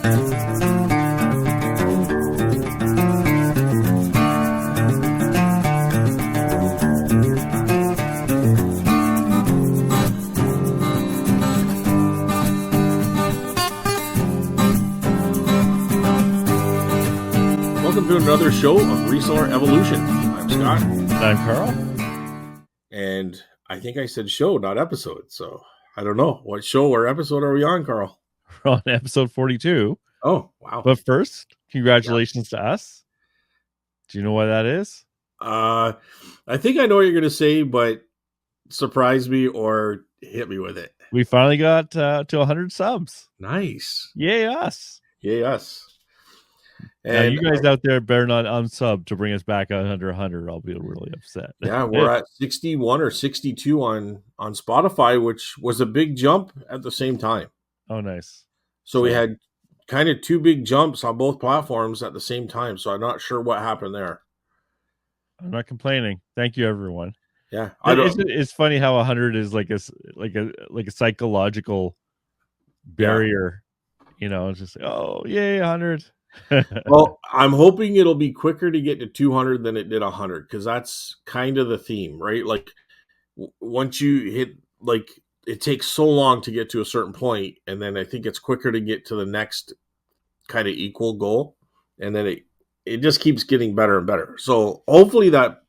Welcome to another show of Reseller Evolution. I'm Scott. And I'm Carl. And I think I said show, not episode. So I don't know. What show or episode are we on, Carl? We're on episode 42. Oh, wow. But first, congratulations to us. Do you know what that is? I think I know what you're going to say, but surprise me or hit me with it. We finally got to 100 subs. Nice. Yay, us. Yay, us. And now you guys out there better not unsub to bring us back under 100. I'll be really upset. Yeah, we're at 61 or 62 on Spotify, which was a big jump at the same time. Oh, nice. So we had kind of two big jumps on both platforms at the same time. So I'm not sure what happened there. I'm not complaining. Thank you, everyone. Yeah, it's funny how 100 is like a psychological barrier. Yeah. You know, it's just oh yay 100. Well, I'm hoping it'll be quicker to get to 200 than it did 100 because that's kind of the theme, right? Like once you hit, like it takes so long to get to a certain point, and then I think it's quicker to get to the next kind of equal goal, and then it just keeps getting better and better. So hopefully that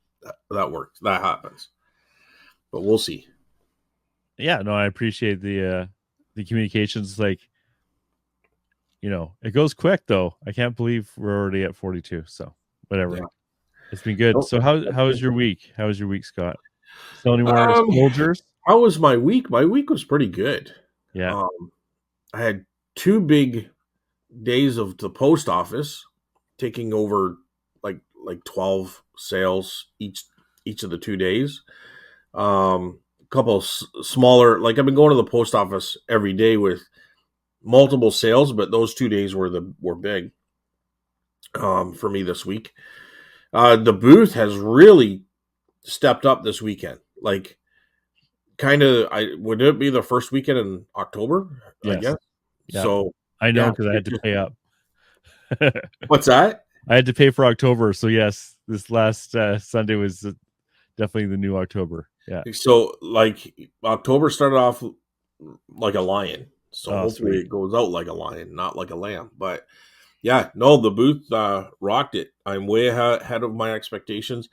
works, that happens, but we'll see. Yeah, no, I appreciate the communications. Like, you know, it goes quick though. I can't believe we're already at 42. So whatever. Yeah. It's been good. So how was your week? How was your week, Scott? So any more soldiers? How was my week? My week was pretty good. Yeah. I had 2 big days of the post office taking over like 12 sales each of the 2 days. A couple of smaller, like I've been going to the post office every day with multiple sales, but those 2 days were big for me this week. The booth has really stepped up this weekend. Like, kind of, would it be the first weekend in October? Yes. I guess. Yeah. So I know because I had to pay up. What's that? I had to pay for October. So yes, this last Sunday was definitely the new October. Yeah. So like October started off like a lion. So hopefully sweet. It goes out like a lion, not like a lamb. But yeah, no, the booth rocked it. I'm way ahead of my expectations.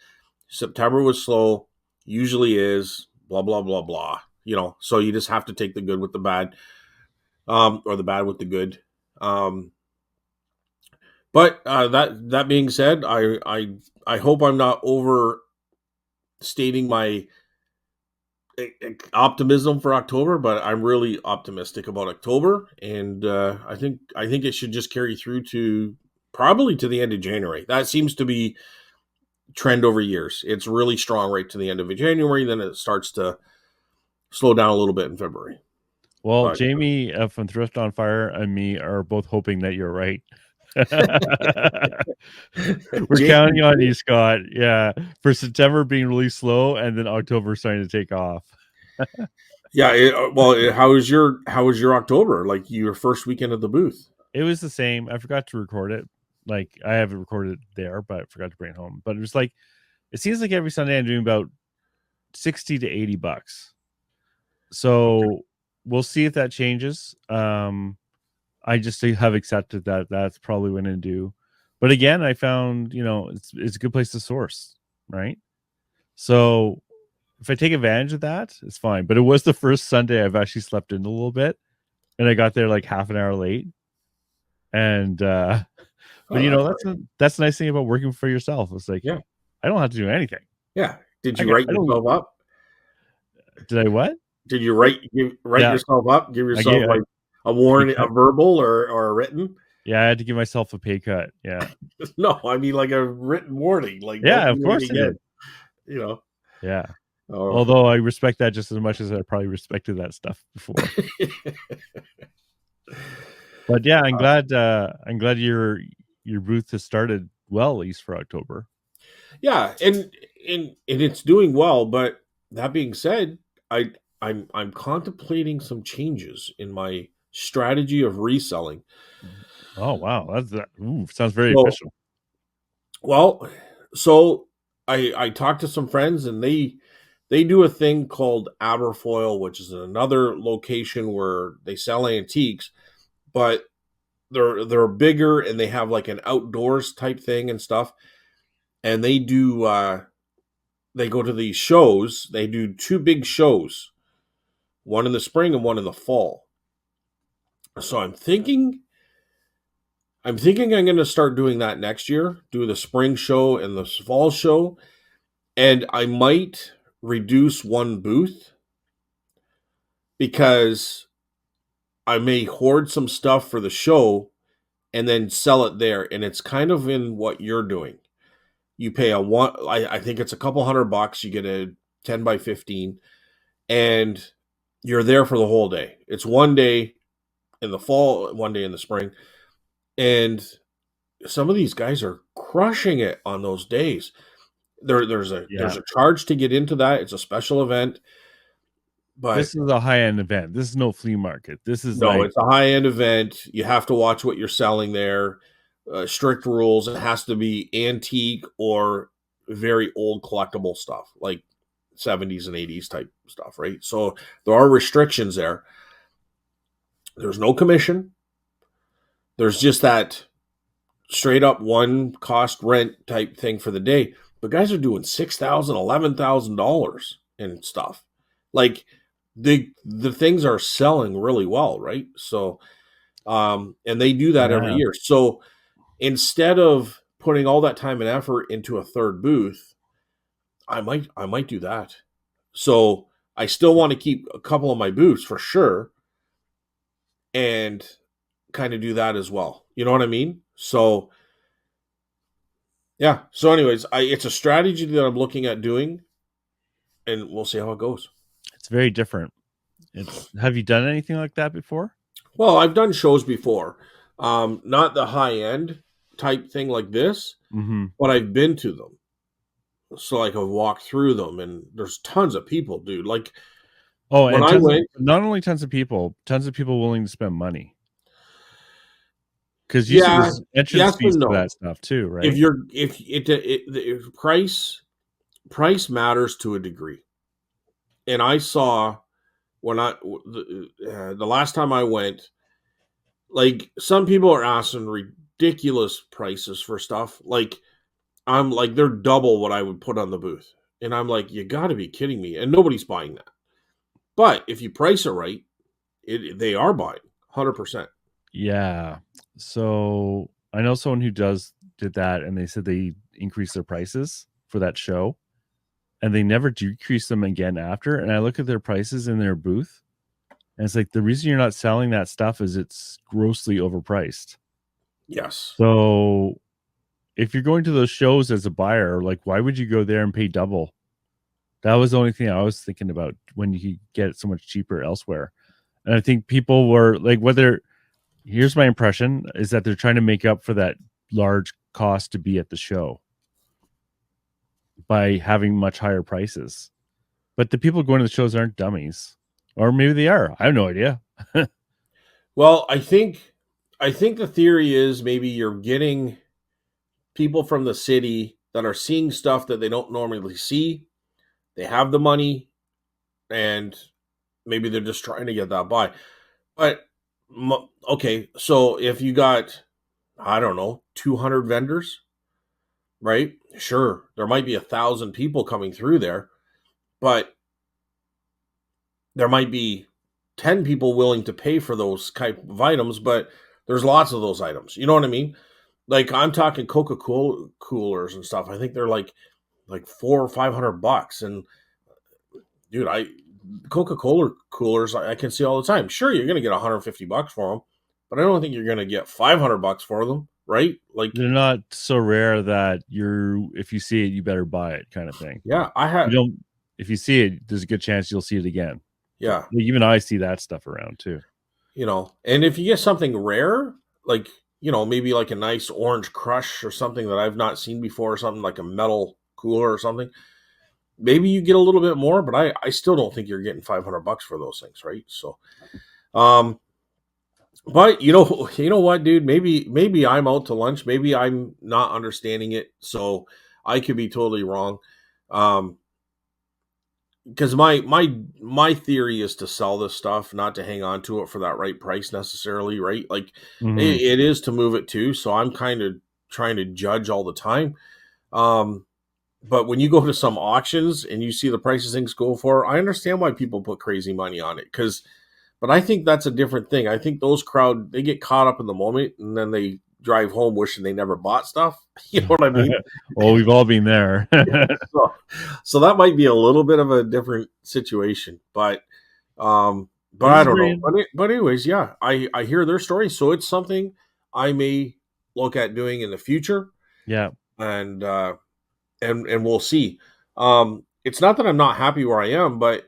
September was slow, usually is, blah, blah, blah, blah. You know, so you just have to take the good with the bad, or the bad with the good. But that being said, I hope I'm not overstating my optimism for October, but I'm really optimistic about October, and I think it should just carry through to probably to the end of January. That seems to be trend over years. It's really strong right to the end of January, then it starts to slow down a little bit in February. Well, Jamie from Thrift on Fire and me are both hoping that you're right. We're counting on you, Scott. Yeah, for September being really slow and then October starting to take off. Yeah, how was your October? Like your first weekend at the booth? It was the same. I forgot to record it. Like I have it recorded there, but I forgot to bring it home. But it was like, it seems like every Sunday I'm doing about $60 to $80. So we'll see if that changes. I just have accepted that that's probably what I'm going to do. But again, I found, you know, it's a good place to source, right? So if I take advantage of that, it's fine. But it was the first Sunday I've actually slept in a little bit, and I got there like half an hour late. And but you know, that's the nice thing about working for yourself. It's like, yeah, I don't have to do anything. Yeah. Did you write yourself up? Did I what? Did you write yourself up? Give yourself like a warning, a verbal or a written? Yeah, I had to give myself a pay cut. Yeah. No, I mean like a written warning. Like, yeah, of course I did. You know. Yeah. Although I respect that just as much as I probably respected that stuff before. But yeah, I'm glad your booth has started well, at least for October. Yeah, and it's doing well. But that being said, I'm contemplating some changes in my strategy of reselling. Oh wow, that's that. Ooh, sounds very So, official. well, so I talked to some friends and they do a thing called Aberfoyle, which is another location where they sell antiques, but they're bigger and they have like an outdoors type thing and stuff. And they go to these shows. They do two big shows, one in the spring and one in the fall. So I'm going to start doing that next year. Do the spring show and the fall show, and I might reduce one booth because I may hoard some stuff for the show and then sell it there. And it's kind of in what you're doing. You pay I think it's a couple $100. You get a 10 by 15, and you're there for the whole day. It's one day in the fall, one day in the spring, and some of these guys are crushing it on those days. Yeah, There's a charge to get into that. It's a special event, but this is a high end event. This is no flea market. This is no, like it's a high end event. You have to watch what you're selling there. Strict rules. It has to be antique or very old collectible stuff, like 70s and 80s type stuff, right? So there are restrictions there. There's no commission. There's just that straight up one cost rent type thing for the day. But guys are doing $6,000, $11,000 and stuff. Like the things are selling really well, right? So and they do that every yeah. year. So instead of putting all that time and effort into a third booth, I might do that. So I still want to keep a couple of my booths for sure and kind of do that as well. You know what I mean? So yeah. So anyways, I it's a strategy that I'm looking at doing and we'll see how it goes. It's very different. It's have you done anything like that before? Well, I've done shows before. Not the high end type thing like this, Mm-hmm. but I've been to them. So like I've walked through them and there's tons of people, dude. Like Oh, when and I tons of went, not only tons of people willing to spend money. Because usually yeah, there's entrance yes fees and to that no. stuff too, If right? you're if price matters to a degree. And I saw when the last time I went, like some people are asking ridiculous prices for stuff. Like I'm like they're double what I would put on the booth. And I'm like, you got to be kidding me. And nobody's buying that. But if you price it right, they are buying 100%. Yeah. So I know someone who did that, and they said they increased their prices for that show, and they never decreased them again after. And I look at their prices in their booth, and it's like the reason you're not selling that stuff is it's grossly overpriced. Yes. So if you're going to those shows as a buyer, like why would you go there and pay double? That was the only thing I was thinking about when you could get it so much cheaper elsewhere. And I think people were like, whether here's my impression is that they're trying to make up for that large cost to be at the show by having much higher prices. But the people going to the shows aren't dummies. Or maybe they are. I have no idea. Well, I think the theory is maybe you're getting people from the city that are seeing stuff that they don't normally see. They have the money and maybe they're just trying to get that by. But okay, so if you got I don't know, 200 vendors, right? Sure, there might be 1,000 people coming through there, but there might be 10 people willing to pay for those type of items, but there's lots of those items. You know what I mean? Like I'm talking Coca-Cola coolers and stuff. I think they're like 400 or 500 bucks. And dude, I Coca-Cola coolers I can see all the time. Sure, you're gonna get 150 bucks for them, but I don't think you're gonna get 500 bucks for them, right? Like, They're not so rare that if you see it, you better buy it kind of thing. yeah, I You had, don't, if you see it, there's a good chance you'll see it again. yeah, Even I see that stuff around too. and if you get something rare, like maybe like a nice orange crush or something that I've not seen before, or something like a metal cooler or something, maybe you get a little bit more, but I still don't think you're getting 500 bucks for those things, right? So, um, But you know what, dude? Maybe I'm out to lunch. Maybe I'm not understanding it. So I could be totally wrong. Um, because my theory is to sell this stuff, not to hang on to it for that right price necessarily, right? Like Hmm. it is to move it too. So I'm kind of trying to judge all the time. Um, but when you go to some auctions and you see the prices things go for, I understand why people put crazy money on it. But I think that's a different thing. I think those crowd they get caught up in the moment and then they drive home wishing they never bought stuff. You know what I mean? Well, we've all been there. So, so that might be a little bit of a different situation, but This I is don't very, know. But anyways, yeah, I hear their story, so it's something I may look at doing in the future, yeah, and and we'll see. It's not that I'm not happy where I am, but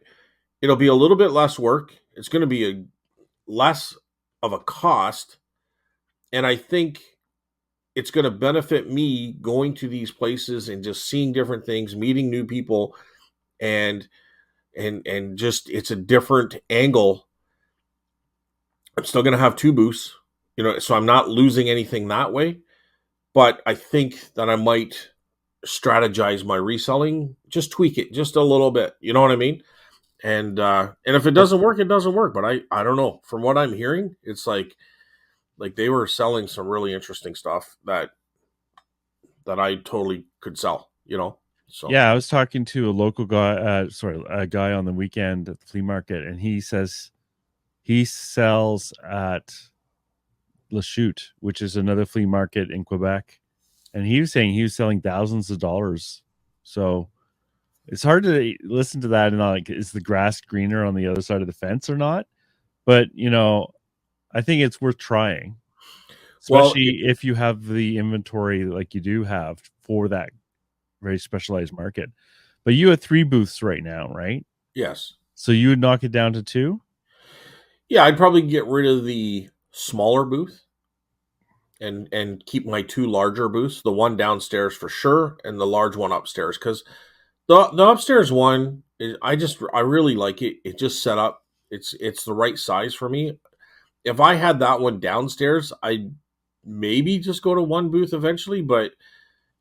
it'll be a little bit less work. It's going to be a less of a cost, and I think it's going to benefit me going to these places and just seeing different things, meeting new people, and and just it's a different angle. I'm still going to have two booths, so I'm not losing anything that way. But I think that I might strategize my reselling, just tweak it just a little bit. You know what I mean? And if it doesn't work, it doesn't work. But I don't know. From what I'm hearing, it's like they were selling some really interesting stuff that I totally could sell. So yeah. I was talking to a local guy, sorry, a guy on the weekend at the flea market, and he says he sells at Lachute, which is another flea market in Quebec, and he was saying he was selling thousands of dollars. So it's hard to listen to that and not like, is the grass greener on the other side of the fence or not? But I think it's worth trying, well, especially if you have the inventory like you do have for that very specialized market. But you have 3 booths right now, right? yes, So you would knock it down to 2? yeah, I'd probably get rid of the smaller booth and keep my two larger booths, the one downstairs for sure, and the large one upstairs. Because the upstairs one, I really like it. It just set up. It's the right size for me. If I had that one downstairs, I'd maybe just go to one booth eventually, but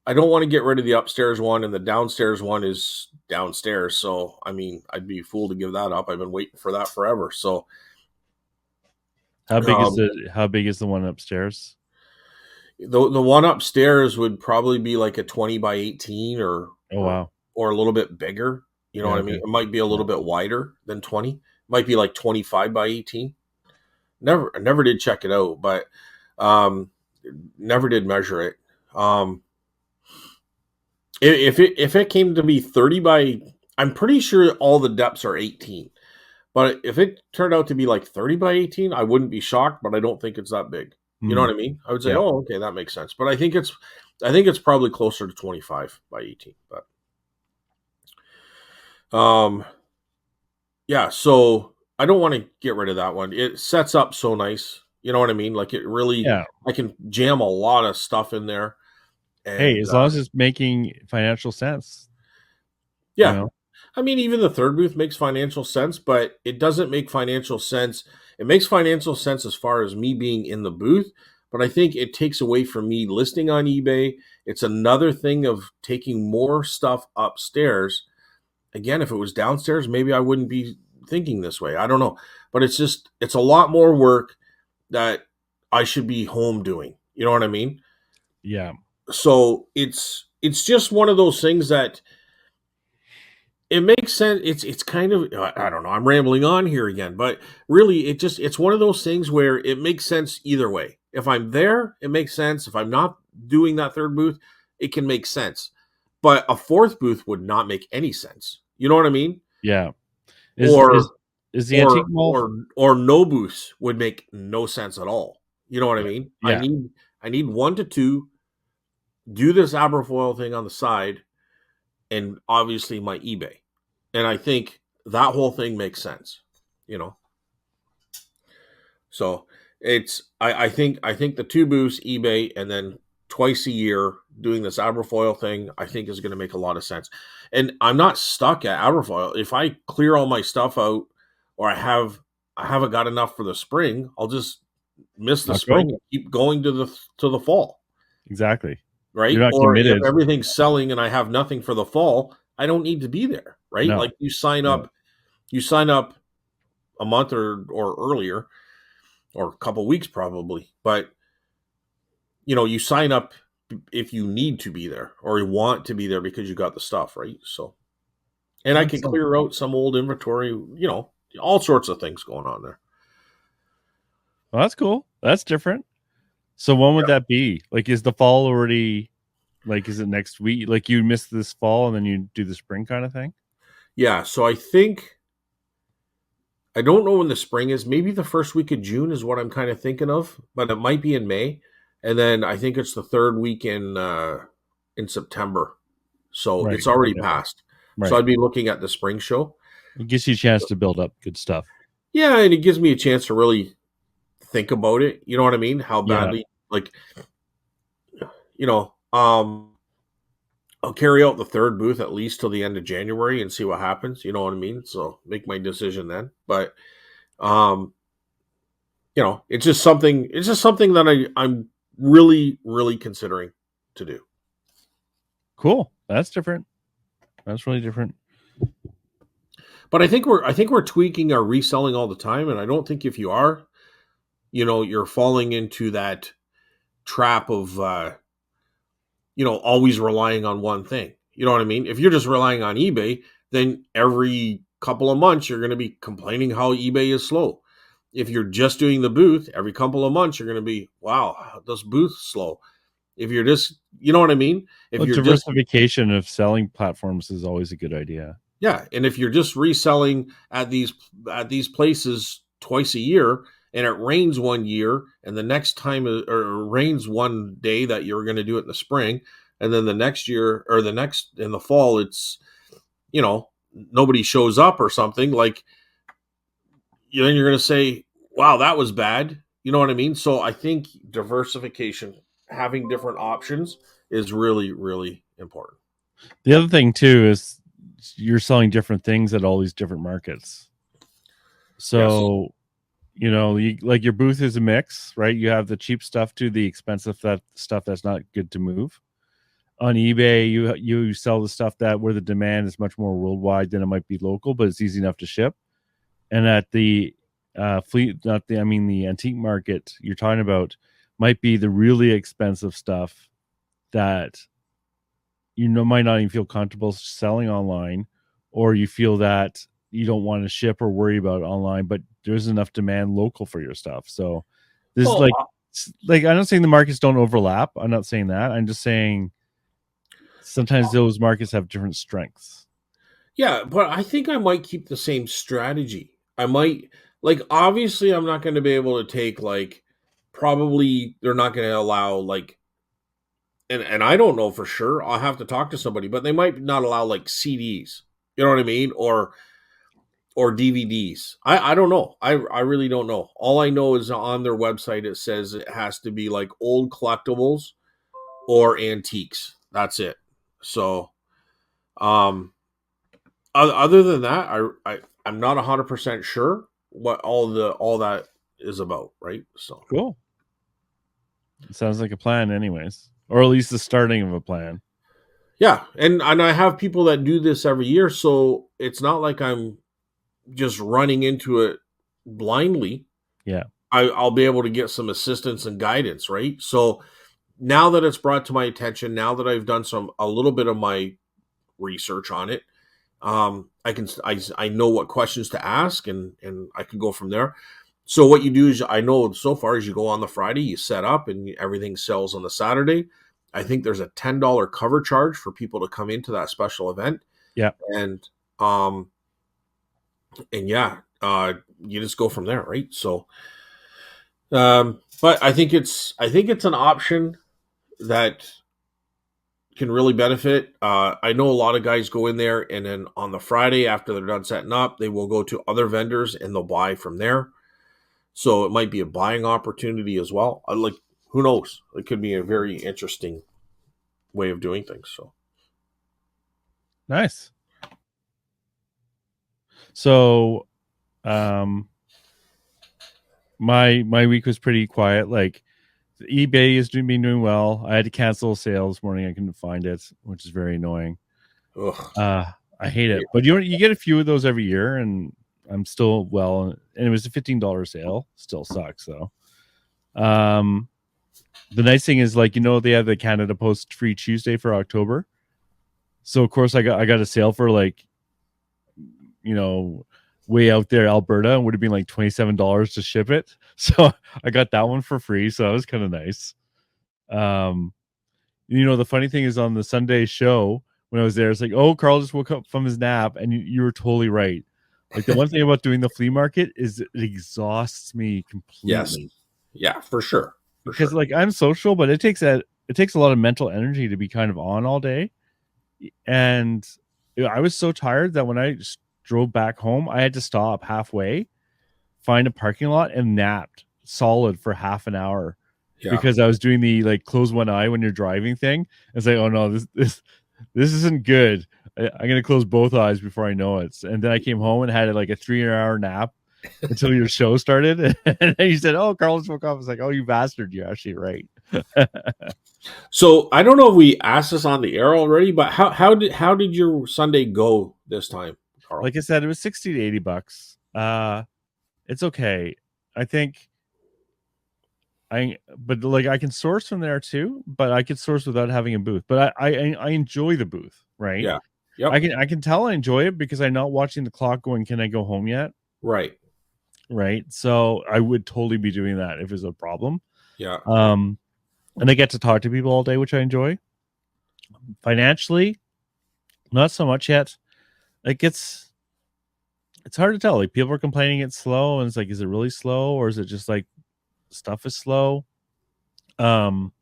I don't want to get rid of the upstairs one, and the downstairs one is downstairs. So I mean, I'd be a fool to give that up. I've been waiting for that forever. So um, How big is the one upstairs? the one upstairs would probably be like a 20 by 18 Oh wow. or a little bit bigger. You know Yeah, what I mean? okay. It might be a Yeah. little bit wider than 20. It might be like 25 by 18. Never did check it out, but um never did measure it. Um if it came to be 30 by, I'm pretty sure all the depths are 18. But if it turned out to be like 30 by 18, I wouldn't be shocked, but I don't think it's that big. You know Hmm. what I mean? I would say, Yeah. "Oh, okay, that makes sense." But I think it's probably closer to 25 by 18. But yeah, so I don't want to get rid of that one. It sets up so nice. You know what I mean? Like it really, Yeah. I can jam a lot of stuff in there. Hey, And as long as it's making financial sense, you yeah, know. I mean, even the third booth makes financial sense, but it doesn't make financial sense. It makes financial sense as far as me being in the booth, but I think it takes away from me listing on eBay. It's another thing of taking more stuff upstairs. Again, if it was downstairs, maybe I wouldn't be thinking this way. I don't know. But it's a lot more work that I should be home doing. You know what I mean? Yeah. So it's just one of those things that it makes sense. It's kind of, I don't know. I'm rambling on here again, but really, it's one of those things where it makes sense either way. If I'm there, it makes sense. If I'm not doing that third booth, it can make sense. But a fourth booth would not make any sense. You know what I mean? Yeah. Is is Or is the or antique mall or no booths would make no sense at all. You know what I Yeah. mean? I Yeah. need I need one to two, do this Aberfoyle thing on the side, and obviously my eBay. And I think that whole thing makes sense, you know. So I think the two booths, eBay, and then twice a year doing this Aberfoyle thing, I think is going to make a lot of sense. And I'm not stuck at Aberfoyle. If I clear all my stuff out, or I haven't got enough for the spring, I'll just miss the Not go. spring and keep going to the fall, Exactly. You're right? not Or if committed. everything's selling and I have nothing for the fall, I don't need to be there, right? No. Like No. you sign up a month or earlier, or a couple weeks probably, but you sign up if you need to be there or you want to be there because you got the stuff, right? So, and I can Excellent. clear out some old inventory, all sorts of things going on there. Well, that's cool. That's different. So when would that be? Like, is the fall already, like, is it next week? Like, you miss this fall and then you do the spring kind of thing? Yeah, so I don't know when the spring is. Maybe the first week of June is what I'm kind of thinking of, but it might be in May. And then I think it's the third week in September. So Right. it's already Okay. passed. So Right. I'd be looking at the spring show. It gives you a chance to build up good stuff. Yeah, and it gives me a chance to really think about it. You know what I mean? How Yeah. badly, like, you know, um, I'll carry out the third booth at least till the end of January and see what happens. You know what I mean? So make my decision then. But um, it's just something. It's just something that I'm really, really considering to do. Cool. That's different. That's really different. But I think we're tweaking our reselling all the time, and I don't think if you are, you're falling into that trap of always relying on one thing. You know what I mean? If you're just relying on eBay, then every couple of months you're going to be complaining how eBay is slow. If you're just doing the booth, every couple of months you're going to be, wow, this booth's slow. If you're just, you know what I mean? If Well, you're just, diversification of selling platforms is always a good idea. yeah, and if you're just reselling at these places twice a year, and it rains one year, and the next time or it rains one day that you're going to do it in the spring, and then the next year or the next in the fall, it's you know nobody shows up or something like, then you're going to say, wow, that was bad. You know what I mean? So I think diversification, having different options, is really, really important. The other thing too is you're selling different things at all these different markets. Yes. So, like your booth is a mix, right? You have the cheap stuff to the expensive stuff that's not good to move. On eBay, you sell the stuff that where the demand is much more worldwide than it might be local, but it's easy enough to ship. And at the the antique market you're talking about might be the really expensive stuff that might not even feel comfortable selling online, or you feel that you don't want to ship or worry about online, but there's enough demand local for your stuff. So this is Well, like I'm not saying the markets don't overlap. I'm not saying that. I'm just saying sometimes those markets have different strengths. yeah, but I think I might keep the same strategy. I might, like, obviously I'm not going to be able to take, like, probably they're not going to allow, like, and I don't know for sure. I'll have to talk to somebody, but they might not allow, like, CDs. You know what I mean? Or DVDs. I don't know. I really don't know. All I know is on their website it says it has to be like old collectibles or antiques. That's it. So, um, other than that, I'm not 100% sure what all that is about. Right. So, Cool. It sounds like a plan, anyways, or at least the starting of a plan. yeah, and I have people that do this every year, so it's not like I'm just running into it blindly. Yeah. I'll be able to get some assistance and guidance, right? So now that it's brought to my attention, now that I've done a little bit of my research on it, I know what questions to ask, and I can go from there. So what you do is, I know so far, is you go on the Friday, you set up, and everything sells on the Saturday. I think there's a $10 cover charge for people to come into that special event, Yeah. and um and yeah, you just go from there, right? So, but I think it's an option that can really benefit. I know a lot of guys go in there, and then on the Friday after they're done setting up, they will go to other vendors and they'll buy from there. So it might be a buying opportunity as well. Like, who knows? It could be a very interesting way of doing things. So Nice. So, um, my week was pretty quiet. Like eBay is been doing well. I had to cancel a sale this morning. I couldn't find it, which is very annoying. Ugh. Uh, I hate Yeah. it. But you get a few of those every year, and I'm still well. And it was a $15 sale. Still sucks though. Um, the nice thing is, like, they have the Canada Post Free Tuesday for October. So of course I got a sale for, like, you know way out there, Alberta, and would have been like $27 to ship it. So I got that one for free. So that was kind of nice. Um, the funny thing is, on the Sunday show when I was there, it's like, oh, Carl just woke up from his nap, and you were totally right. Like, the one thing about doing the flea market is it exhausts me Yes. completely, Yeah, for sure. For because, sure. like, I'm social, but it takes a lot of mental energy to be kind of on all day. And I was so tired that when I drove back home, I had to stop halfway, find a parking lot, and napped solid for half an hour Yeah. because I was doing the, like, close one eye when you're driving thing. It's like, oh no, this isn't good. I'm gonna close both eyes before I know it. And then I came home and had like a 3-hour nap until your show started. And then you said, "Oh, Carlos woke up." I was like, "Oh, you bastard! You're actually right." So I don't know if we asked this on the air already, but how did your Sunday go this time, Carl? Like I said, it was 60 to 80 bucks. It's okay. I think but like, I can source from there too, but I could source without having a booth. But I enjoy the booth, right? Yeah. I Yep. can I can tell I enjoy it because I'm not watching the clock going, can I go home yet? Right. Right. So I would totally be doing that if it's a problem. Yeah. Um, and I get to talk to people all day, which I enjoy. Financially, not so much yet. Like, it's hard to tell. Like, people are complaining it's slow, and it's like, is it really slow, or is it just like stuff is slow? Um,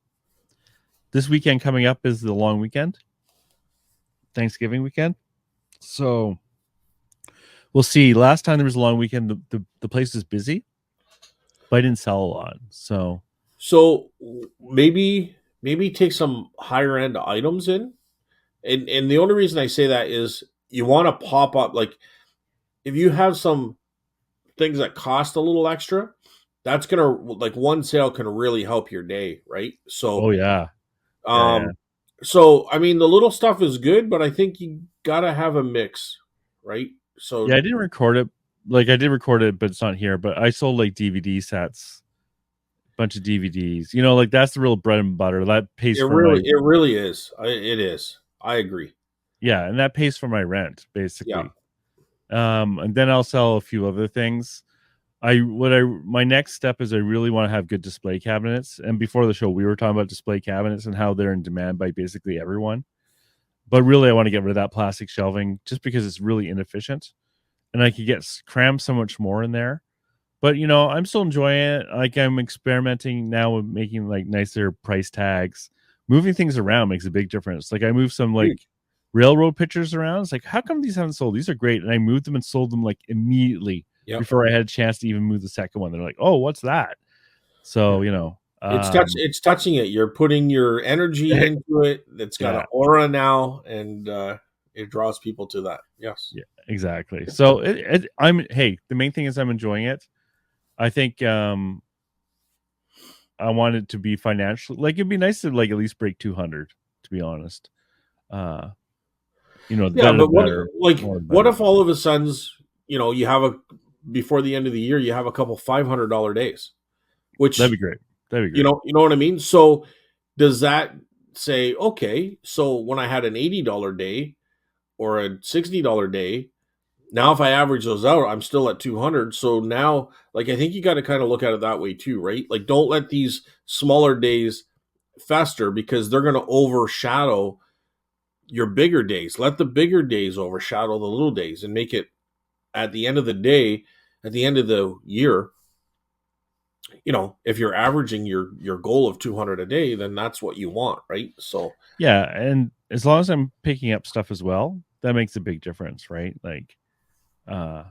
this weekend coming up is the long weekend, Thanksgiving weekend. So we'll see. Last time there was a long weekend, the place is busy, but I didn't sell a lot. So So maybe take some higher end items in. And the only reason I say that is you want to pop up, like, if you have some things that cost a little extra, that's gonna, like, one sale can really help your day, right? oh So yeah. Yeah, yeah. um so I mean, the little stuff is good, but I think you gotta have a mix, right? Yeah, So I didn't record it. Like, I did record it, but it's not here. But I sold like DVD sets, bunch of DVDs. Like, that's the real bread and butter. That pays it for really my it really is. It is. I agree. yeah, and that pays for my rent Yeah. basically. And then I'll sell a few other things. My next step is I really want to have good display cabinets. And before the show, we were talking about display cabinets and how they're in demand by basically everyone. But really, I want to get rid of that plastic shelving just because it's really inefficient, and I could get cram so much more in there. But I'm still enjoying it. Like, I'm experimenting now with making like nicer price tags. Moving things around makes a big difference. Like, I moved some like Huge. railroad pictures around. It's like, how come these haven't sold? These are great. And I moved them and sold them like immediately Yep. before I had a chance to even move the second one. They're like, oh, what's that? So, It's touching it. You're putting your energy into it. It's got an yeah, aura now, and it draws people to that. Yes. yeah, exactly. So hey, the main thing is I'm enjoying it. I think I want it to be financial. Like, it'd be nice to, like, at least break 200, to be honest. Uh, the Yeah, better the but better. More the what better. if all of a sudden, you have a before the end of the year, you have a couple $500 days, That'd be which, great. That'd be you great. know, you know what I mean? So does that say, okay, so when I had an $80 day or a $60 day, now if I average those out, I'm still at 200. So now, like, I think you got to kind of look at it that way too, right? Like, don't let these smaller days fester because they're going to overshadow your bigger days. Let the bigger days overshadow the little days and make it, at the end of the day, at the end of the year, if you're averaging your goal of 200 a day, then that's what you want, right? So, Yeah, and as long as I'm picking up stuff as well, that makes a big difference, right? Like, uh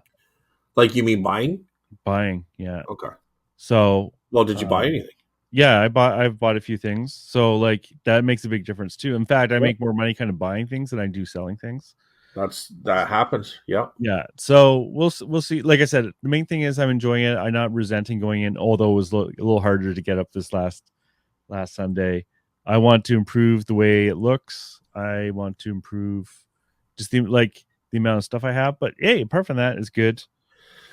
like, you mean buying? buying, yeah. Okay. So, Well, did you buy um anything? yeah, I've bought a few things. So, like, that makes a big difference too. In fact, I Yep. make more money kind of buying things than I do selling things. that happens. Yeah. Yeah. So we'll see. Like I said, the main thing is I'm enjoying it. I'm not resenting going in, although it was a little harder to get up this last Sunday. I want to improve the way it looks. I want to improve just the amount of stuff I have. But hey, apart from that, it's good.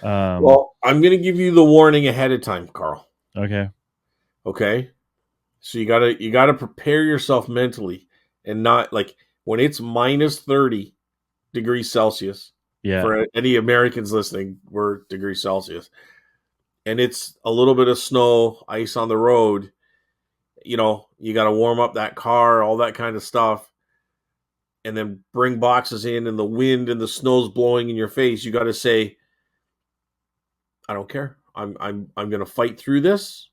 Well, I'm going to give you the warning ahead of time, Carl. Okay. Okay? So you got to prepare yourself mentally and not like when it's minus 30 degrees Celsius. Yeah. For any Americans listening, we're degrees Celsius. And it's a little bit of snow, ice on the road. You got to warm up that car, all that kind of stuff, and then bring boxes in, and the wind and the snow's blowing in your face. You got to say, I don't care. I'm going to fight through this.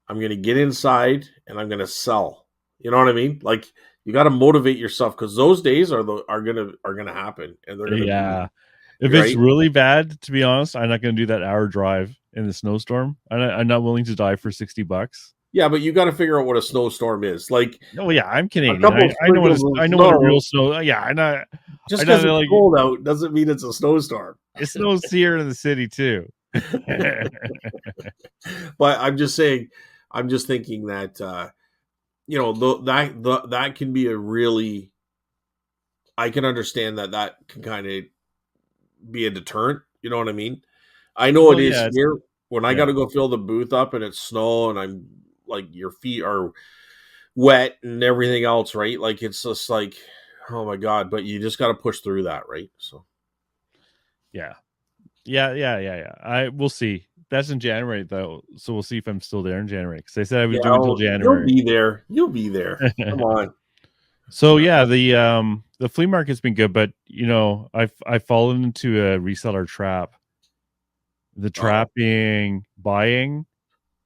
I'm going to get inside and I'm going to sell. You know what I mean? Like you got to motivate yourself because those days are gonna happen and they're gonna be Yeah. If it's right. really bad, to be honest, I'm not going to do that hour drive in the snowstorm. I'm not willing to die for $60. Yeah, but you got to figure out what a snowstorm is. Like Oh yeah, I'm a Canadian. couple of I know sprinkles of I know what a real snow. snow. Yeah, Just I because know it's like cold out doesn't mean it's a snowstorm. it snows here in the city too. But I'm just saying, I'm just thinking that that can be a really. I can understand that can kind of be a deterrent. You know what I mean? I know it Well, is yeah, here when I got yeah, to go fill the booth up and it's snow and I'm like your feet are wet and everything else, right? Like it's just like, oh my god! But you just got to push through that, right? So yeah, yeah. I We'll see. That's in January though, so we'll see if I'm still there in January because they said I was yeah, doing until you'll January. be there. You'll be there. Come on. So yeah, the flea market's been good, but I've fallen into a reseller trap. The Oh, trap being being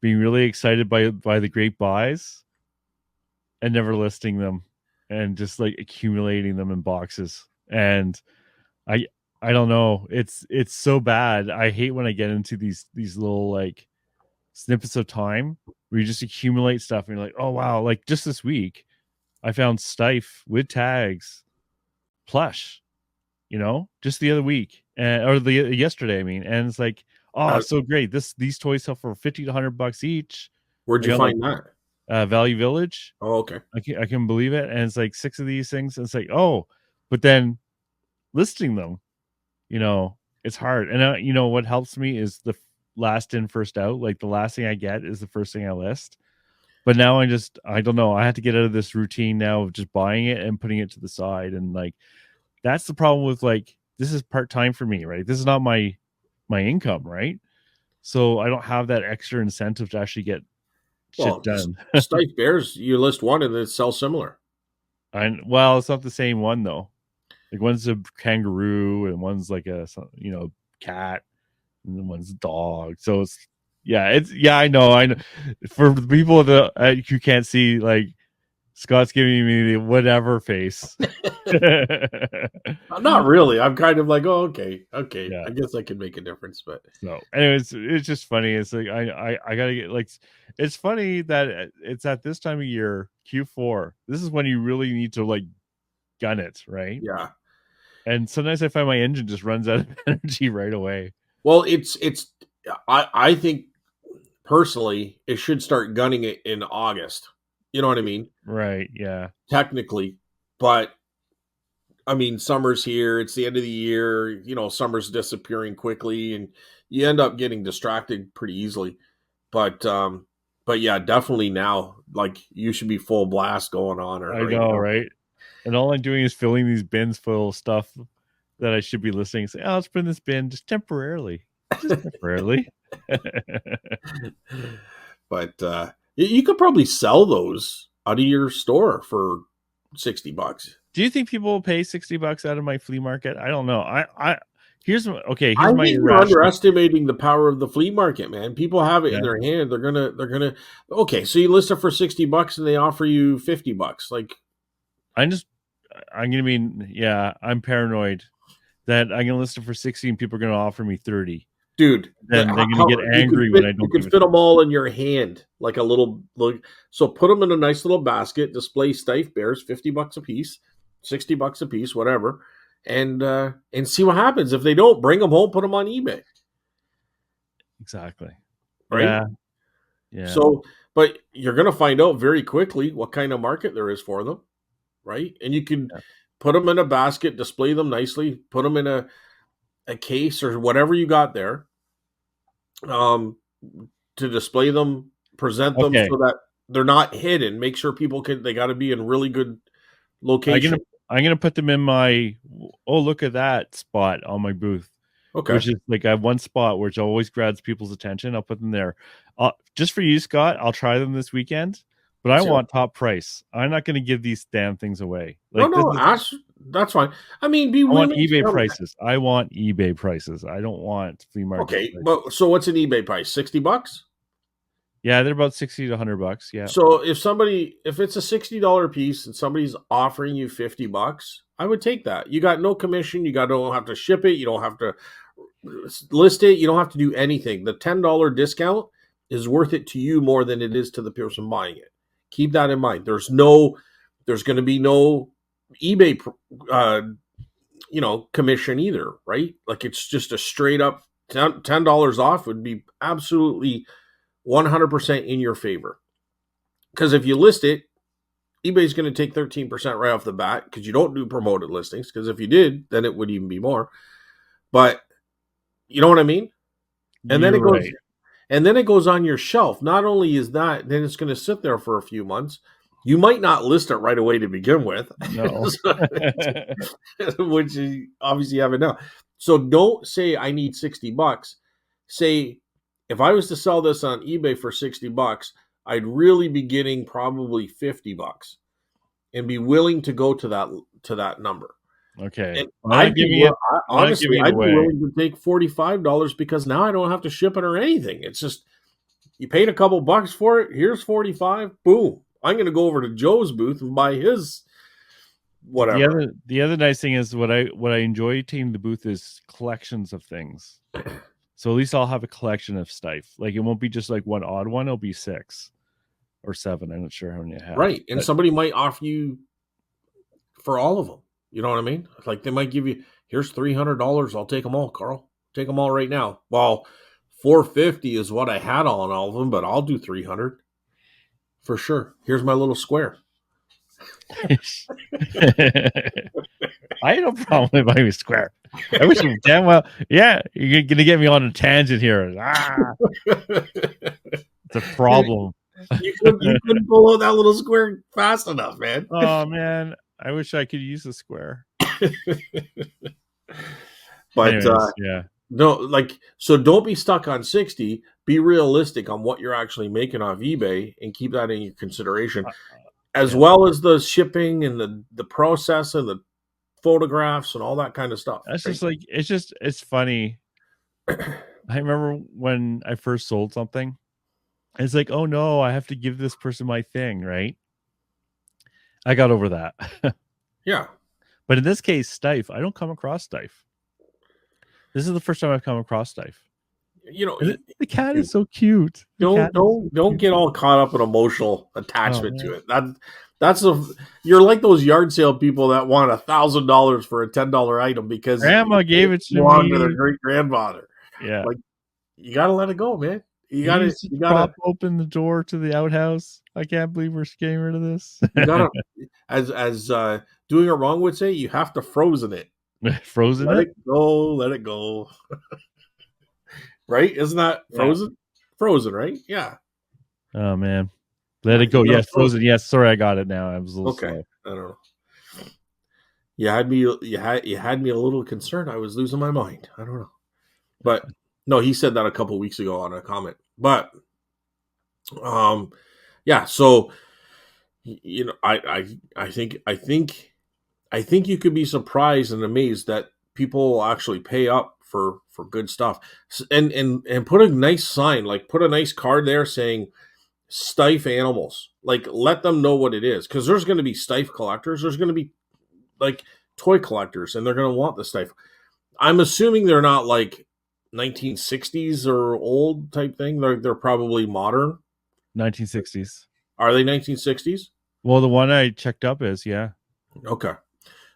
really excited by the great buys and never listing them and just like accumulating them in boxes. And I I don't know. It's so bad. I hate when I get into these little like snippets of time where you just accumulate stuff and you're like, oh wow, like just this week I found Stife with tags plush, just the other week or the yesterday, I mean, and it's like, oh, uh, it's so great. These toys sell for 50 to 100 bucks each. where'd I you got like find that? Value Village. Oh, okay. I can believe it, and it's like six of these things. And it's like, oh, but then listing them, you know, it's hard. And what helps me is the last in, first out. Like the last thing I get is the first thing I list. But now I don't know. I have to get out of this routine now of just buying it and putting it to the side. And like, that's the problem with like, this is part time for me, right? This is not my income, right? So I don't have that extra incentive to actually get shit Well, done. Stife Bears, you list one and it sells similar. And well, it's not the same one though. Like one's a kangaroo and one's like a cat and then one's a dog. So it's I know. For the people that who can't see, like Scott's giving me the whatever face. Not really. I'm kind of like, oh, okay, okay. Yeah. I guess I can make a difference, but So, anyways, it's just funny. It's like I gotta get like. It's funny that it's at this time of year, Q4. This is when you really need to like gun it, right? yeah. And sometimes I find my engine just runs out of energy right away. Well, it's. I think personally, it should start gunning it in August. You know what I mean? Right? Yeah. Technically, but I mean, summer's here. It's the end of the year. Summer's disappearing quickly, and you end up getting distracted pretty easily. But yeah, definitely now, like you should be full blast going on I right know, now. right? And all I'm doing is filling these bins full of stuff that I should be listing. Say, oh, let's put in this bin just temporarily. Just temporarily. But you could probably sell those out of your store for $60. Do you think people will pay $60 out of my flea market? I don't know. Here's I here's my think you're irrational. underestimating the power of the flea market, man. People have it in Yeah. their hand. They're gonna. Okay, so you list it for $60 and they offer you $50. Like, I'm gonna be yeah, I'm paranoid that I'm gonna list it for 60 and people are gonna offer me 30. dude, Then they're gonna how get you could angry when fit I you don't could give it fit to them them. all in your hand, like a little. Like, so put them in a nice little basket. Display Stife Bears, $50 a piece, $60 a piece, whatever. and see what happens. If they don't, bring them home, put them on eBay, Exactly. right? Yeah. Yeah. So, but you're going to find out very quickly what kind of market there is for them, right? And you can Yeah. put them in a basket, display them nicely, put them in a case or whatever you got there, um, to display them, present them Okay. so that they're not hidden. Make sure people can. They got to be in really good I'm gonna location. I'm gonna put them in my look at that spot on my booth, Okay. which is like I have one spot which always grabs people's attention. I'll put them there. Just for you, Scott. I'll try them this weekend, but I So, want top price. I'm not gonna give these damn things away. no, Like this no, is ask. That's fine. I mean, be I want willing eBay to. prices. I want eBay prices. I don't want flea market Okay, prices. but so what's an eBay price? $60. Yeah, they're about 60 to 100 bucks. Yeah. So if it's a $60 piece and somebody's offering you $50, I would take that. You got no commission. Don't have to ship it. You don't have to list it. You don't have to do anything. The $10 discount is worth it to you more than it is to the person buying it. Keep that in mind. There's going to be no eBay, commission either, right? Like it's just a straight up $10 off would be absolutely 100% in your favor. Because if you list it, eBay's going to take 13% right off the bat because you don't do promoted listings. Because if you did, then it would even be more. But you know what I mean? And then You're it goes right. and then it goes on your shelf. Not only is that, then it's going to sit there for a few months. You might not list it right away to begin with, No. which you obviously haven't done. So don't say I need $60. Say if I was to sell this on eBay for $60, I'd really be getting probably $50 and be willing to go to that number. Okay. And I'd be I'm not honestly, giving it I'd be away. willing to take $45 because now I don't have to ship it or anything. It's just you paid a couple bucks for it. Here's 45. Boom. I'm going to go over to Joe's booth and buy his whatever. The other nice thing is what I enjoy taking the booth is collections of things. So at least I'll have a collection of stuff. Like it won't be just like one odd one. It'll be 6 or 7. I'm not sure how many I have. Right. And But somebody might offer you for all of them. You know what I mean? Like they might give you, here's $300. I'll take them all, Carl. Take them all right now. Well, 450 is what I had on all of them, but I'll do 300 for sure. Here's my little square. I had no problem with buying a square. I wish you damn well. Yeah, you're gonna get me on a tangent here. It's a problem. You couldn't pull out that little square fast enough, man. Oh man, I wish I could use a square. But Anyways, yeah. no, like so don't be stuck on 60. Be realistic on what you're actually making off eBay and keep that in your consideration. As Yeah. well as the shipping and the process and the photographs and all that kind of stuff. That's Right? just like it's funny. I remember when I first sold something. It's like, oh no, I have to give this person my thing, right? I got over that. Yeah. But in this case, Stife, I don't come across Stife. This is the first time I've come across Stife. You know, The cat is so cute. Don't get all caught up in emotional Oh, attachment to it. That's you're like those yard sale people that want $1,000 for a $10 item because Grandma gave it to belonged to their me. great grandfather. Yeah. Like you gotta let it go, man. You He used to gotta prop open the door to the outhouse. I can't believe we're getting rid of this. you gotta as doing it wrong would say, you have to frozen it. Frozen Let it? it go, let it go. Right? Isn't that Yeah. frozen? Frozen, right? Yeah. Oh man. Let it go. Yes, frozen. Yes, sorry, I got it now. I was a little slow. I don't know. You had me a little concerned. I was losing my mind. I don't know. But no, he said that a couple weeks ago on a comment. But yeah, so you know, I think you could be surprised and amazed that people will actually pay up for good stuff. And put a nice sign, like put a nice card there saying Stife animals. Like let them know what it is, because there's going to be Stife collectors. There's going to be like toy collectors, and they're going to want the Stife. I'm assuming they're not like 1960s or old type thing. They're probably modern. 1960s. Are they 1960s? Well, the one I checked up is, yeah. Okay.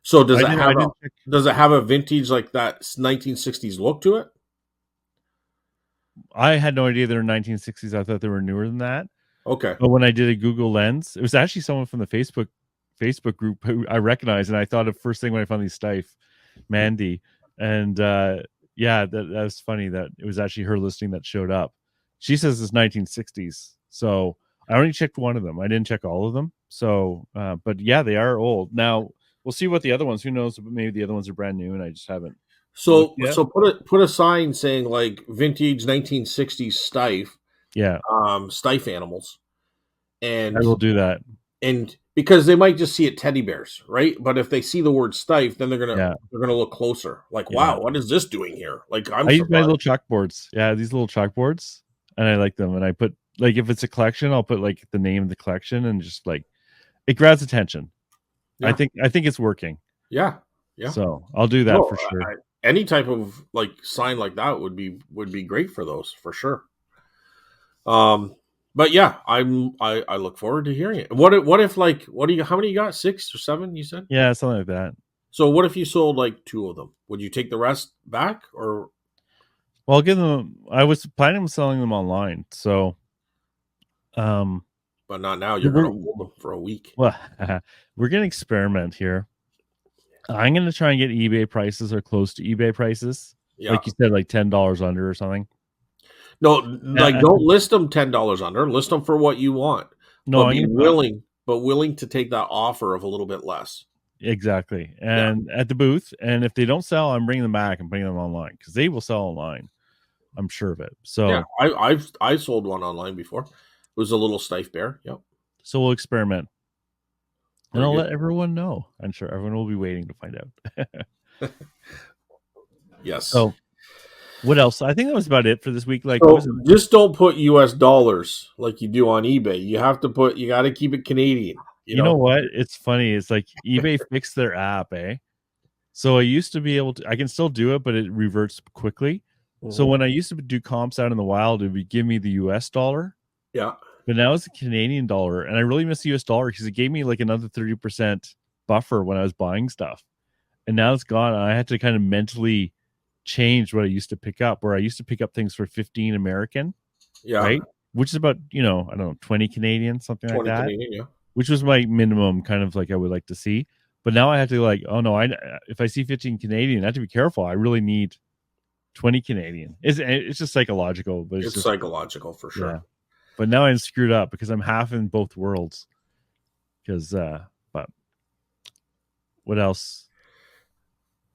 So I didn't check. does it have a vintage like that 1960s look to it? I had no idea they were 1960s. I thought they were newer than that. Okay. But when I did a Google Lens, it was actually someone from the Facebook group who I recognized, and I thought of first thing when I found these Stife, Mandy, and yeah, that was funny that it was actually her listing that showed up. She says it's 1960s, so I only checked one of them. I didn't check all of them. So, but yeah, they are old. Now we'll see what the other ones. Who knows? Maybe the other ones are brand new, and I just haven't looked So yet. so put a sign saying like vintage 1960s Yeah, Stife animals, I and will do that. because they might just see it teddy bears, right? But if they see the word Stife, then Yeah, they're gonna look closer. Like, yeah. wow, what is this doing here? Like, I'm I use my surprised. little chalkboards. Yeah, these little chalkboards, and I like them. And I put like if it's a collection, I'll put like the name of the collection, and just like it grabs attention. Yeah, I think it's working. yeah, yeah. So I'll do that No, for sure. any type of like sign like that would be great for those for sure. Um, but yeah, I look forward to hearing it. What if like what do you how many you got? 6 or 7? You said. Yeah, something like that. So what if you sold like two of them? Would you take the rest back or? Well, I'll give them. I was planning on selling them online. So um, But not now. You're we're gonna hold them for a week. well, we're gonna experiment here. I'm gonna try and get eBay prices or close to eBay prices, Yeah. like you said, like $10 under or something. No, like Uh, don't list them $10 under. List them for what you want, no, I'm gonna but willing to take that offer of a little bit less. exactly, Yeah, and at the booth. And if they don't sell, I'm bringing them back and putting them online because they will sell online. I'm sure of it. yeah. So I sold one online before. It was a little stiff bear. Yep, we'll experiment, and very I'll good. let everyone know. I'm sure everyone will be waiting to find out. Yes. So what else? I think that was about it for this week. Like, was So it? just don't put U.S. dollars like you do on eBay. You have to put. You got to keep it Canadian. You You know know. what? It's funny. It's like eBay fixed their app, eh? So I used to be able to. I can still do it, but it reverts quickly. So Mhm. when I used to do comps out in the wild, it would give me the US dollar, Yeah. but now it's the Canadian dollar, and I really miss the US dollar because it gave me like another 30% buffer when I was buying stuff, and now it's gone. I had to kind of mentally change what I used to pick up, where I used to pick up things for 15 American, Yeah. right? Which is about, I don't know, 20 Canadian, something like 20 that, Canadian. Yeah. which was my minimum kind of like I would like to see. But now I have to like, oh no, if I see 15 Canadian, I have to be careful. I really need 20 Canadian. It's just psychological, but it's It's just psychological for yeah. sure. But now I'm screwed up because I'm half in both worlds. Because but what else?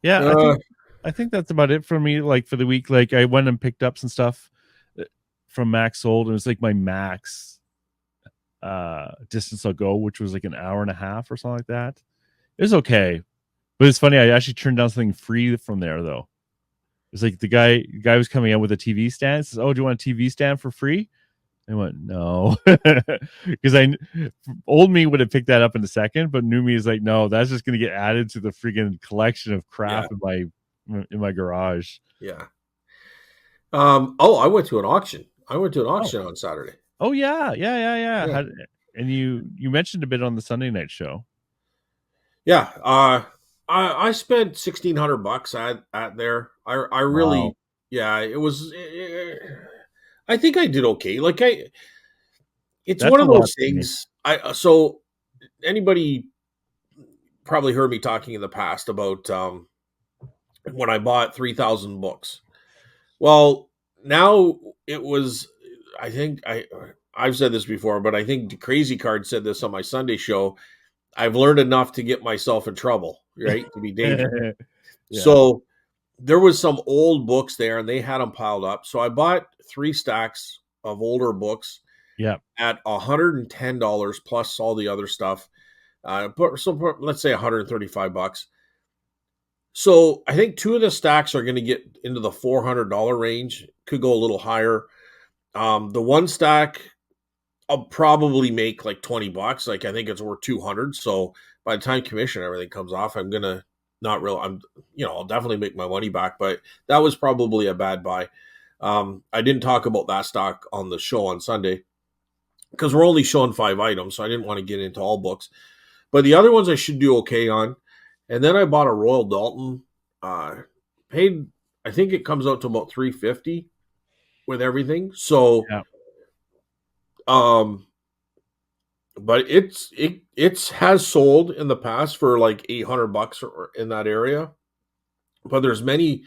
Yeah, Uh, I think that's about it for me. Like for the week, like I went and picked up some stuff from Max Sold, and it was like my max distance I'll go, which was like an hour and a half or something like that. It was okay. But it's funny, I actually turned down something free from there though. It's like the guy was coming out with a TV stand. Says, "Oh, do you want a TV stand for free?" I went, "No," because old me would have picked that up in a second, but new me is like, "No, that's just going to get added to the freaking collection of yeah. crap in my garage." Yeah. Oh, I went to an auction. I went to an Oh, auction on Saturday. oh yeah, yeah, yeah, yeah. Yeah. And you mentioned a bit on the Sunday night show. Yeah. I spent $1,600 at there. I Wow, really, yeah, it was, I think I did okay. Like it's that's one a of lot those for me. things. So anybody probably heard me talking in the past about, when I bought 3,000 books. Well, now it was, I think I've said this before, but I think Crazy Card said this on my Sunday show. I've learned enough to get myself in trouble, right? To be dangerous. Yeah, So there was some old books there and they had them piled up. So I bought 3 stacks of older books yeah, at $110 plus all the other stuff. Let's say $135. So I think two of the stacks are going to get into the $400 range. Could go a little higher. The one stack I'll probably make like $20. Like I think it's worth 200. So by the time commission and everything comes off, I'm gonna not real. I'm I'll definitely make my money back. But that was probably a bad buy. I didn't talk about that stock on the show on Sunday because we're only showing 5 items, so I didn't want to get into all books. But the other ones I should do okay on. And then I bought a Royal Dalton. Uh, paid, I think it comes out to about 350 with everything. So, Yeah. um, but it's has sold in the past for like $800 or in that area. But there's many.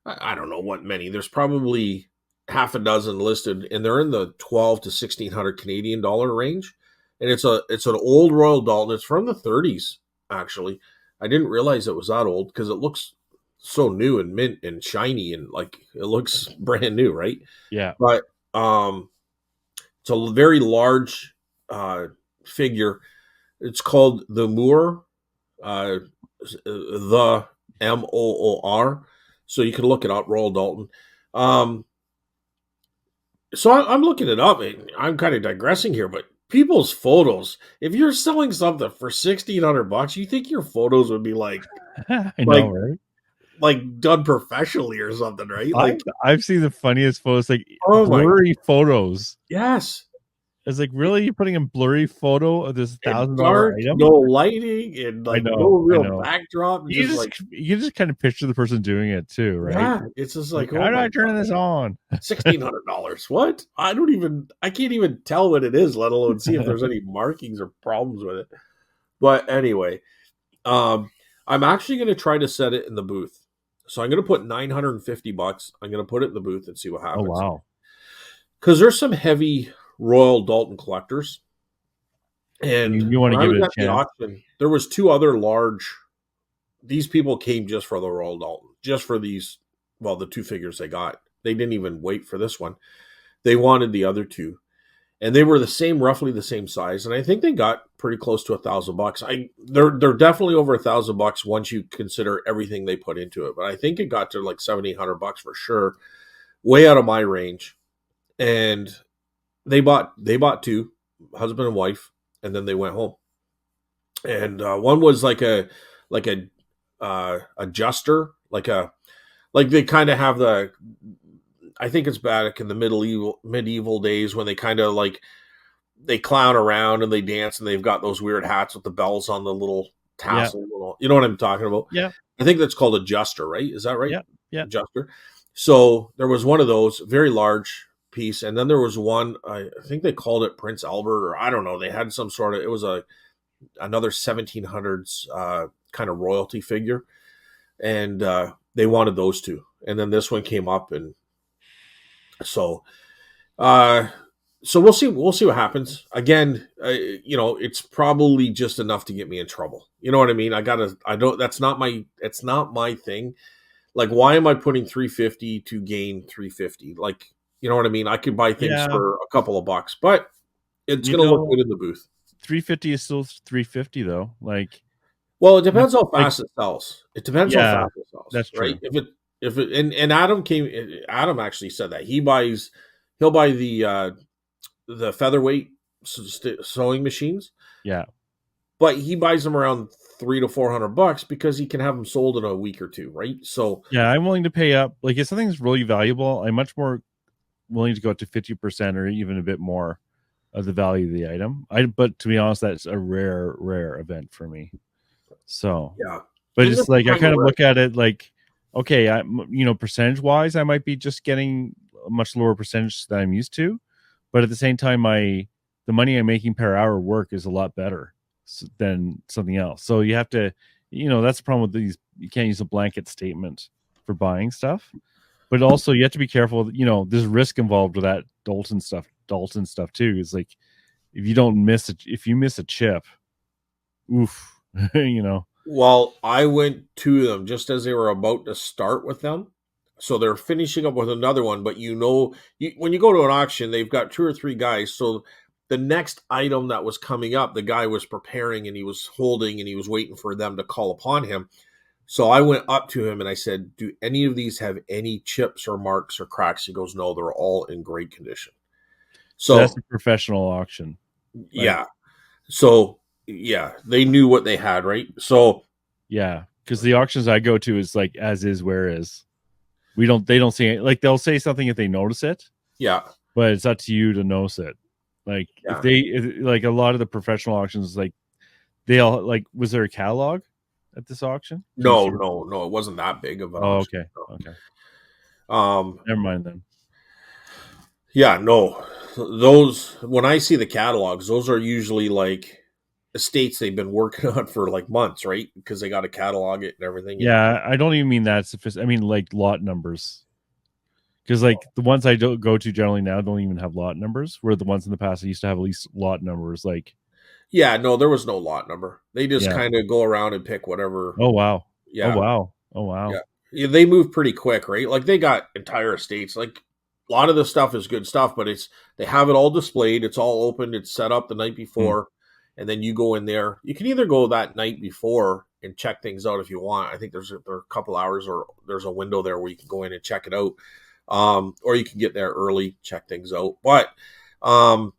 I don't know what many. There's probably half a dozen listed, and they're in the 12 to 1600 Canadian dollar range. And it's an old Royal Dalton. It's from the 30s, actually. I didn't realize it was that old because it looks so new and mint and shiny and like it looks brand new, right? Yeah. But um, it's a very large uh, figure. It's called the Moor, the Moor. So you can look it up, Royal Dalton. Um, so I'm looking it up. And I'm kind of digressing here, but people's photos. If you're selling something for $1,600, you think your photos would be I know, like right? like done professionally or something, right? I've Like, I've seen the funniest photos, like oh my, blurry photos. yes, It's like, really, you're putting a blurry photo of this and $1,000 dark, no item? lighting, and I like no know, I real know. backdrop, You just just like you just kind of picture the person doing it too, right? yeah, it's just Like, like oh how do my I turn this on? $1,600. What? I can't even tell what it is, let alone see if there's any markings or problems with it. But anyway, um, I'm actually going to try to set it in the booth. So I'm going to put $950. I'm going to put it in the booth and see what Oh happens. wow. Because there's some heavy Royal Dalton collectors. And You want to when I give was it a at the chance. auction, there was two other large. These people came just for the Royal Dalton, just for these. Well, the two figures they got. They didn't even wait for this one. They wanted the other two, and they were the same, roughly the same size. And I think they got pretty close to $1,000. They're definitely over $1,000 once you consider everything they put into it. But I think it got to like $700-800 for sure, way out of my range. And they bought two, husband and wife, and then they went home. And one was like a adjuster, like they kind of have the. I think it's back in the medieval days when they kind of like they clown around and they dance and they've got those weird hats with the bells on the little Yeah, tassel. You know what I'm talking about? yeah, I think that's called adjuster, right? Is that right? yeah, yeah, Adjuster. So there was one of those, very large piece, and then there was one. I think they called it Prince Albert, or I don't know. They had some sort of. It was another 1700s kind of royalty figure, and they wanted those two. And then this one came up, and so uh, so we'll see what happens. Again, it's probably just enough to get me in trouble. You know what I mean? I don't. It's not my thing. Like, why am I putting 350 to gain 350? Like, you know what I mean? I could buy things yeah. for a couple of bucks, but it's You going to look know, good in the booth. 350 is still 350 though. Like, Well, it depends how like, fast it sells. It depends how yeah, fast it sells, that's right? true. If it and Adam actually said that he'll buy the featherweight sewing machines, Yeah, but he buys them around $300 to $400 because he can have them sold in a week or two, right? So yeah. I'm willing to pay up. Like, if something's really valuable, I'm much more willing to go up to 50% or even a bit more of the value of the item. But to be honest, that's a rare event for me. So, yeah, but and this it's is like, I kind of kind of right. look at it like, okay, percentage wise, I might be just getting a much lower percentage than I'm used to, but at the same time, the money I'm making per hour work is a lot better than something else. So you have to, that's the problem with these. You can't use a blanket statement for buying stuff, but also you have to be careful. There's risk involved with that Dalton stuff too. Is like, if you miss a chip, oof, Well, I went to them just as they were about to start with them. So they're finishing up with another one, but when you go to an auction, they've got two or three guys. So the next item that was coming up, the guy was preparing and he was holding and he was waiting for them to call upon him. So I went up to him and I said, "Do any of these have any chips or marks or cracks?" He goes, "No, they're all in great condition." so that's So a professional auction. Like, yeah, so yeah, they knew what they had, right? So yeah, because the auctions I go to is like as is, where is. They don't see it. Like, they'll say something if they notice it, yeah, but it's up to you to notice it. Like, yeah. like a lot of the professional auctions, like, they'll like, was there a catalog? at this auction? Do you No, see? no, no, it wasn't that big of an Oh, auction. okay. Okay. Um, Never mind then. yeah, no, those when I see the catalogs, those are usually like estates they've been working on for like months, right? Because they got to catalog it and everything. And Yeah, I don't even mean that sophisticated. I mean like lot numbers. Because like the ones I don't go to generally now don't even have lot numbers. Where the ones in the past I used to have at least lot numbers. Like, yeah, no, there was no lot number. They just yeah. kind of go around and pick whatever. Oh wow. Oh Yeah, wow. Oh wow. yeah. Yeah, they move pretty quick, right? Like they got entire estates. Like a lot of the stuff is good stuff, but it's they have it all displayed. It's all open. It's set up the night Hmm. before, and then you go in there. You can either go that night before and check things out if you want. I think there are a couple hours or there's a window there where you can go in and check it out, or you can get there early, check things out. But um,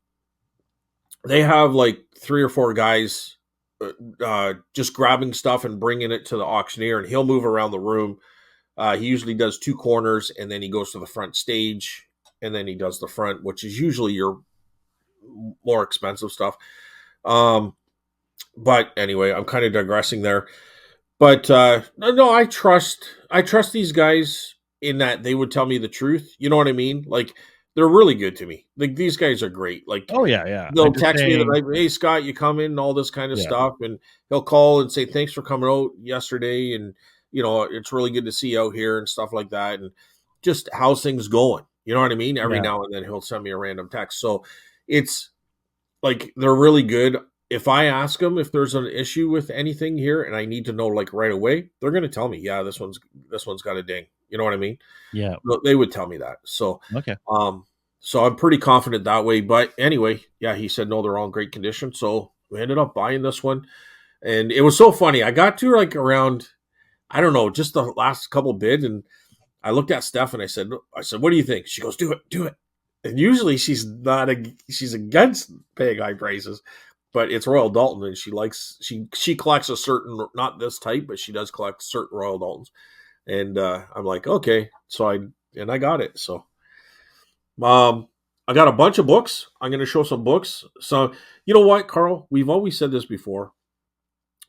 they have like three or four guys just grabbing stuff and bringing it to the auctioneer, and he'll move around the room. He usually does two corners, and then he goes to the front stage, and then he does the front, which is usually your more expensive stuff. Um, but anyway, I'm kind of digressing there. But no, I trust these guys in that they would tell me the truth. You know what I mean? Like they're really good to me. Like these guys are great. Like Oh yeah, yeah. I'm they'll just text me the saying. night, hey Scott, you come in and all this kind of Yeah. stuff, and he'll call and say thanks for coming out yesterday, and it's really good to see you out here and stuff like that, and just how's things going. You know what I mean? Every Yeah. now and then he'll send me a random text. So it's like they're really good. If I ask them if there's an issue with anything here and I need to know like right away, they're going to tell me, yeah, this one's got a ding. You know what I mean? Yeah. They would tell me that. Okay. Um, so I'm pretty confident that way. But anyway, yeah, he said no, they're all in great condition. So we ended up buying this one, and it was so funny. I got to like around, I don't know, just the last couple bids, and I looked at Steph and I said, what do you think? She goes, do it, do it. And usually she's against paying high prices, but it's Royal Dalton, and she collects a certain, not this type, but she does collect certain Royal Daltons, and I'm like, okay, so I got it. So I got a bunch of books. I'm going to show some books. So you know what, Carl? We've always said this before,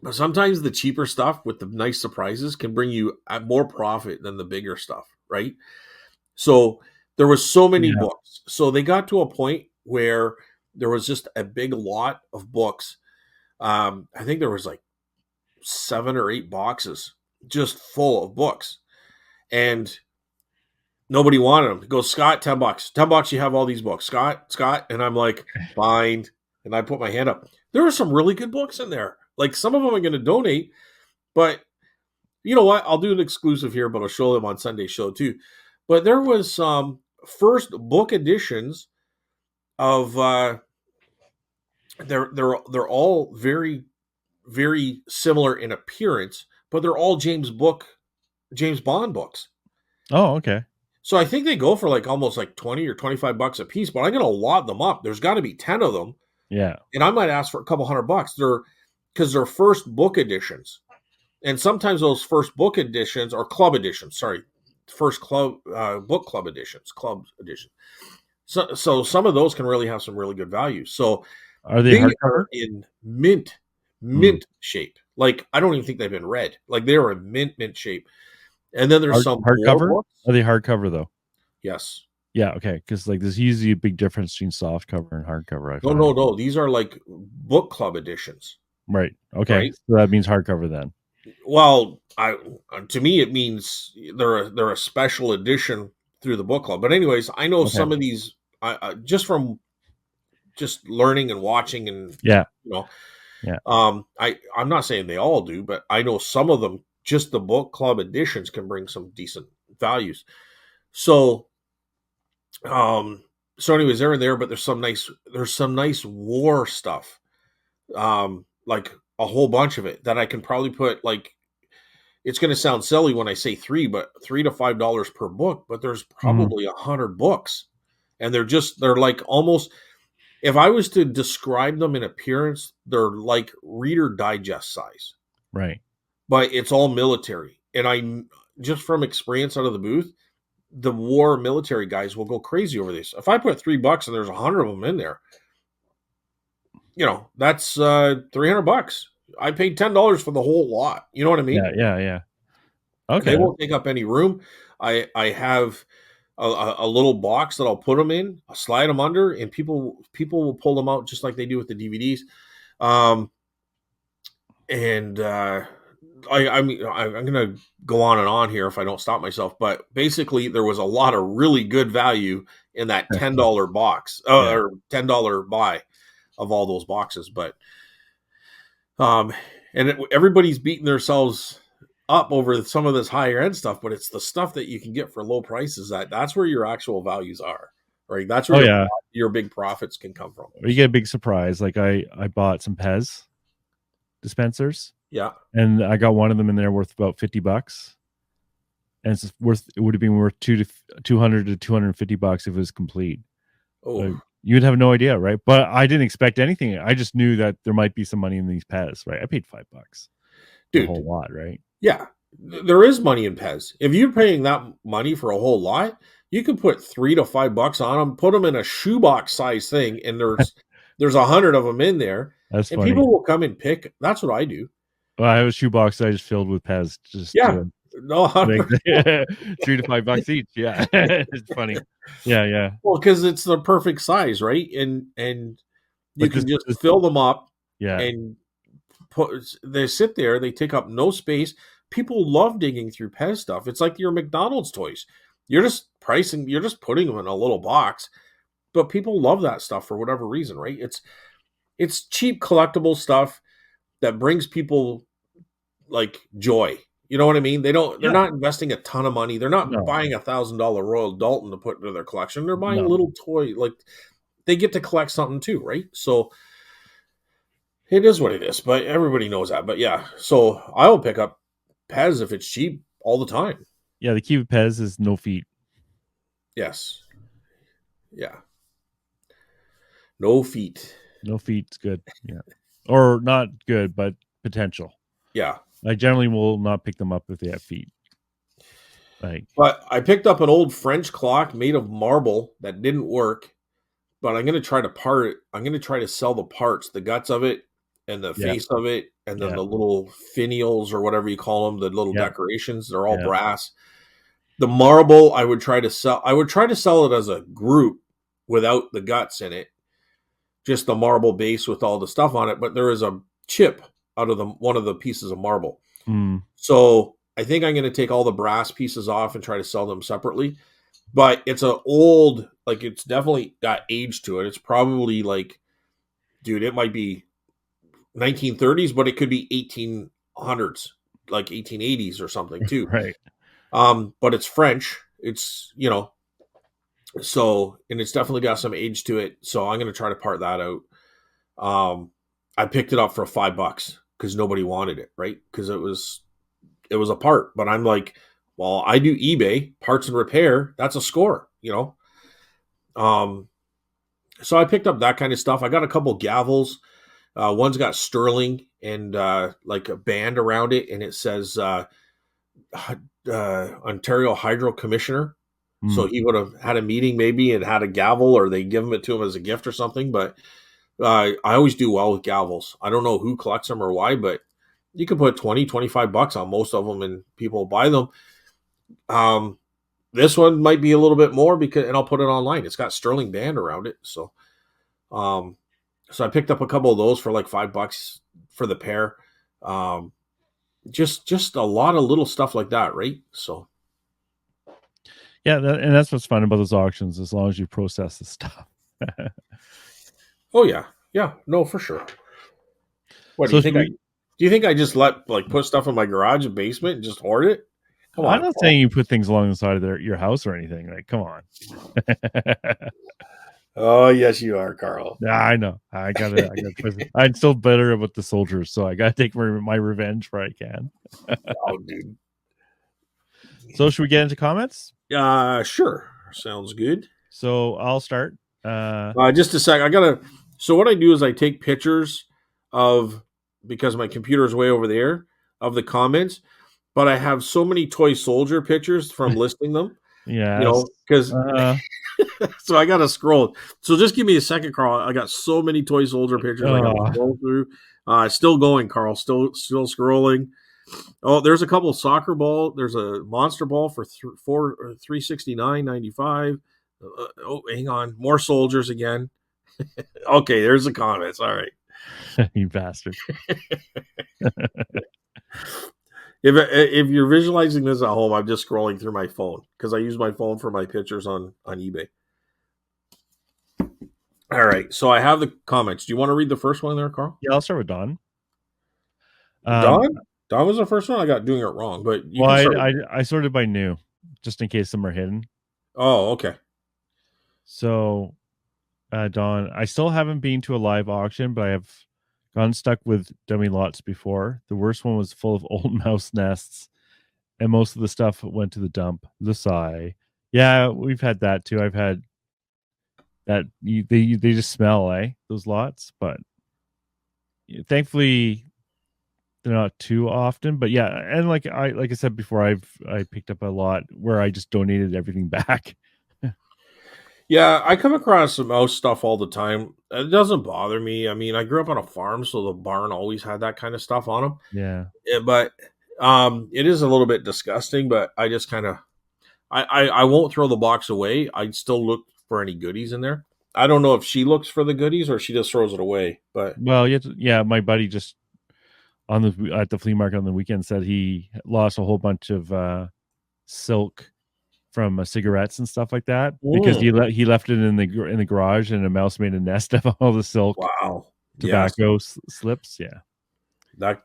but sometimes the cheaper stuff with the nice surprises can bring you at more profit than the bigger stuff, right? So there was so many Yeah. books. So they got to a point where there was just a big lot of books. I think there was like 7 or 8 boxes just full of books, and nobody wanted them. He goes, Scott, $10. $10, you have all these books. Scott. And I'm like, fine. And I put my hand up. There are some really good books in there. Like some of them I'm going to donate, but you know what? I'll do an exclusive here, but I'll show them on Sunday show too. But there was some first book editions of they're all very, very similar in appearance, but they're all James Bond books. Oh, okay. So I think they go for like almost like 20 or $25 a piece, but I'm going to lot them up. There's got to be 10 of them, Yeah. and I might ask for a couple $100. They're first book editions. And sometimes those first book editions or club editions, sorry, first club book club editions, club edition. So some of those can really have some really good value. So Are they they are hardcover? in mint Hmm. shape. Like I don't even think they've been read. Like they are in mint shape. And then there's some war Hardcover? books. Are they hardcover though? Yes. Yeah. Okay. Because like there's usually a big difference between soft cover and hardcover. I No, no, find. no. These are like book club editions, Right. Okay. right? So that means hardcover then. Well, I to me it means they're a special edition through the book club. But anyways, I know Okay. some of these just from just learning and watching, and Yeah. you know, Yeah. I'm not saying they all do, but I know some of them. Just the book club editions can bring some decent values. So, um, so anyways, they're in there, but there's some nice war stuff, like a whole bunch of it that I can probably put like it's going to sound silly when I say three, but $3 to $5 per book. But there's Hmm. probably 100 books, and they're like almost. If I was to describe them in appearance, they're like Reader Digest size, Right. but it's all military. And I just from experience out of the booth, the war military guys will go crazy over this. If I put $3 and there's 100 of them in there, that's $300. I paid $10 for the whole lot. You know what I Yeah, mean? yeah, yeah. They Okay. won't take up any room. I have a little box that I'll put them in. I'll slide them under, and people will pull them out just like they do with the DVDs. Um, and I mean, I'm gonna go on and on here if I don't stop myself. But basically, there was a lot of really good value in that $10 box Yeah. or $10 buy of all those boxes. But um, everybody's beating themselves up over some of this higher end stuff, but it's the stuff that you can get for low prices that's where your actual values are, right? That's where Oh yeah. your big profits can come from. Or you get a big surprise. Like I bought some Pez dispensers, Yeah. and I got one of them in there worth about $50. And it's worth, it would have been worth 200 to 250 bucks if it was complete. Oh, You'd have no idea, right? But I didn't expect anything. I just knew that there might be some money in these Pez, right? I paid $5 for a dude. whole lot, right? Yeah. There is money in Pez. If you're paying that money for a whole lot, you can put $3 to $5 on them, put them in a shoebox size thing, and there's 100 of them in there, That's and funny. people will come and pick. That's what I do. Well, I have a shoebox I just filled with Pez, just Yeah. No, make $3 to $5 each. Yeah, it's funny. Yeah, yeah. well, because it's the perfect size, right? And you But this, can just this fill them up yeah, and they sit there, they take up no space. People love digging through Pez stuff. It's like your McDonald's toys. You're just putting them in a little box, but people love that stuff for whatever reason, right? It's cheap collectible stuff that brings people like joy. You know what I mean? They're yeah. not investing a ton of money. They're not No, buying $1,000 Royal Dalton to put into their collection. They're buying no. little toy, like they get to collect something too, right? So it is what it is, but everybody knows that. But yeah, so I will pick up Pez if it's cheap all the time. Yeah, the key with Pez is no feet. Yes. Yeah. No feet. No feet's good. Yeah, or not good, but potential. Yeah. I generally will not pick them up if they have feet. Like, But I picked up an old French clock made of marble that didn't work, but I'm going to try to part it. I'm going to try to sell the parts, the guts of it and the yeah, face of it, and then yeah, the little finials or whatever you call them, the little yeah, decorations. They're all yeah, brass. The marble, I would try to sell. I would try to sell it as a group without the guts in it, just the marble base with all the stuff on it. But there is a chip out of one of the pieces of marble. mm, So I think I'm going to take all the brass pieces off and try to sell them separately. But it's an old, like it's definitely got age to it. It's probably like, dude, it might be 1930s, but it could be 1800s, like 1880s or something too. right. But it's French. It's so and it's definitely got some age to it. So I'm going to try to part that out. I picked it up for $5 because nobody wanted it, right? Because it was a part. But I'm like, well, I do eBay parts and repair. That's a score. Um, so I picked up that kind of stuff. I got a couple gavels. One's got sterling and like a band around it, and it says Ontario Hydro Commissioner. So Mm. he would have had a meeting maybe and had a gavel, or they give him it to him as a gift or something. But I always do well with gavels. I don't know who collects them or why, but you can put 20, $25 on most of them and people buy them. Um, this one might be a little bit more and I'll put it online. It's got sterling band around it. Um, so I picked up a couple of those for like $5 for the pair. Um, just a lot of little stuff like that, right? So, Yeah, and that's what's fun about those auctions. As long as you process the stuff. oh yeah, yeah, no, for sure. What do So you should think? I we? do you think I just put stuff in my garage and basement and just hoard it? Come I'm on, not Paul. saying you put things along the side of your house or anything. Like, come on. Oh yes, you are, Carl. Yeah, I know. I got it. I'm still bitter about the soldiers, so I got to take my revenge where I can. Oh, dude. So should we get into comments? Sure, sounds good. So I'll start. Just a sec. So what I do is I take pictures of because my computer is way over there of the comments, but I have so many toy soldier pictures from listing them. Yes. Because Uh, so I got to scroll. So just give me a second, Carl. I got so many toy soldier pictures I got to uh, scroll through. Still going, Carl. Still scrolling. Oh, there's a couple soccer ball. There's a monster ball for 369.95. Oh, hang on. More soldiers again. Okay, there's the comments. All right. You bastard. If you're visualizing this at home, I'm just scrolling through my phone because I use my phone for my pictures on eBay. All right, so I have the comments. Do you want to read the first one there, Carl? Yeah, I'll start with Don. Don was the first one. I got doing it wrong, but you Well, can start. I sorted by new, just in case some are hidden. Oh, okay. So, Don, I still haven't been to a live auction, but I have gotten stuck with dummy lots before. The worst one was full of old mouse nests, and most of the stuff went to the dump. The sigh. Yeah, we've had that too. I've had that. They just smell, those lots, but thankfully they're not too often. But yeah, and like I said before, I picked up a lot where I just donated everything back. Yeah, I come across some mouse stuff all the time. It doesn't bother me. I mean, I grew up on a farm, so the barn always had that kind of stuff on them. Yeah. But it is a little bit disgusting. But I just kind of, I won't throw the box away. I'd still look for any goodies in there. I don't know if she looks for the goodies or she just throws it away. But Well, yeah, my buddy just at the flea market on the weekend said he lost a whole bunch of silk from cigarettes and stuff like that because he left it in the garage and a mouse made a nest of all the silk wow, tobacco yes. slips. Yeah, that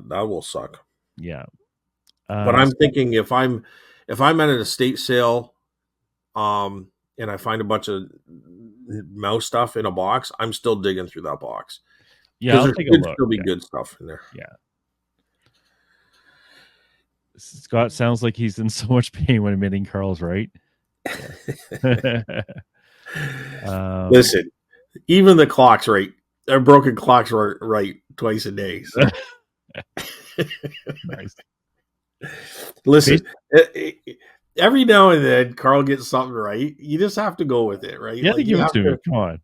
will suck. yeah. But I'm thinking if I'm at an estate sale, and I find a bunch of mouse stuff in a box, I'm still digging through that box. Yeah, I'll take a look. Still be good stuff in there. Yeah. Scott sounds like he's in so much pain when admitting Carl's right. Listen, even the clocks right. Broken clocks are right twice a day. So. Nice. Listen, every now and then, Carl gets something right. You just have to go with it, right? You have to give it to him. Come on.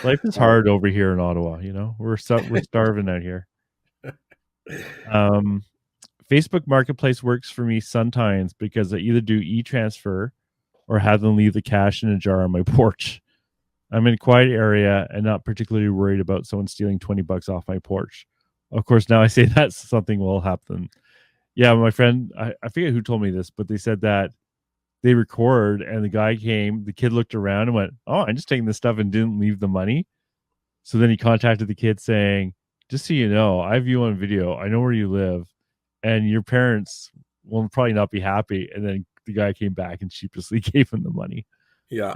Life is hard over here in Ottawa. You know, we're starving out here. Facebook Marketplace works for me sometimes because I either do e-transfer or have them leave the cash in a jar on my porch. I'm in a quiet area and not particularly worried about someone stealing $20 off my porch. Of course, now I say that something will happen. Yeah, my friend, I forget who told me this, but they said that they record and the guy came, the kid looked around and went, "Oh, I'm just taking this stuff," and didn't leave the money. So then he contacted the kid saying, "Just so you know, I have you on video. I know where you live, and your parents will probably not be happy." And then the guy came back and sheepishly gave him the money. Yeah.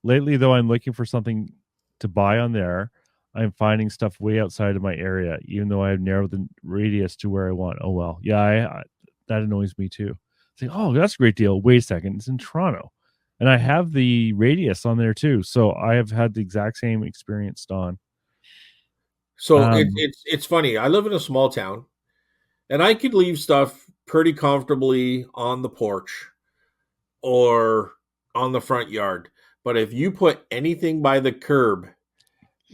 Lately, though, I'm looking for something to buy on there. I'm finding stuff way outside of my area, even though I have narrowed the radius to where I want. Oh, well. Yeah, that annoys me too. It's like, oh, that's a great deal. Wait a second. It's in Toronto. And I have the radius on there too. So I have had the exact same experience, Don. So it's funny. I live in a small town, and I could leave stuff pretty comfortably on the porch or on the front yard. But if you put anything by the curb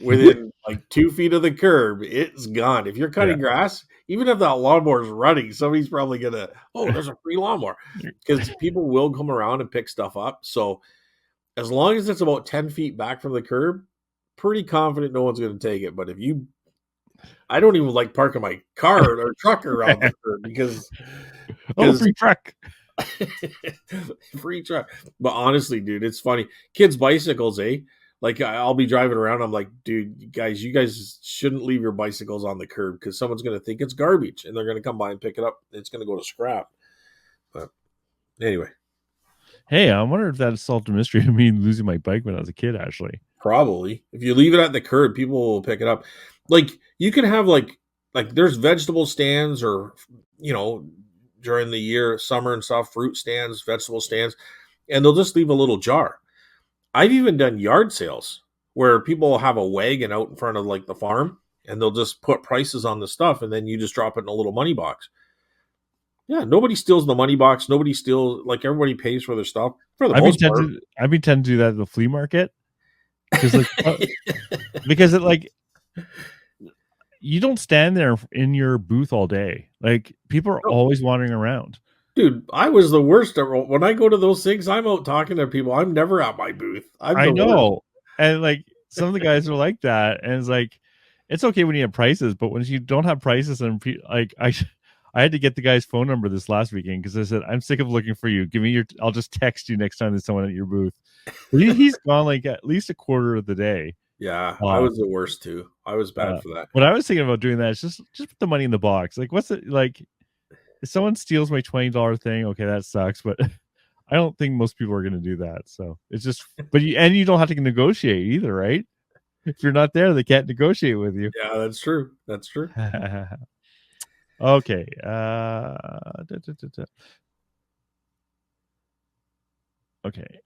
within like 2 feet of the curb, it's gone. If you're cutting grass, even if that lawnmower is running, somebody's probably gonna, oh, there's a free lawnmower, because people will come around and pick stuff up. So as long as it's about 10 feet back from the curb, pretty confident no one's going to take it. But I don't even like parking my car or truck around the curb because free truck. Free truck. But honestly, dude, it's funny. Kids' bicycles, eh? Like I'll be driving around. I'm like, dude, you guys shouldn't leave your bicycles on the curb because someone's going to think it's garbage and they're going to come by and pick it up. It's going to go to scrap. But anyway. Hey, I wonder if that solved a mystery of me losing my bike when I was a kid, actually. Probably. If you leave it at the curb, people will pick it up. Like you can have like there's vegetable stands or, during the year, summer and stuff, fruit stands, vegetable stands, and they'll just leave a little jar. I've even done yard sales where people will have a wagon out in front of like the farm and they'll just put prices on the stuff and then you just drop it in a little money box. Yeah, nobody steals the money box. Nobody steals, like everybody pays for their stuff for the most part. I've been tending to do that at the flea market. because like because it like you don't stand there in your booth all day. Like people are No, always wandering around. dude, I was the worst when I go to those things. I'm out talking to people. I'm never at my booth. I'm I the worst. know. And like some of the guys are like that. And it's like, it's okay when you have prices, but when you don't have prices and like I had to get the guy's phone number this last weekend because I said, I'm sick of looking for you. Give me I'll just text you next time there's someone at your booth. He's gone like at least a quarter of the day Yeah, I off. was the worst too. I was bad for that. What I was thinking about doing that is just put the money in the box. Like, what's it like? If someone steals my $20 thing, okay, that sucks. But I don't think most people are going to do that. So it's just, but you don't have to negotiate either, right? If you're not there, they can't negotiate with you. Yeah, that's true. That's true. Okay. Okay.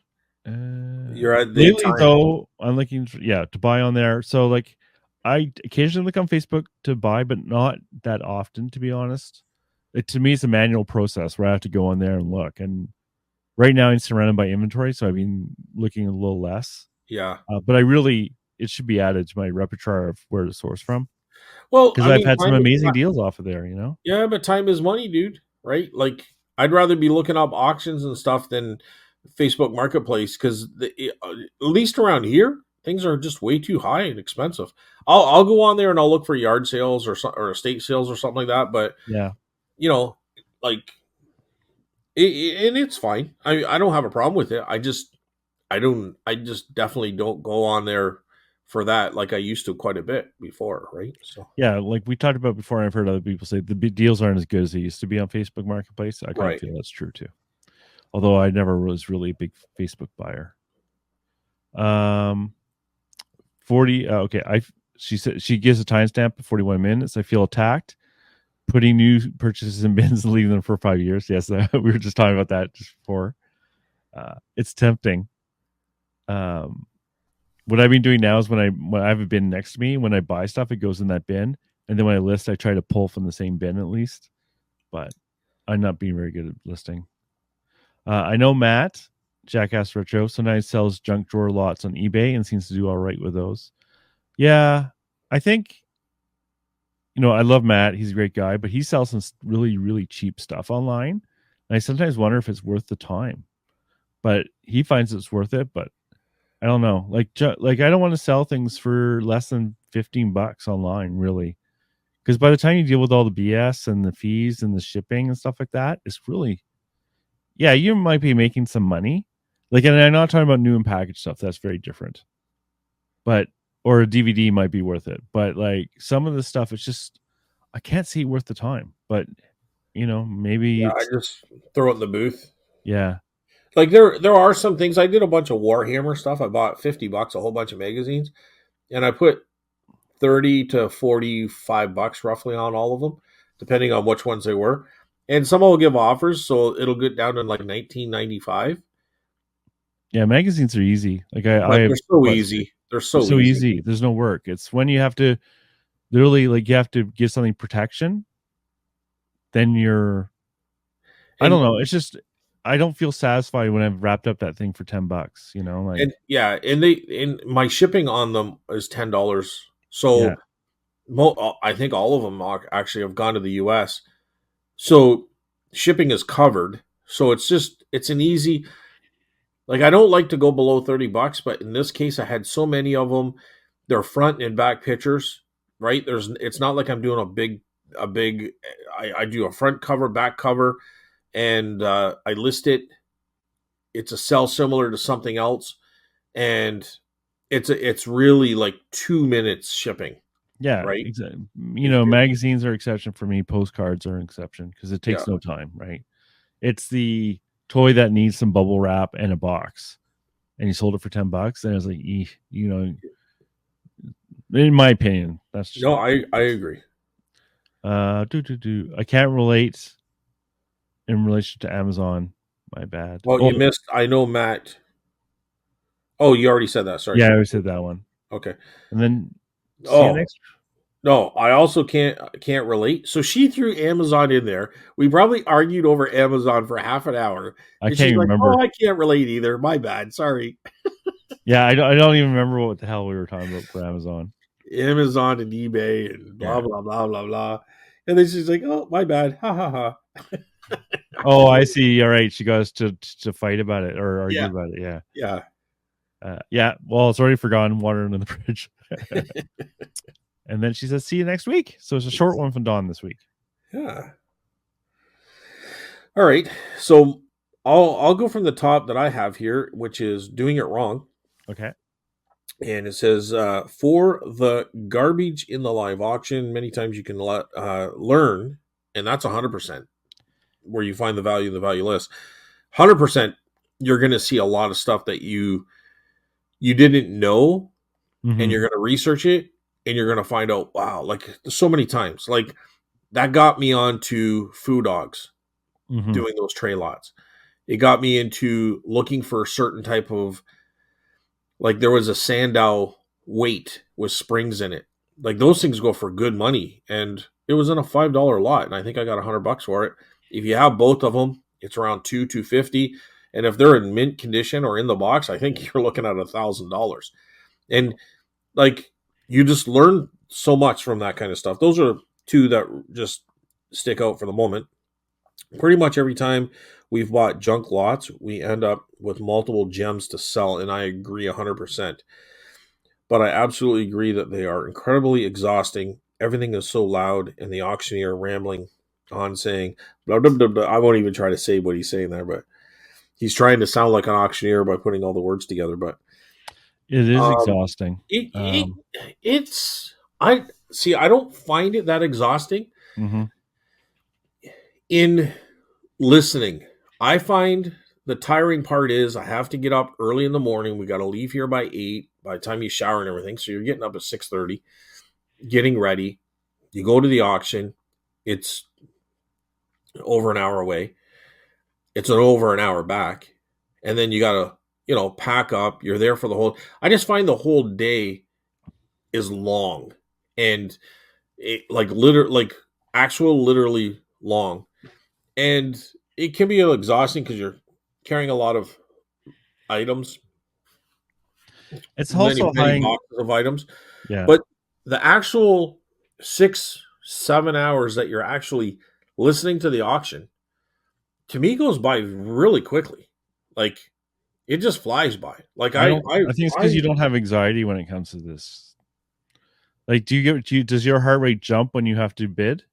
You're at the Lately, time. though, I'm looking for, yeah, to buy on there. So, like, I occasionally look on Facebook to buy, but not that often, to be honest. To me, it's a manual process where I have to go on there and look. And right now, I'm surrounded by inventory, so I've been looking a little less. Yeah. But it should be added to my repertoire of where to source from Well, because I I've mean, had some amazing deals off of there. yeah, but time is money, dude. Right? Like, I'd rather be looking up auctions and stuff than Facebook Marketplace because at least around here, things are just way too high and expensive. I'll go on there and I'll look for yard sales or estate sales or something like that. But Yeah. you know, like, and it's fine. I don't have a problem with it. I just definitely don't go on there for that like I used to quite a bit before, right? So Yeah, like we talked about before, I've heard other people say the deals aren't as good as they used to be on Facebook Marketplace. I kind of right. feel that's true too. Although I never was really a big Facebook buyer. 40. Okay, she said she gives a timestamp of 41 minutes. I feel attacked. Putting new purchases in bins and leaving them for 5 years. Yes, we were just talking about that just before. It's tempting. Um, what I've been doing now is when I have a bin next to me, when I buy stuff, it goes in that bin, and then when I list, I try to pull from the same bin at least. But I'm not being very good at listing. I know Matt, Jackass Retro, sometimes sells junk drawer lots on eBay and seems to do all right with those. Yeah, I think, I love Matt. He's a great guy, but he sells some really, really cheap stuff online. And I sometimes wonder if it's worth the time. But he finds it's worth it. But I don't know. Like I don't want to sell things for less than $15 online, really. Because by the time you deal with all the BS and the fees and the shipping and stuff like that, it's really, yeah, you might be making some money. Like, and I'm not talking about new and packaged stuff. That's very different. But, or a DVD might be worth it. But like some of the stuff, it's just, I can't see it worth the time. But, maybe Yeah, I it's, just throw it in the booth. yeah. Like there are some things. I did a bunch of Warhammer stuff. I bought $50 a whole bunch of magazines, and I put 30 to 45 bucks roughly on all of them, depending on which ones they were. And some will give offers, so it'll get down to like 19.95. Yeah, magazines are easy. Like I But have they're so quite, easy. They're they're so so easy. easy. There's no work. It's when you have to literally, like, you have to give something protection, then I don't And know. It's just, I don't feel satisfied when I've wrapped up that thing for $10, like, and yeah, and my shipping on them is $10. yeah. So I think all of them actually have gone to the U.S. So shipping is covered. So it's an easy, like, I don't like to go below $30, but in this case I had so many of them. They're front and back pictures, right? It's not like I'm doing a big I do a front cover, back cover, and I list it. It's a sell similar to something else, and it's really like 2 minutes shipping, Yeah, right? exactly. If you're Magazines are exception for me. Postcards are an exception because it Yeah, takes no time, right? It's the toy that needs some bubble wrap and a box, and you sold it for $10, and it's like, in my opinion, that's just no, me. I agree. I can't relate in relation to Amazon. My bad. Well, Oh, you missed. I know Matt. Oh, you already said that. Sorry. yeah, I always said that one. Okay. And then see you Oh, next. No, I also can't relate. So she threw Amazon in there. We probably argued over Amazon for half an hour, I and can't she's even like, "Oh, remember. I can't relate either. My bad. Sorry." Yeah, I don't even remember what the hell we were talking about for Amazon. Amazon and eBay and blah Yeah. blah blah blah blah. And then she's like, "Oh, my bad. Ha ha ha." Oh, I see. All right. She got us to fight about it or argue Yeah, about it. Yeah. yeah, Yeah. Well, it's already forgotten. Water under the fridge. And then she says, "See you next week." So it's a short one from Dawn this week. yeah. All right. So I'll go from the top that I have here, which is doing it wrong. Okay. And it says for the garbage in the live auction, many times you can learn, and that's 100% where you find the value and the value less. 100%, you're going to see a lot of stuff that you didn't know, and Mm-hmm. you're going to research it, and you're going to find out, wow, like so many times, like that got me onto food dogs Mm-hmm. doing those tray lots. It got me into looking for a certain type of, like there was a Sandow weight with springs in it. Like those things go for good money, and it was in a $5 lot, and I think I got $100 for it. If you have both of them, it's around 250, and if they're in mint condition or in the box, I think you're looking at $1,000. And like you just learn so much from that kind of stuff. Those are two that just stick out for the moment. Pretty much every time we've bought junk lots, we end up with multiple gems to sell, and I agree 100%. But I absolutely agree that they are incredibly exhausting. Everything is so loud, and the auctioneer rambling on saying blah blah blah blah. I won't even try to say what he's saying there, but he's trying to sound like an auctioneer by putting all the words together. But It is um, exhausting. it, it Um, it's I see. I don't find it that exhausting mm-hmm. in listening. I find the tiring part is I have to get up early in the morning. We got to leave here by 8 by the time you shower and everything. So you're getting up at 6:30, getting ready. You go to the auction. It's over an hour away. It's an over an hour back. And then you got to, pack up. You're there for the whole. I just find the whole day is long and like actual literally long. And it can be exhausting because you're carrying a lot of items, It's many, also many high. boxes of items. Yeah. But the actual 6, 7 hours that you're actually listening to the auction, to me, goes by really quickly. Like it just flies by. Like I don't. I think it's because you don't have anxiety when it comes to this. Like, does your heart rate jump when you have to bid?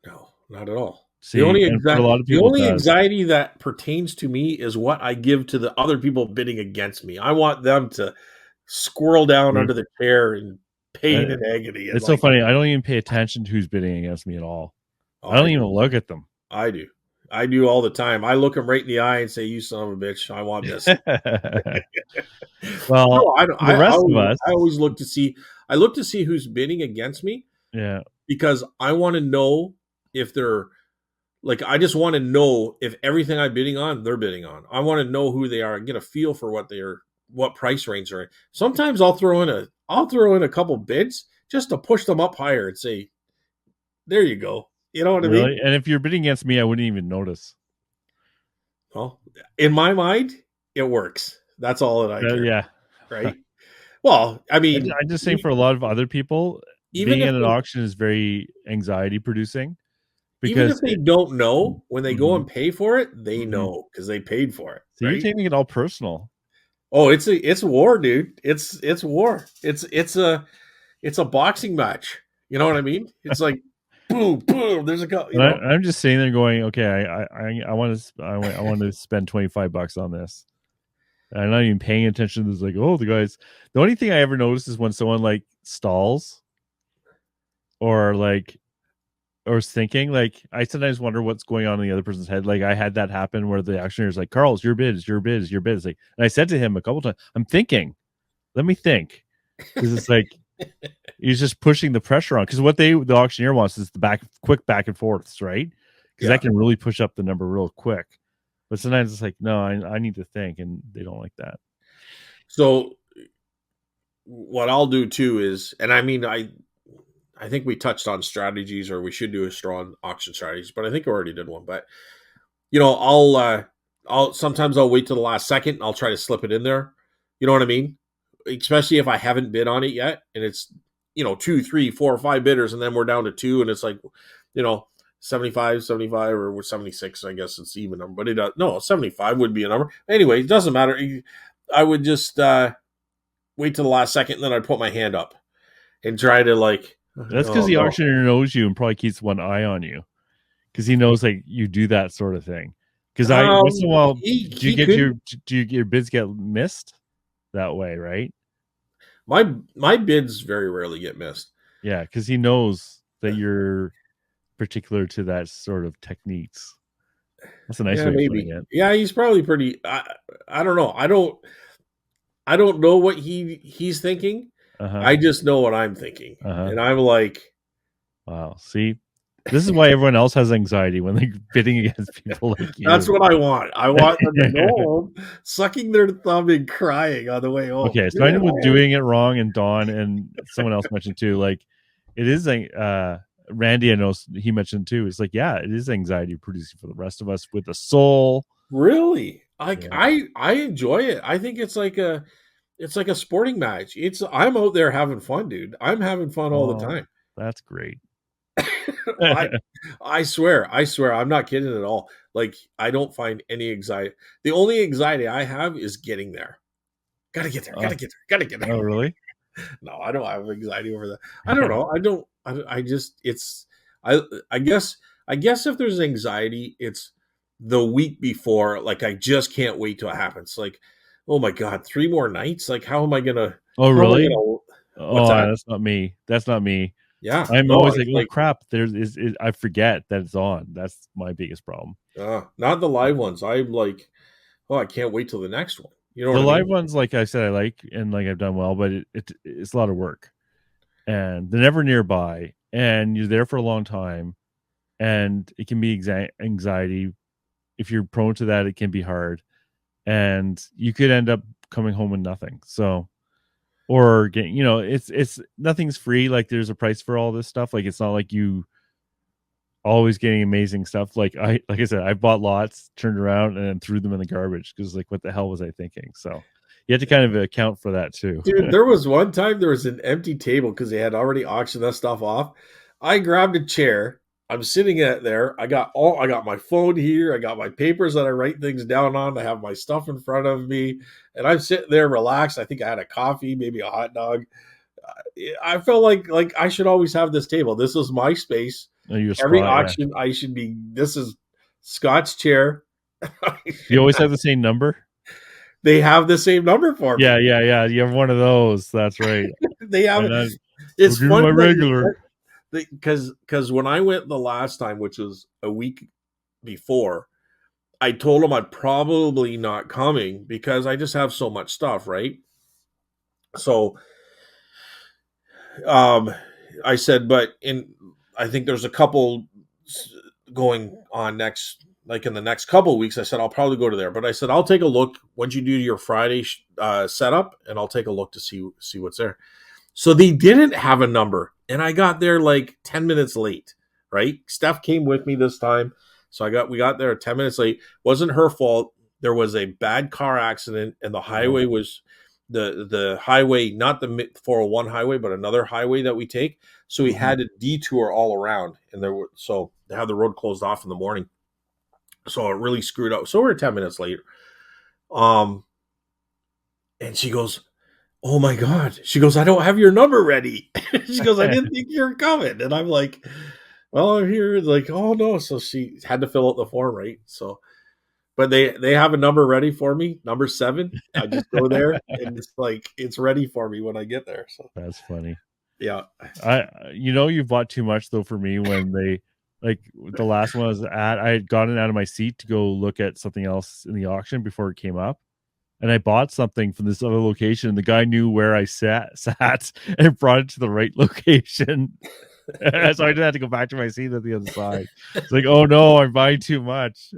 no, not at all. See, and for a lot of The people, it only does. anxiety that pertains to me is what I give to the other people bidding against me. I want them to squirrel down See, under the chair in pain Uh, and agony. And it's so like, funny. I don't even pay attention to who's bidding against me at all. oh, I don't I even do. look at them. I do. I do all the time. I look them right in the eye and say, "You son of a bitch, I want this." Well, No, I don't. for the rest of us, I always look to see. I look to see who's bidding against me yeah, because I want to know if they're like. I just want to know if everything I'm bidding on, they're bidding on. I want to know who they are and get a feel for what price range they're in. Sometimes I'll throw in a couple bids just to push them up higher and say, "There you go." You know what I mean? really. And if you're bidding against me, I wouldn't even notice. Well, in my mind, it works. That's all that I care, Yeah, right? Well, I mean, I'm just saying for a lot of other people, even being if in an they auction is very anxiety producing even if because they don't know when they go Mhm, and pay for it, they mhm. know because they paid for it, So you're right? taking it all personal. Oh, it's war, dude. It's war. It's a boxing match. You know what I mean? It's like boom, boom. There's a go. And I'm just sitting there going, okay, I want to I want to spend $25 on this. And I'm not even paying attention. There's like, oh, the guys. The only thing I ever notice is when someone like stalls or like or is thinking. Like I sometimes wonder what's going on in the other person's head. Like I had that happen where the auctioneer is like, "Carl, it's your bid, it's your bid, it's your bid." It's like, and I said to him a couple times, "I'm thinking. Let me think," because it's like he's just pushing the pressure on. Because what the auctioneer wants is the quick back and forths, right? Because that Yeah. can really push up the number real quick. But sometimes it's like, no, I need to think, and they don't like that. So what I'll do too is, and I mean, I think we touched on strategies, or we should do a strong auction strategies, but I think I already did one. But I'll sometimes I'll wait till the last second and I'll try to slip it in there. You know what I mean? Especially if I haven't bid on it yet, and it's two, three, four, or five bidders, and then we're down to two, and it's like, you know, 75, 75, or we're 76. I guess it's even number, but it no 75 would be a number anyway. It doesn't matter. I would just wait till the last second, and then I'd put my hand up and try to like, That's because oh the no. auctioneer knows you and probably keeps one eye on you because he knows like you do that sort of thing. Because I once in a while, He could. do you get your bids get missed that way, right? My bids very rarely get missed. Yeah, because he knows that you're particular to that sort of techniques. That's a nice Yeah, way of putting maybe. it. Yeah, he's probably pretty. I don't know. I don't know what he's thinking. Uh huh. I just know what I'm thinking, Uh huh. and I'm like, Wow. See, this is why everyone else has anxiety when they're bidding against people like that's you. what I want. I want them to go home, sucking their thumb and crying on the way home. Okay, so I Yeah. know with doing it wrong, and Dawn and someone else mentioned too, like it is a Randy, I know he mentioned too. It's like, yeah, it is anxiety producing for the rest of us with the soul. Really, like Yeah. I enjoy it. I think it's like a sporting match. It's I'm out there having fun, dude. I'm having fun all the Oh, time. that's great. I I swear, I'm not kidding at all. Like I don't find any anxiety. The only anxiety I have is getting there. Gotta get there. Oh, Gotta get there. Gotta get there. oh, really? No, I don't have anxiety over that. I don't know. I don't. I just. It's. I. I guess. I guess if there's anxiety, it's the week before. Like I just can't wait till it happens. Like, oh my god, 3 more nights. Like, how am I gonna? Oh, How am I really? gonna? What's Oh, that? that's not me. That's not me. Yeah. I'm No. always like, It's oh like crap, I forget that it's on. That's my biggest problem. not the live ones. I'm like, oh, I can't wait till the next one. You know The what I live mean? ones, like I said, I like and like I've done well, but it's a lot of work, and they're never nearby, and you're there for a long time, and it can be anxiety. If you're prone to that, it can be hard, and you could end up coming home with nothing. So, or getting, it's nothing's free. Like there's a price for all this stuff. Like it's not like you always getting amazing stuff. Like I said, I bought lots, turned around, and then threw them in the garbage because like what the hell was I thinking? So you have to kind of account for that too. Dude, there was one time there was an empty table because they had already auctioned that stuff off. I grabbed a chair. I'm sitting at there. I got my phone here. I got my papers that I write things down on. I have my stuff in front of me, and I'm sitting there relaxed. I think I had a coffee, maybe a hot dog. I felt like I should always have this table. This is my space. Oh, your Every spot, yeah. auction, I should be. This is Scott's chair. You always have the same number. They have the same number for Yeah, me. yeah, yeah. You have one of those. That's right. They have. And then we'll It's give you funny my that you regular. because when I went the last time, which was a week before, I told him I'd probably not coming because I just have so much stuff, right? So, um, I said, but in I think there's a couple going on next, like in the next couple of weeks. I said I'll probably go to there, but I said I'll take a look once you do your Friday setup, and I'll take a look to see what's there. So they didn't have a number, and I got there like 10 minutes late. Right, Steph came with me this time, so we got there 10 minutes late. Wasn't her fault. There was a bad car accident, and the Oh, highway was the highway, not the 401 highway, but another highway that we take. So we mhm. had to detour all around, and so they had the road closed off in the morning. So it really screwed up. So we're 10 minutes late. Um, and she goes, oh my god, she goes, I don't have your number ready. She goes, I didn't think you were coming. And I'm like, well, I'm here. Like, oh no. So she had to fill out the form, right? So but they have a number ready for me, number 7. I just go there and it's like it's ready for me when I get there. So That's funny. yeah. You bought too much though for me when they like the last one I was at. I had gotten out of my seat to go look at something else in the auction before it came up, and I bought something from this other location. The guy knew where I sat and brought it to the right location. So I didn't have to go back to my seat at the other side. It's like, oh no, I'm buying too much.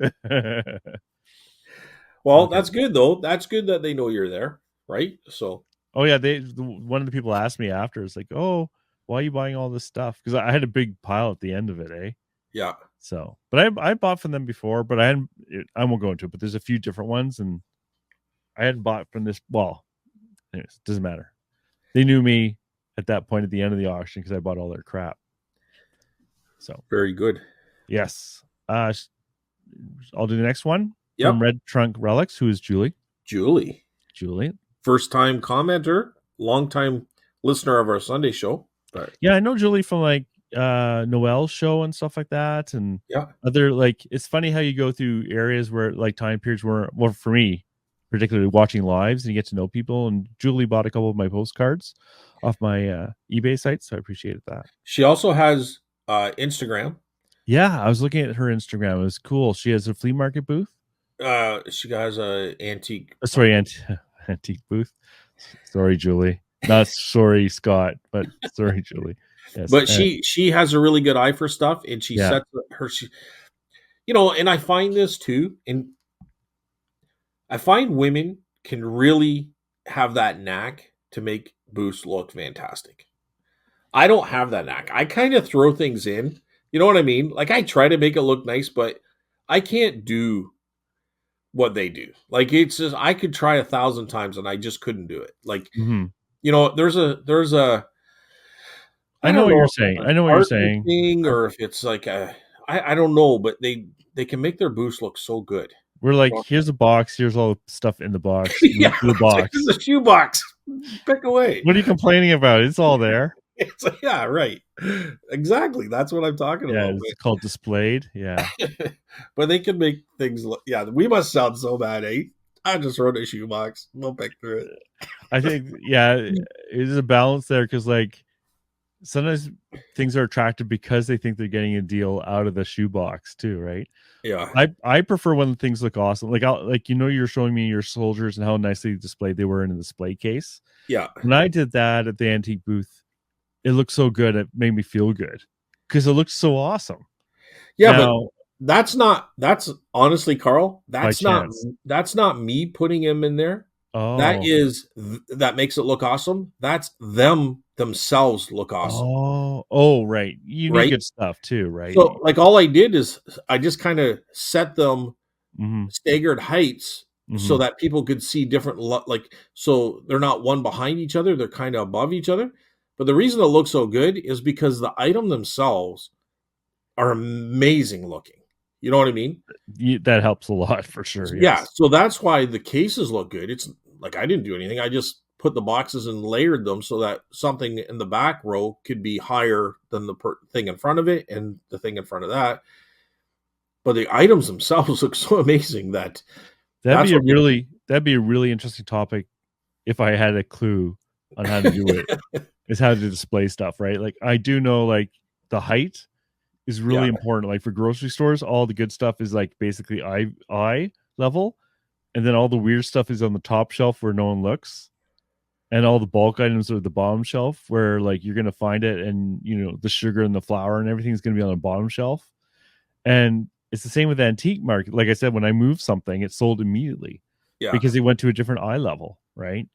Well, Okay. that's good though. That's good that they know you're there, right? So Oh yeah, one of the people asked me after. It's like, oh, why are you buying all this stuff? Because I had a big pile at the end of it, eh? Yeah. So, but I bought from them before, but I won't go into it. But there's a few different ones, and I hadn't bought from this. Well, anyways, doesn't matter. They knew me at that point at the end of the auction because I bought all their crap. So Very good. yes, I'll do the next one from Yep. Red Trunk Relics, who is Julie. Julie, Julie, first time commenter, long time listener of our Sunday show. But yeah, I know Julie from like Noel's show and stuff like that, and yeah, other like it's funny how you go through areas where like time periods where, well, for me particularly watching lives and you get to know people. And Julie bought a couple of my postcards off my eBay site, so I appreciated that. she also has Instagram. Yeah, I was looking at her Instagram. It was cool. She has a flea market booth. She has a antique. Sorry, antique booth. Sorry, Julie. Not sorry, Scott, but sorry, Julie. Yes, But she has a really good eye for stuff, and she yeah. sets her. And I find this too, and I find women can really have that knack to make booths look fantastic. I don't have that knack. I kind of throw things in. You know what I mean? Like I try to make it look nice, but I can't do what they do. Like it's just I could try 1,000 times and I just couldn't do it. Like Mm-hmm. there's a I I know don't what know you're if it's saying. an I know what you're art saying. thing or if it's like I don't know, but they can make their booths look so good. We're like, here's a box. Here's all the stuff in the box. Yeah, The box. it's a shoebox. Pick away. What are you complaining about? It's all there. It's like, yeah, right. Exactly. That's what I'm talking Yeah, about. it's called displayed. Yeah. But they can make things look. Yeah, we must sound so bad, eh? I just wrote a shoebox. We'll pick through it. I think, yeah, it is a balance there because, like, sometimes things are attractive because they think they're getting a deal out of the shoebox too, right? Yeah, I prefer when things look awesome. Like you're showing me your soldiers and how nicely displayed they were in the display case. yeah, When I did that at the antique booth, it looked so good. It made me feel good because it looked so awesome. yeah. Now, But that's honestly, Carl. by chance. That's not me putting him in there. Oh, That makes it look awesome. That's them themselves look awesome, right. You need right? good stuff too, right? So, like, all I did is I just kind of set them Mm-hmm. staggered heights so Mm-hmm. that people could see different like so they're not one behind each other, they're kind of above each other. But the reason it looks so good is because the item themselves are amazing looking. You know what I mean? That helps a lot for sure. Yeah, Yes. so that's why the cases look good. It's like I didn't do anything. I just put the boxes and layered them so that something in the back row could be higher than the thing in front of it and the thing in front of that. But the items themselves look so amazing that that's what That'd be a really interesting topic if I had a clue on how to do it. Is how to display stuff, right? Like I do know like the height is really yeah, important. Like for grocery stores, all the good stuff is like basically eye level, and then all the weird stuff is on the top shelf where no one looks, and all the bulk items are the bottom shelf where like you're gonna find it, and the sugar and the flour and everything's gonna be on the bottom shelf. And it's the same with the antique market. Like I said, when I moved something, it sold immediately yeah. because it went to a different eye level, right?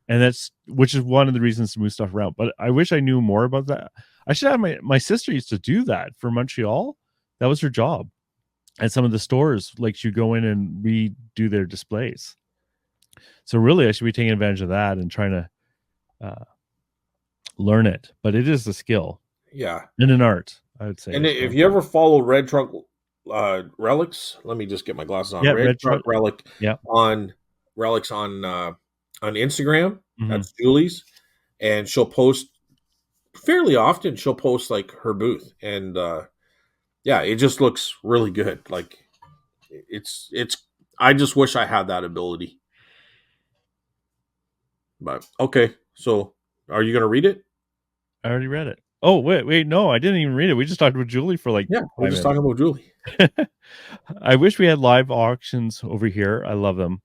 And which is one of the reasons to move stuff around. But I wish I knew more about that. I should have my sister used to do that for Montreal. That was her job. And some of the stores, like she'd go in and redo their displays. So really, I should be taking advantage of that and trying to learn it. But it is a skill Yeah. and an art, I would say. And if you ever follow Red Trunk Relics, let me just get my glasses on. Yeah, Red Trunk Relic yeah, on Relics on Instagram. mm-hmm. That's Julie's, and she'll post fairly often. She'll post like her booth, and yeah, it just looks really good. Like it's. I just wish I had that ability. But okay, so are you gonna read it? I already read it. Oh, wait, no, I didn't even read it. We just talked about Julie for like Yeah, we're 5 just minutes. talking about Julie. I wish we had live auctions over here. I love them.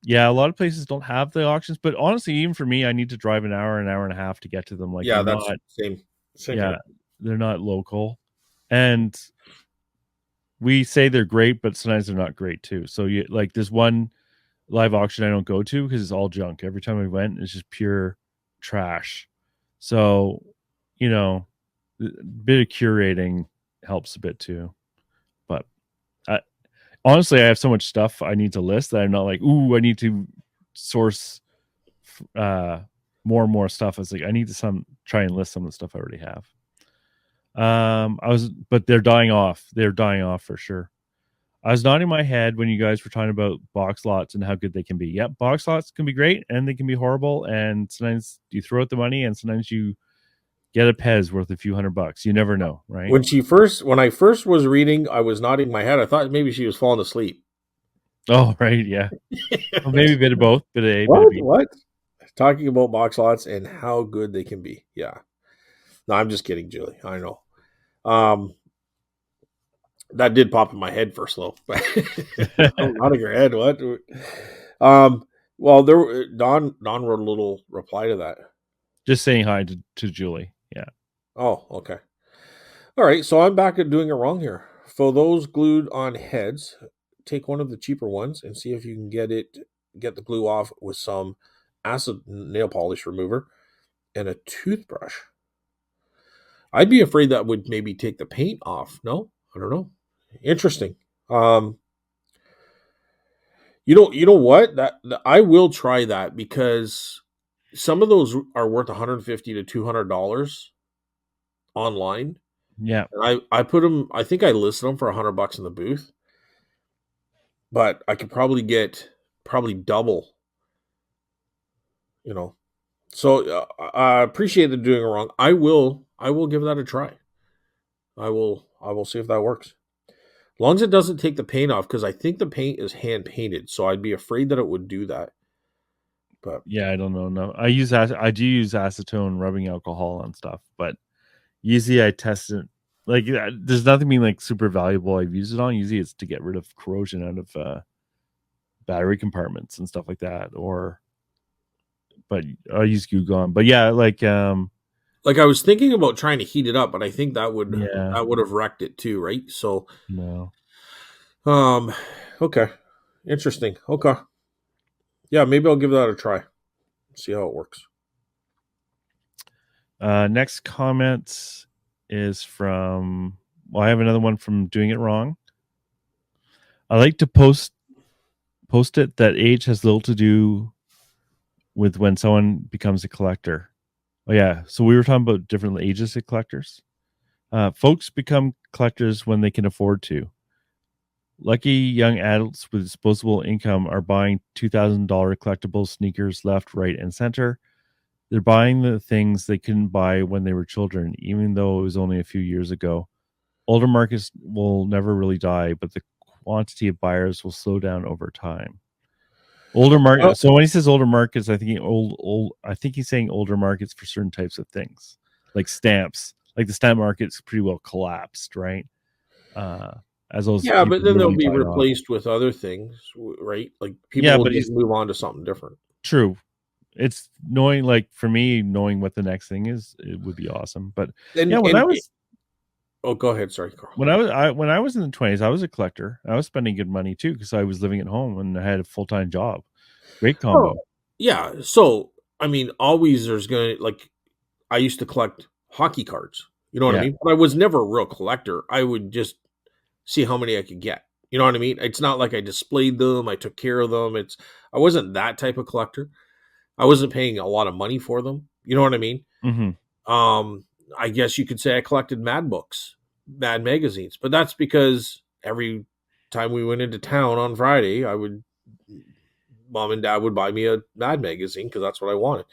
Yeah, a lot of places don't have the auctions, but honestly, even for me, I need to drive an hour and a half to get to them. Like Yeah, they're that's not, same. yeah, they're not local. And we say they're great, but sometimes they're not great too. So you like there's one live auction I don't go to because it's all junk. Every time I went, it's just pure trash. So, you know, a bit of curating helps a bit too. But I, honestly, I have so much stuff I need to list that I'm not like, ooh, I need to source uh more and more stuff. It's like I need to try and list some of the stuff I already have. But they're dying off. They're dying off for sure. I was nodding my head when you guys were talking about box lots and how good they can be. Yep, box lots can be great and they can be horrible. And sometimes you throw out the money and sometimes you get a Pez worth a few $100. You never know, right? When I first was reading, I was nodding my head. I thought maybe she was falling asleep. Oh, right, yeah. Well, maybe a bit of both, bit of A, bit of What? B. What? Talking about box lots and how good they can be. Yeah. No, I'm just kidding, Julie. I know. Um, that did pop in my head first, though. Nodding her head. What? Um, well, Don wrote a little reply to that. Just saying hi to Julie. Yeah. Oh, okay. All right. So I'm back at doing it wrong here. For those glued on heads, take one of the cheaper ones and see if you can get the glue off with some acid nail polish remover and a toothbrush. I'd be afraid that would maybe take the paint off. No, I don't know. Interesting. Um, you know what? I will try that because some of those are worth 150 to $200 online. Yeah. And I put them. I think I listed them for $100 in the booth, but I could probably get probably double. You know, so I appreciate the doing it wrong. I will give that a try. I will see if that works. As long as it doesn't take the paint off, because I think the paint is hand painted, so I'd be afraid that it would do that. But Yeah, I don't know. No. I do use acetone rubbing alcohol on stuff, but usually I test it like there's nothing being like super valuable I've used it on. Usually it's to get rid of corrosion out of battery compartments and stuff like that. But I use Goo Gone. But yeah, like I was thinking about trying to heat it up, but I think yeah, that would have wrecked it too, right? So, no. um, okay, interesting. Okay, yeah, maybe I'll give that a try. See how it works. Next comment is from I have another one from Doing It Wrong. I like to post it that age has little to do with when someone becomes a collector. Oh yeah, so we were talking about different ages of collectors. Folks become collectors when they can afford to. Lucky young adults with disposable income are buying $2,000 collectible sneakers left, right, and center. They're buying the things they couldn't buy when they were children, even though it was only a few years ago. Older markets will never really die, but the quantity of buyers will slow down over time. Older Well, market. So when he says older markets, I think old. I think he's saying older markets for certain types of things, like stamps. Like the stamp market's pretty well collapsed, right? Uh, as those yeah, but people then they'll really be died off. replaced with other things, right? Like people Yeah, will but just he's move on to something different. true. It's knowing, like for me, knowing what the next thing is, it would be awesome. But yeah, And oh, go ahead. Sorry, Carl. when I was in the 20s, I was a collector. I was spending good money too because I was living at home and I had a full time job. Great Oh, combo. yeah. So I mean, always there's gonna like I used to collect hockey cards. You know what I Yeah. mean? But I was never a real collector. I would just see how many I could get. You know what I mean? It's not like I displayed them, I took care of them. I wasn't that type of collector. I wasn't paying a lot of money for them. You know what I mean? Hmm. Um, I guess you could say I collected Mad books, Mad magazines, but that's because every time we went into town on Friday, I would mom and dad would buy me a Mad magazine because that's what I wanted.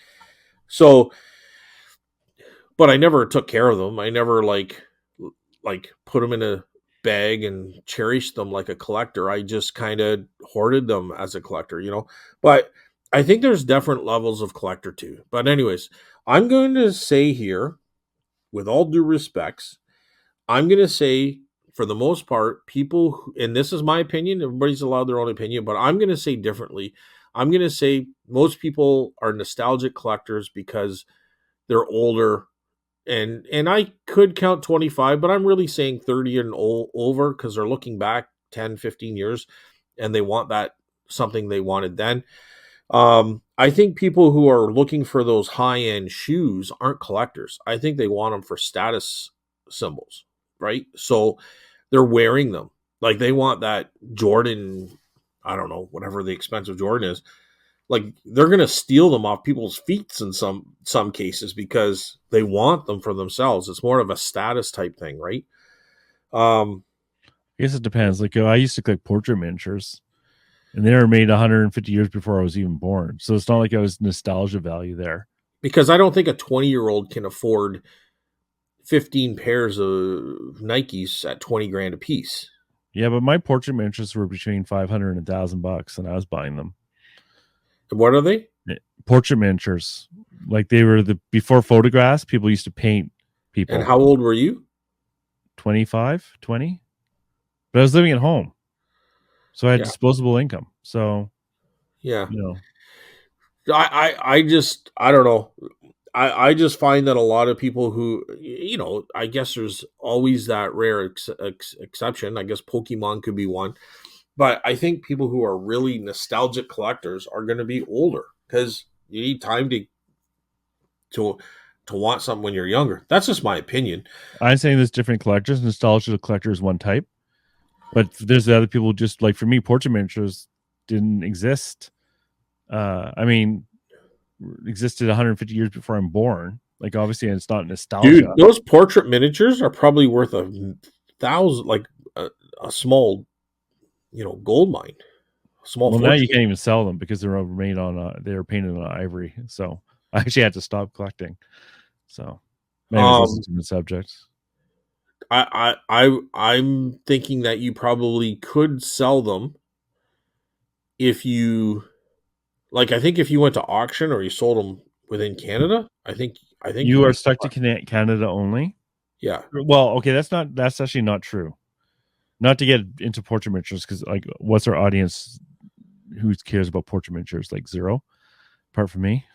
So, but I never took care of them. I never like put them in a bag and cherished them like a collector. I just kind of hoarded them as a collector, you know. But I think there's different levels of collector too. But anyways, I'm going to say here, with all due respects, I'm going to say for the most part, and this is my opinion, everybody's allowed their own opinion, but I'm going to say differently. I'm going to say most people are nostalgic collectors because they're older and I could count 25, but I'm really saying 30 and over because they're looking back 10, 15 years and they want that something they wanted then. I think people who are looking for those high end shoes aren't collectors. I think they want them for status symbols, right? So they're wearing them. Like they want that Jordan, I don't know, whatever the expensive Jordan is. Like they're gonna steal them off people's feet in some cases because they want them for themselves. It's more of a status type thing, right? Um, I guess it depends. Like I used to collect portrait miniatures, and they were made 150 years before I was even born. So it's not like I was nostalgia value there. because I don't think a 20-year-old can afford 15 pairs of Nikes at 20 grand a piece. Yeah, but my portrait miniatures were between 500 and $1,000, and I was buying them. And what are they? Portrait miniatures, like they were the before photographs. People used to paint people. And how old were you? 25, 20. But I was living at home, so I had Yeah. disposable income. So Yeah. you know, I just, I don't know. I just find that a lot of people who, I guess there's always that rare exception. I guess Pokemon could be one. But I think people who are really nostalgic collectors are going to be older because you need time to to want something when you're younger. That's just my opinion. I'm saying there's different collectors. Nostalgia collector is one type, but there's the other people. Just like for me, portrait miniatures didn't exist. I mean, existed 150 years before I'm born. Like obviously, it's not nostalgia. Dude, those portrait miniatures are probably worth 1,000, like a small, gold mine. Small Well, now you fortune. can't even sell them because they're made on they were painted on ivory. So I actually had to stop collecting. So, anyways, this is a different subject. I'm thinking that you probably could sell them if you like. I think if you went to auction or you sold them within Canada, I think You you'd are be stuck to fine. Canada only. Yeah. Well, okay, that's actually not true. Not to get into portrait miniatures because like, what's our audience? Who cares about portrait miniatures? Like zero, apart from me.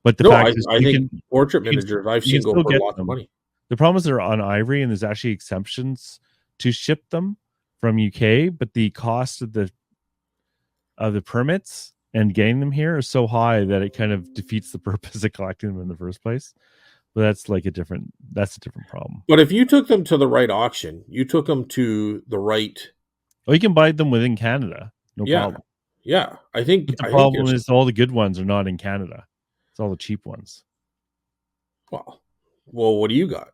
But the No, fact I is, I think portrait you can miniatures I've you can seen go still for get lots of them. money. The problem is they're on ivory, and there's actually exemptions to ship them from UK, but the cost of the permits and getting them here is so high that it kind of defeats the purpose of collecting them in the first place. But that's a different problem. But if you took them to the right auction, you took them to the right. Well, you can buy them within Canada, no Yeah, problem. yeah. I think But the I think you're problem is all the good ones are not in Canada. It's all the cheap ones. well. Well, what do you got?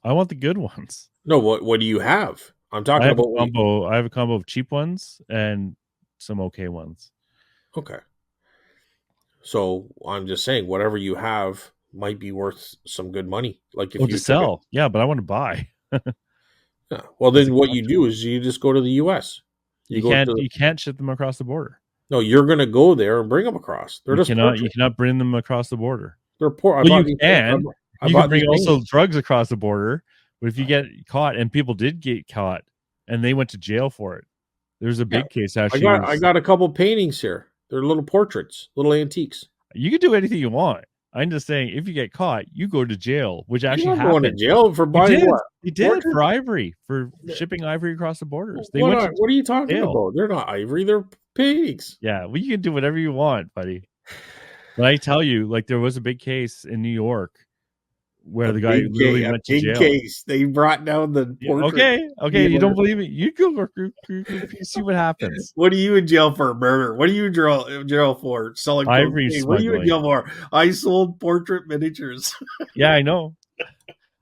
I want the good ones. No, what do you have? I'm I talking have a about combo. I have a combo of cheap ones and some okay ones. okay. So I'm just saying, whatever you have might be worth some good money. Like Oh, if to you took it, sell. Yeah, but I want to buy. yeah. Well, As a then what you collector. do is you just go to the U.S. You go to You can't ship them across the border. no, you're going to go there and bring them across. They're just You portraits. cannot bring them across the border. They're poor. Well, you can. I You can bought these bring also paintings. drugs across the border, but if you get caught, and people did get caught, and they went to jail for it. There's a Yeah, big case I actually. got I got a couple paintings here. They're little portraits, little antiques. You can do anything you want. I'm just saying, if you get caught, you go to jail, which You're actually not going to happened. jail for You buying did. what You did for portraits. ivory, for shipping ivory across the borders. They What went are to what are you talking jail. about? They're not ivory. They're paintings. Yeah, well, you can do whatever you want, buddy. But I tell you, like there was a big case in New York where the guy literally A went to big jail. case. They brought down the Yeah, portrait okay, you don't dealer. believe it? You go see what happens. What are you in jail for? Murder. What are you in jail for? Selling Ivory cocaine. What are you in smuggling. jail for? I sold portrait miniatures. Yeah, I know.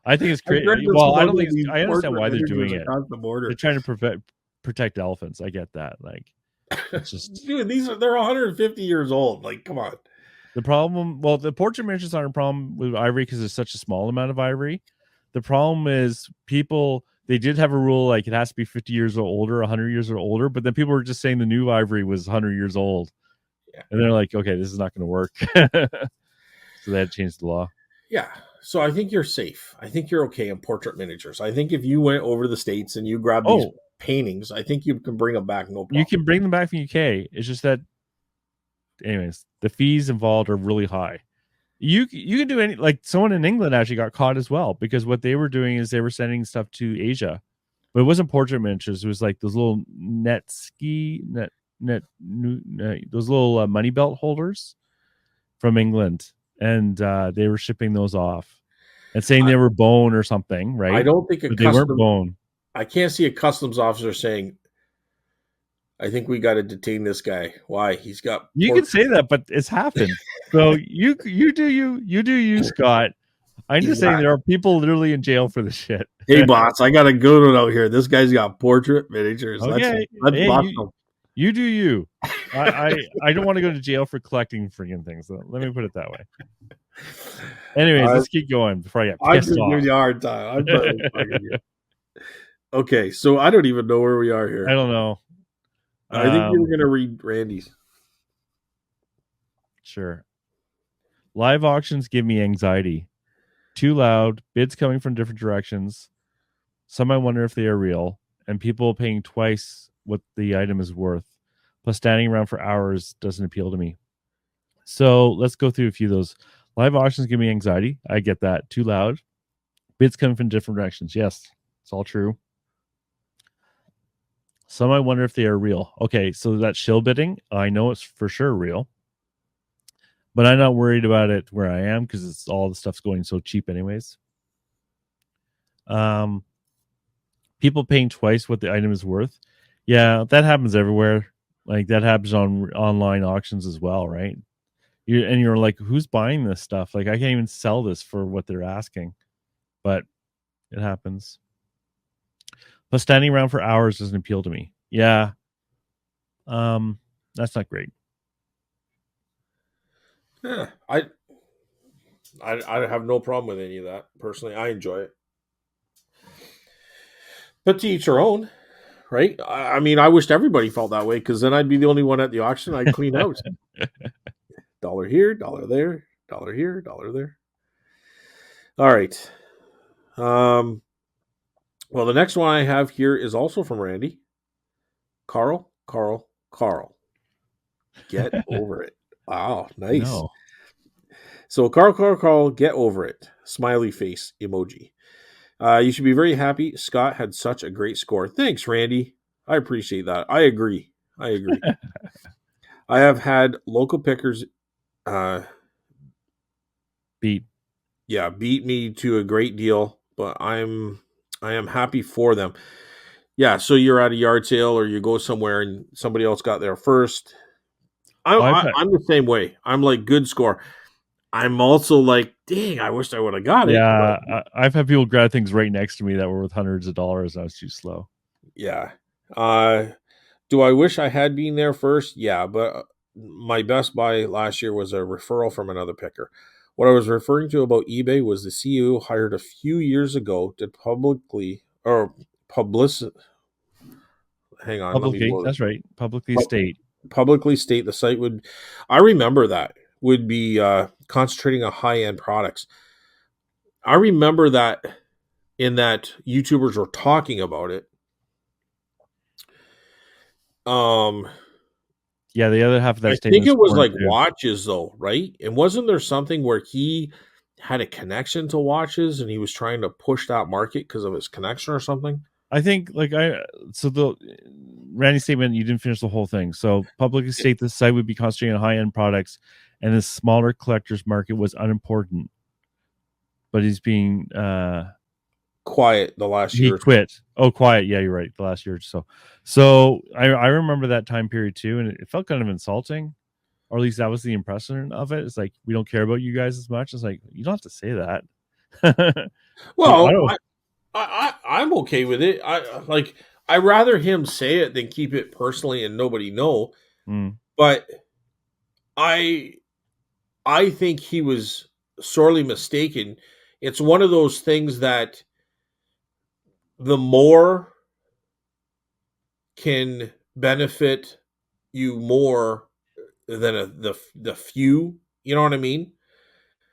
I think it's I crazy. threatened to Well, I don't smuggle think these I understand portrait why they're miniatures doing it. across the They're border. trying to protect elephants. I get that. Like it's just Dude, they're 150 years old. Like, come on. the problem. Well, the portrait miniatures aren't a problem with ivory because there's such a small amount of ivory. The problem is people. They did have a rule like it has to be 50 years or older, 100 years or older, but then people were just saying the new ivory was 100 years old, Yeah. and they're like, okay, this is not going to work. So they had to change the law. Yeah. So I think you're safe. I think you're okay in portrait miniatures. I think if you went over to the States and you grabbed these Oh, paintings, I think you can bring them back no you problem. can bring them back from UK. It's just that, anyways, the fees involved are really high. You can do any like someone in England actually got caught as well because what they were doing is they were sending stuff to Asia, but it wasn't portrait miniatures. It was like those little net ski net. those little money belt holders from England, and they were shipping those off and saying I, they were bone or something, I right? don't think a But they weren't custom. bone. I can't see a customs officer saying, "I think we got to detain this guy." Why? He's got You can pork. say that, but it's happened. So you do you, Scott. I'm He's just saying got. there are people literally in jail for this shit. Hey, boss, I got a good one out here. This guy's got portrait miniatures. Okay, Let's hey, bust him. you do you. I don't want to go to jail for collecting freaking things. So let me put it that way. Anyways, Uh, let's keep going before I get I'm pissed just off. giving you a hard time. I'm totally fucking you. Okay, so I don't even know where we are I here. don't know. I think you were gonna read Randy's. Sure. Live auctions give me anxiety. Too loud, bids coming from different directions. Some I wonder if they are real, and people paying twice what the item is worth. Plus, standing around for hours doesn't appeal to me. So let's go through a few of those. Live auctions give me anxiety. I get that. Too loud. Bids coming from different directions. Yes, it's all true. Some I wonder if they are real. Okay, so that shill bidding, I know it's for sure real, but I'm not worried about it where I am because it's all the stuff's going so cheap, anyways. Um, People paying twice what the item is worth. Yeah, that happens everywhere. Like that happens on online auctions as well, right? You're like, who's buying this stuff? Like I can't even sell this for what they're asking, but it happens. But standing around for hours doesn't appeal to me. Yeah, that's not great. Yeah, I have no problem with any of that. Personally, I enjoy it. But to each their own, right? I mean, I wished everybody felt that way because then I'd be the only one at the auction. I'd clean out. Dollar here, dollar there, dollar here, dollar there. All right. Um, well, the next one I have here is also from Randy. Carl, Carl, Carl. Get over it. Wow, nice. No, So, Carl, Carl, Carl, get over it. Smiley face emoji. You should be very happy. Scott had such a great score. Thanks, Randy. I appreciate that. I agree. I agree. I have had local pickers, uh, beat. yeah, beat me to a great deal, but I am happy for them. Yeah, so you're at a yard sale or you go somewhere and somebody else got there first. Oh, I've had, I'm the same way. I'm like good score. I'm also like, dang, I wish I would have got it. But yeah, I've had people grab things right next to me that were worth hundreds of dollars. And I was too slow. yeah. Do I wish I had been there first? Yeah, but my best buy last year was a referral from another picker. What I was referring to about eBay was the CEO hired a few years ago to publicly or public. Hang on, let me Publicly, load. that's right. Publicly state. Publicly state the site would. I remember that would be concentrating on high end products. I remember that in that YouTubers were talking about it. Um, Yeah, the other half of that I statement think is it was foreign like too. watches though, right? And wasn't there something where he had a connection to watches and he was trying to push that market because of his connection or something? I think like so the Randy statement, you didn't finish the whole thing. So publicly state the site would be concentrating on high end products and the smaller collectors market was unimportant. But he's being Quiet the last he year or so. quit. Oh, quiet. Yeah, you're right. The last year or so. So I remember that time period too, and it felt kind of insulting. Or at least that was the impression of it. It's like we don't care about you guys as much. It's like you don't have to say that. Like I Well, don't. I'm okay with it. I rather him say it than keep it personally and nobody know. Mm. But I I think he was sorely mistaken. It's one of those things that the more can benefit you more than the few. You know what I mean?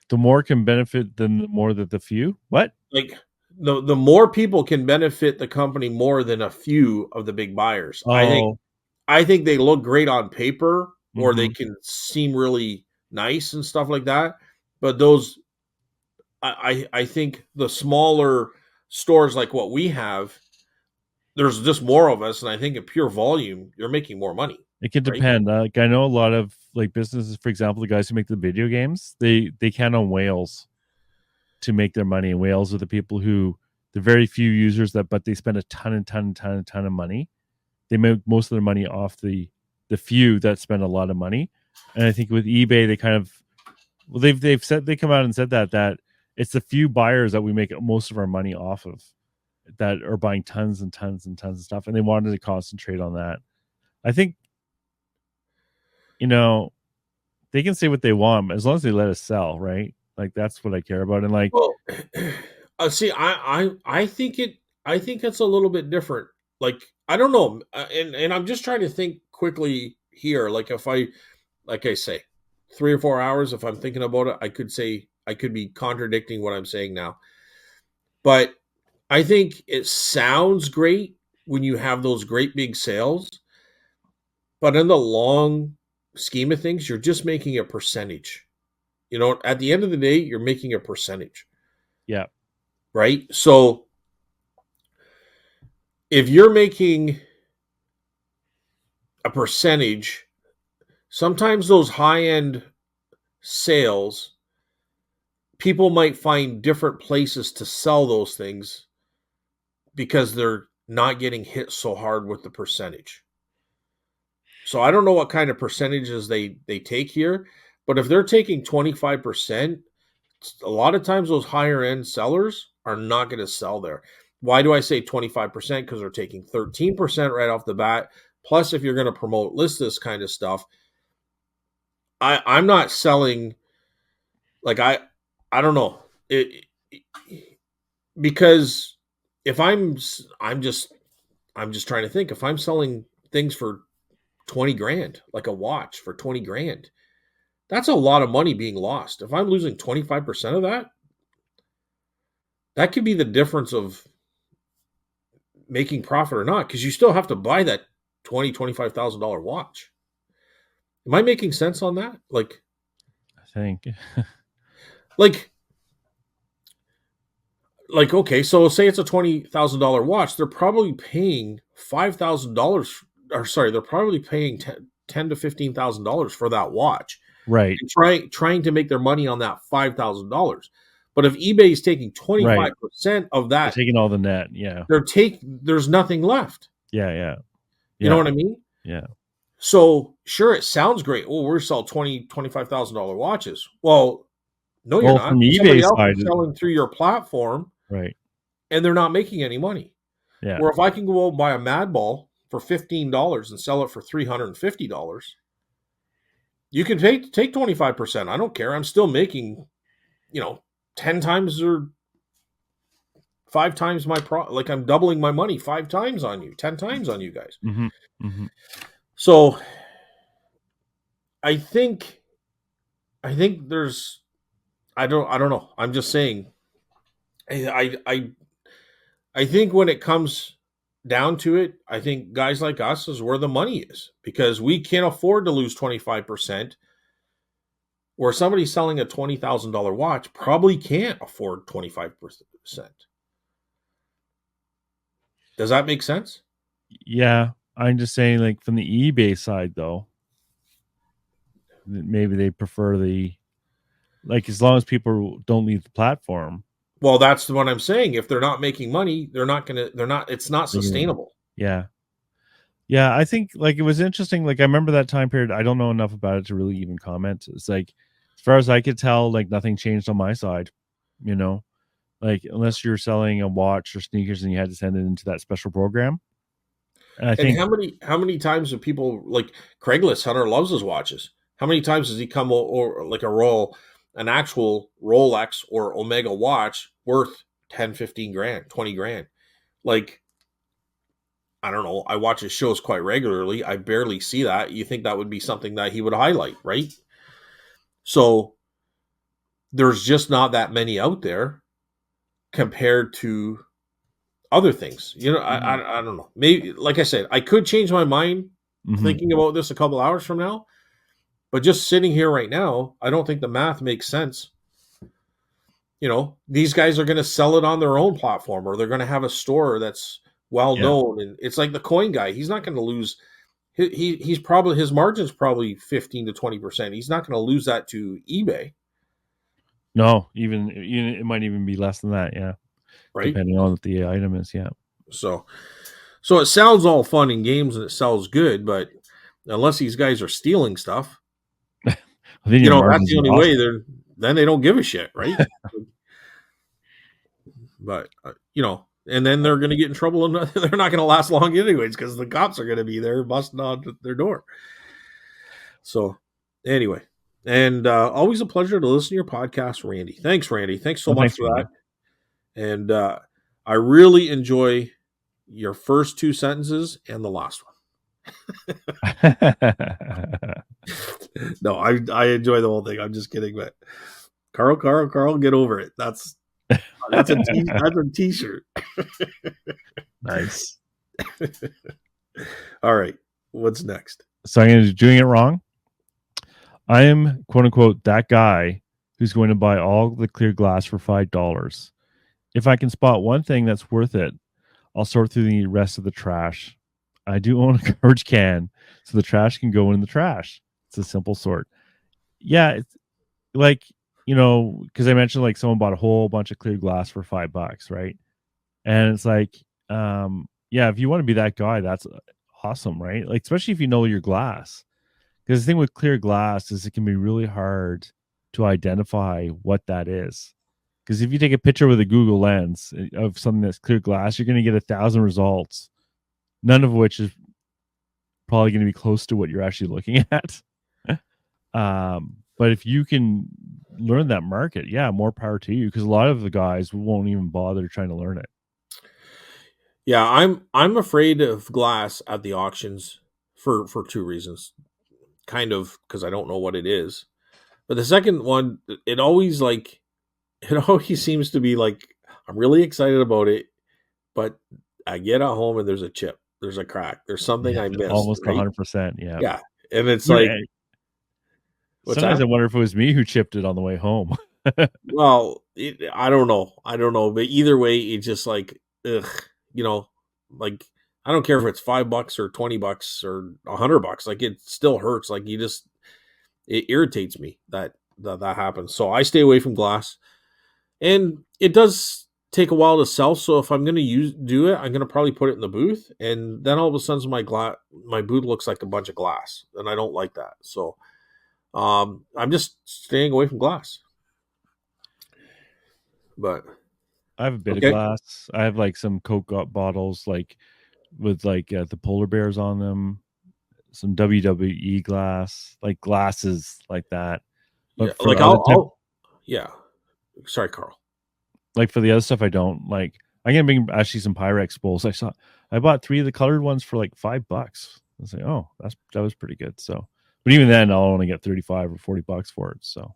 The more can benefit than the more that the few. What? Like the more people can benefit the company more than a few of the big buyers. Oh, I think they look great on paper or they mm-hmm. can seem really nice and stuff like that. But those I think the smaller stores like what we have, there's just more of us, and I think in pure volume, you're making more money. It can right? depend. Like I know a lot of like businesses, for example, the guys who make the video games, they count on whales to make their money. And whales are the people who the very few users that, but they spend a ton of money. They make most of their money off the few that spend a lot of money. And I think with eBay, they kind of well, they've said they come out and said that it's the few buyers that we make most of our money off of that are buying tons and tons and tons of stuff, and they wanted to concentrate on that. I think you know they can say what they want as long as they let us sell, right? Like that's what I care about. And like, Well, see, I think it's a little bit different. Like, I don't know, and I'm just trying to think quickly here. Like, if I, like I say, 3 or 4 hours, if I'm thinking about it, I could say I could be contradicting what I'm saying now. But I think it sounds great when you have those great big sales, but in the long scheme of things, you're just making a percentage. You know, at the end of the day, you're making a percentage, yeah, right? So if you're making a percentage, sometimes those high end sales, people might find different places to sell those things because they're not getting hit so hard with the percentage. So I don't know what kind of percentages they take here, but if they're taking 25%, a lot of times those higher end sellers are not going to sell there. Why do I say 25%? Because they're taking 13% right off the bat. Plus, if you're going to promote list this kind of stuff, I'm not selling like I don't know it because if I'm just trying to think if I'm selling things for 20 grand like a watch for 20 grand, that's a lot of money being lost. If I'm losing 25% of that, that could be the difference of making profit or not because you still have to buy that $25,000 watch. Am I making sense on that? I think Like okay, so say it's a $20,000 watch, they're probably paying $5,000, or sorry, they're probably paying ten to $15,000 for that watch, right, and trying to make their money on that $5,000. But if eBay is taking right. 25% of They're that, taking all the net. Yeah, there's nothing left. yeah, yeah, You know yeah, what I mean? yeah. So sure, it sounds great. Oh, we're selling $25,000 watches. Well, no, you're Well, not. from the Somebody eBay else side, is selling through your platform, right? and they're not making any money. Yeah, Where if I can go out and buy a Mad Ball for $15 and sell it for $350, you can take 25%. I don't care. I'm still making, you know, 10 times or 5 times my like I'm doubling my money 5 times on you, 10 times on you guys. mm-hmm, mm-hmm. So I think there's I don't know. I'm just saying I think when it comes down to it, I think guys like us is where the money is because we can't afford to lose 25%. Where somebody selling a $20,000 watch probably can't afford 25%. Does that make sense? Yeah. I'm just saying, like from the eBay side, though, maybe they prefer the like as long as people don't leave the platform. Well, that's what I'm saying. If they're not making money, they're not, it's not sustainable. Yeah. Yeah, I think like it was interesting. Like I remember that time period. I don't know enough about it to really even comment. It's like as far as I could tell, like nothing changed on my side, you know. Like unless you're selling a watch or sneakers and you had to send it into that special program. And I And think how many times do people like Craigslist Hunter loves his watches? How many times does he come or like an actual Rolex or Omega watch worth 10, 15 grand, 20 grand? Like, I don't know. I watch his shows quite regularly. I barely see that. You think that would be something that he would highlight, right? So there's just not that many out there compared to other things. You know, mhm, I don't know. Maybe like I said, I could change my mind mhm. thinking about this a couple hours from now, but just sitting here right now, I don't think the math makes sense. You know, these guys are going to sell it on their own platform or they're going to have a store that's well Yeah. known, and it's like the coin guy. He's not going to lose he's probably, his margin's probably 15 to 20%. He's not going to lose that to eBay, No, even it might even be less than that. Yeah, right? depending on what the item is. Yeah. So so it sounds all fun and games and it sells good, but unless these guys are stealing stuff, Then your that's margins the only are way. awesome. Then they don't give a shit, right? But and then they're going to get in trouble, and they're not going to last long anyways because the cops are going to be there busting on their door. So anyway, and always a pleasure to listen to your podcast, Randy. Thanks, Randy. Thanks so Well, much thanks, for Randy. that. And I really enjoy your first two sentences and the last one. No, I enjoy the whole thing. I'm just kidding, but Carl, get over it. That's a t-shirt. Nice. All right, what's next? So I'm going to doing it wrong. I am quote unquote that guy who's going to buy all the clear glass for $5. If I can spot one thing that's worth it, I'll sort through the rest of the trash. I do own a garbage can, so the trash can go in the trash. It's a simple sort. Yeah, it's like, because I mentioned like someone bought a whole bunch of clear glass for $5, right? And it's like, yeah, if you want to be that guy, that's awesome, right? Like, especially if you know your glass. Because the thing with clear glass is it can be really hard to identify what that is. Because if you take a picture with a Google lens of something that's clear glass, you're going to get 1,000 results, none of which is probably going to be close to what you're actually looking at. But if you can learn that market, yeah, more power to you. Because a lot of the guys won't even bother trying to learn it. Yeah, I'm afraid of glass at the auctions for two reasons. Kind of because I don't know what it is. But the second one, it always seems to be like I'm really excited about it, but I get at home and there's a chip, there's a crack, there's something Yeah, I missed, almost right? 100%. Yeah. Yeah. And it's You're, like, what's sometimes that? I wonder if it was me who chipped it on the way home. Well, I don't know. I don't know. But either way, it's just like, ugh, like I don't care if it's $5 or $20 or $100. Like it still hurts. Like it irritates me that happens. So I stay away from glass, and it does take a while to sell. So if I'm going to do it, I'm going to probably put it in the booth, and then all of a sudden my booth looks like a bunch of glass, and I don't like that. So I'm just staying away from glass. But I have a bit of okay, glass. I have like some Coke bottles, like with like the polar bears on them, some WWE glass, like glasses like that. yeah, But for like other type, yeah. Sorry, Carl. like for the other stuff, I don't like. I'm gonna bring actually some Pyrex bowls. I bought 3 of the colored ones for like $5. I was like, oh, that was pretty good. So, but even then, I'll only get 35 or $40 for it. So,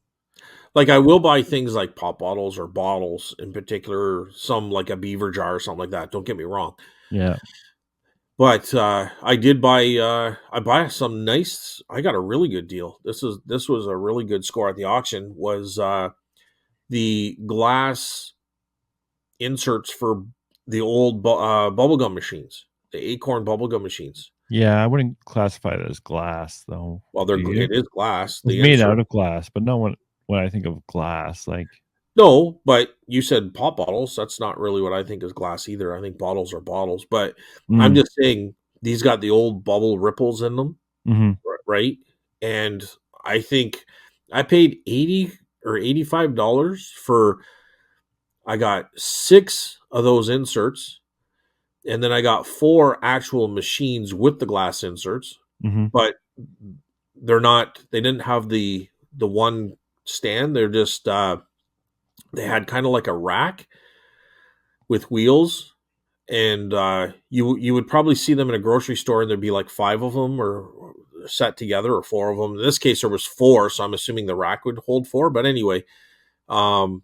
Like I will buy things like pop bottles or bottles in particular, some like a beaver jar or something like that. Don't get me wrong. yeah, But I did buy I buy some nice. I got a really good deal. This was a really good score at the auction. Was the glass inserts for the old bubblegum machines, the Acorn bubblegum machines. yeah. I wouldn't classify that as glass though. Well, Do you? it is glass. It's The made insert. out of glass, but no one when I think of glass, like No, but you said pop bottles. That's not really what I think is glass either. I think bottles are bottles. But I'm mm, just saying these got the old bubble ripples in them, mm-hmm, right? And I think I paid 80 or $85 for. I got 6 of those inserts, and then I got 4 actual machines with the glass inserts, mm-hmm. but they're not. They didn't have the one stand. They're just they had kind of like a rack with wheels, and you would probably see them in a grocery store, and there'd be like 5 of them or set together, or 4 of them. In this case, there was 4, so I'm assuming the rack would hold 4. But anyway, um,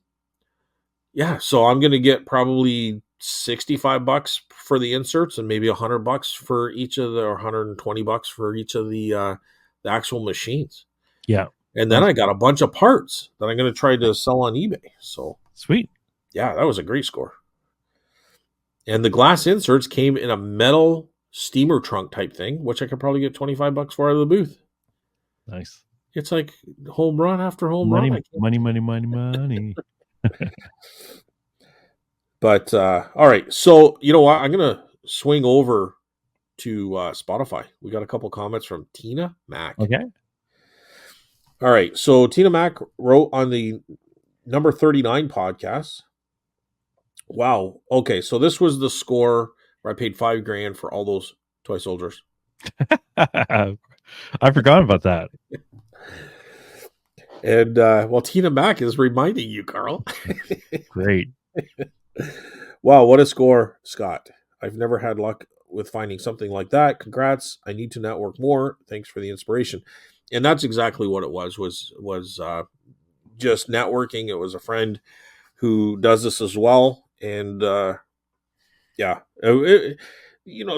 yeah. So I'm gonna get probably $65 for the inserts, and maybe $100 for each of or $120 for each of the actual machines. Yeah, And then that's I got a bunch of parts that I'm gonna try to sell on eBay. So sweet. yeah, that was a great score. And the glass inserts came in a metal steamer trunk type thing, which I could probably get $25 for out of the booth. Nice. It's like home run after home run. Money, I can't. money, money, money, money. But all right, so you know what? I'm gonna swing over to Spotify. We got a couple comments from Tina Mack. Okay. All right, so Tina Mack wrote on the number 39 podcast. Wow. Okay, so this was the score where I paid $5,000 for all those toy soldiers. I forgot about that. And well, Tina Mack is reminding you, Carl. Great. Wow, what a score, Scott. I've never had luck with finding something like that. Congrats. I need to network more. Thanks for the inspiration. And that's exactly what it was just networking. It was a friend who does this as well. And yeah,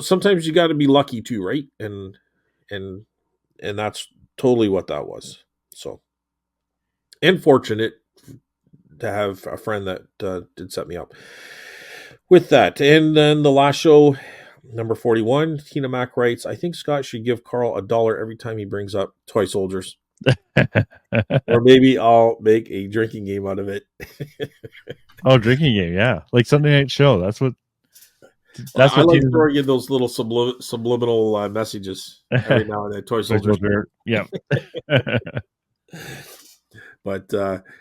sometimes you got to be lucky too, right? And that's totally what that was. So, and fortunate to have a friend that did set me up with that. And then the last show, number 41, Tina Mack writes, I think Scott should give Carl $1 every time he brings up toy soldiers. Or maybe I'll make a drinking game out of it. Oh, drinking game, yeah. Like Sunday night show. That's what I like Tina throwing in those little subliminal messages every now and then. Toy soldiers. Yeah. But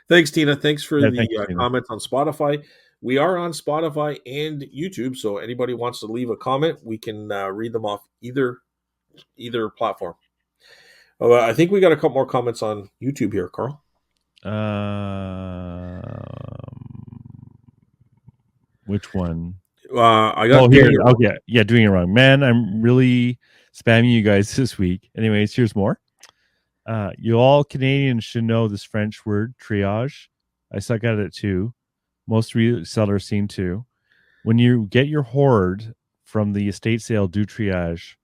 thanks, Tina. Thanks for Yeah, the thank you, Tina. comments on Spotify. We are on Spotify and YouTube, so anybody wants to leave a comment, we can read them off either platform. I think we got a couple more comments on YouTube here, Carl. Which one? I got here. Oh, yeah, doing it wrong. Man, I'm really spamming you guys this week. Anyways, here's more. You all Canadians should know this French word, triage. I suck at it too. Most resellers seem to. When you get your hoard from the estate sale, do triage.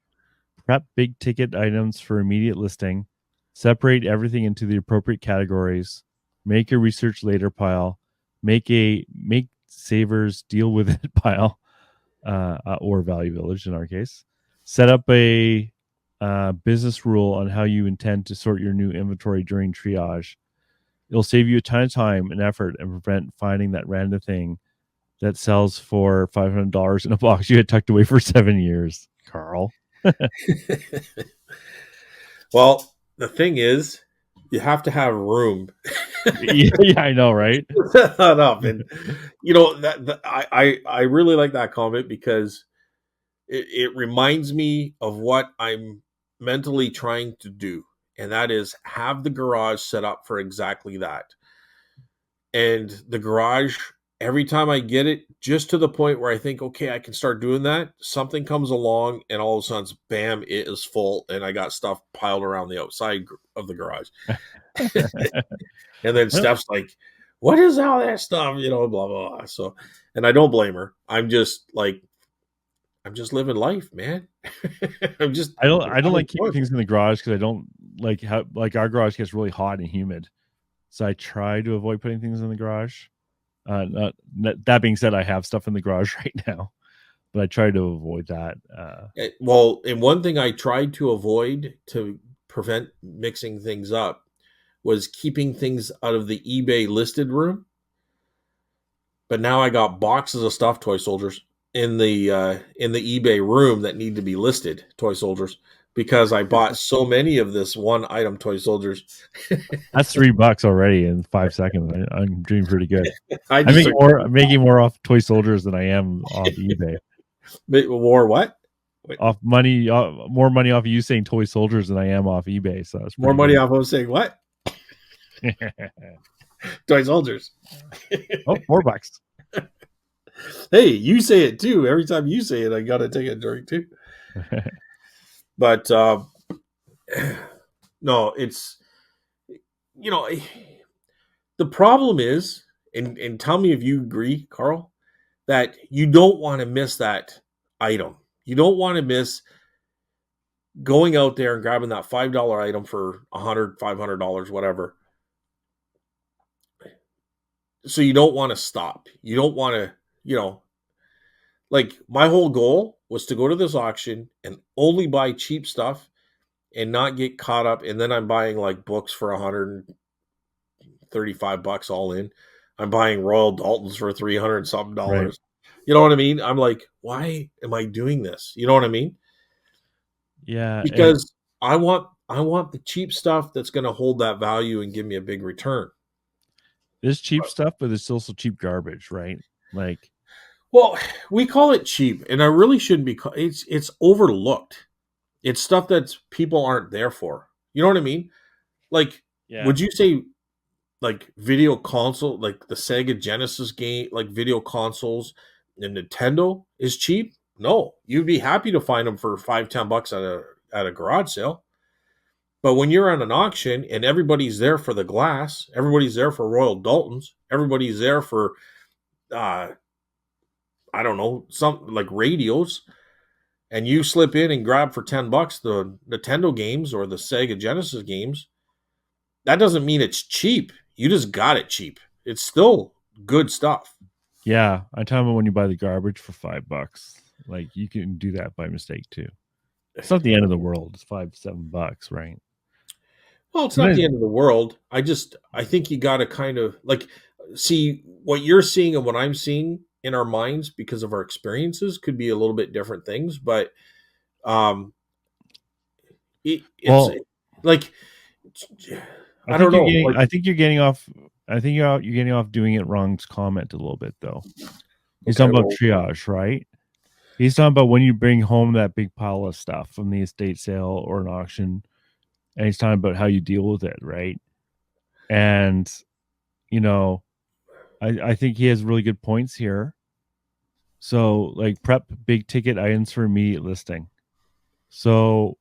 Prep big ticket items for immediate listing. Separate everything into the appropriate categories. Make a research later pile. Make savers deal with it pile, or value village in our case. Set up a business rule on how you intend to sort your new inventory during triage. It'll save you a ton of time and effort and prevent finding that random thing that sells for $500 in a box you had tucked away for 7 years, Carl. Well, the thing is, you have to have room. Yeah, I know, right? Up. And I really like that comment because it reminds me of what I'm mentally trying to do, and that is have the garage set up for exactly that. And the garage, every time I get it, just to the point where I think, okay, I can start doing that, something comes along and all of a sudden, bam, it is full, and I got stuff piled around the outside of the garage. And then Steph's like, what is all that stuff? Blah, blah, blah. So, and I don't blame her. I'm just living life, man. I don't like keeping things in the garage because I don't like how our garage gets really hot and humid. So I try to avoid putting things in the garage. That being said, I have stuff in the garage right now, but I try to avoid that. Well, and one thing I tried to avoid to prevent mixing things up was keeping things out of the eBay listed room. But now I got boxes of stuffed toy soldiers in the eBay room that need to be listed toy soldiers because I bought so many of this one item toy soldiers. That's $3 already in 5 seconds. I'm doing pretty good. I'm making more off toy soldiers than I am off eBay. More what? Off money, more money off of you saying toy soldiers than I am off eBay. So that's more money off of saying what? Toy soldiers. Oh, $4. Hey, you say it too. Every time you say it, I gotta take a drink too. But no, it's the problem is, and tell me if you agree, Carl, that you don't want to miss that item. You don't want to miss going out there and grabbing that $5 item for $100, $500, whatever. So you don't want to stop. You don't want to, Like my whole goal was to go to this auction and only buy cheap stuff and not get caught up. And then I'm buying like books for $135 all in. I'm buying Royal Daltons for 300 something Right. dollars. You know what I mean? I'm like, why am I doing this? You know what I mean? Yeah. And Because I want the cheap stuff that's going to hold that value and give me a big return. there's cheap stuff, but there's also cheap garbage, right? Like, Well, we call it cheap, and I really shouldn't be. It's overlooked. It's stuff that people aren't there for. You know what I mean? Like, yeah. would you say like video console, like the Sega Genesis game, like video consoles and Nintendo is cheap? No, you'd be happy to find them for 5-10 bucks at a garage sale. But when you're on an auction and everybody's there for the glass, everybody's there for Royal Daltons, everybody's there for uh I don't know, some like radios, and you slip in and grab for 10 bucks the Nintendo games or the Sega Genesis games, that doesn't mean it's cheap. You just got it cheap. It's still good stuff. Yeah. I'm talking about when you buy the garbage for $5. Like, you can do that by mistake too. It's not the end of the world. It's 5, $7, right? Well, it's not Sometimes, the end of the world. I think you got to kind of like see what you're seeing and what I'm seeing in our minds because of our experiences could be a little bit different things, but um it's well, like I I think don't you're know. getting. Like I think you're getting off. I think you're getting off doing it wrong's comment a little bit though. He's okay, talking about well, triage, right? He's talking about when you bring home that big pile of stuff from the estate sale or an auction, and he's talking about how you deal with it, right? And you know, I think he has really good points here. So, like, prep big ticket items for immediate listing. So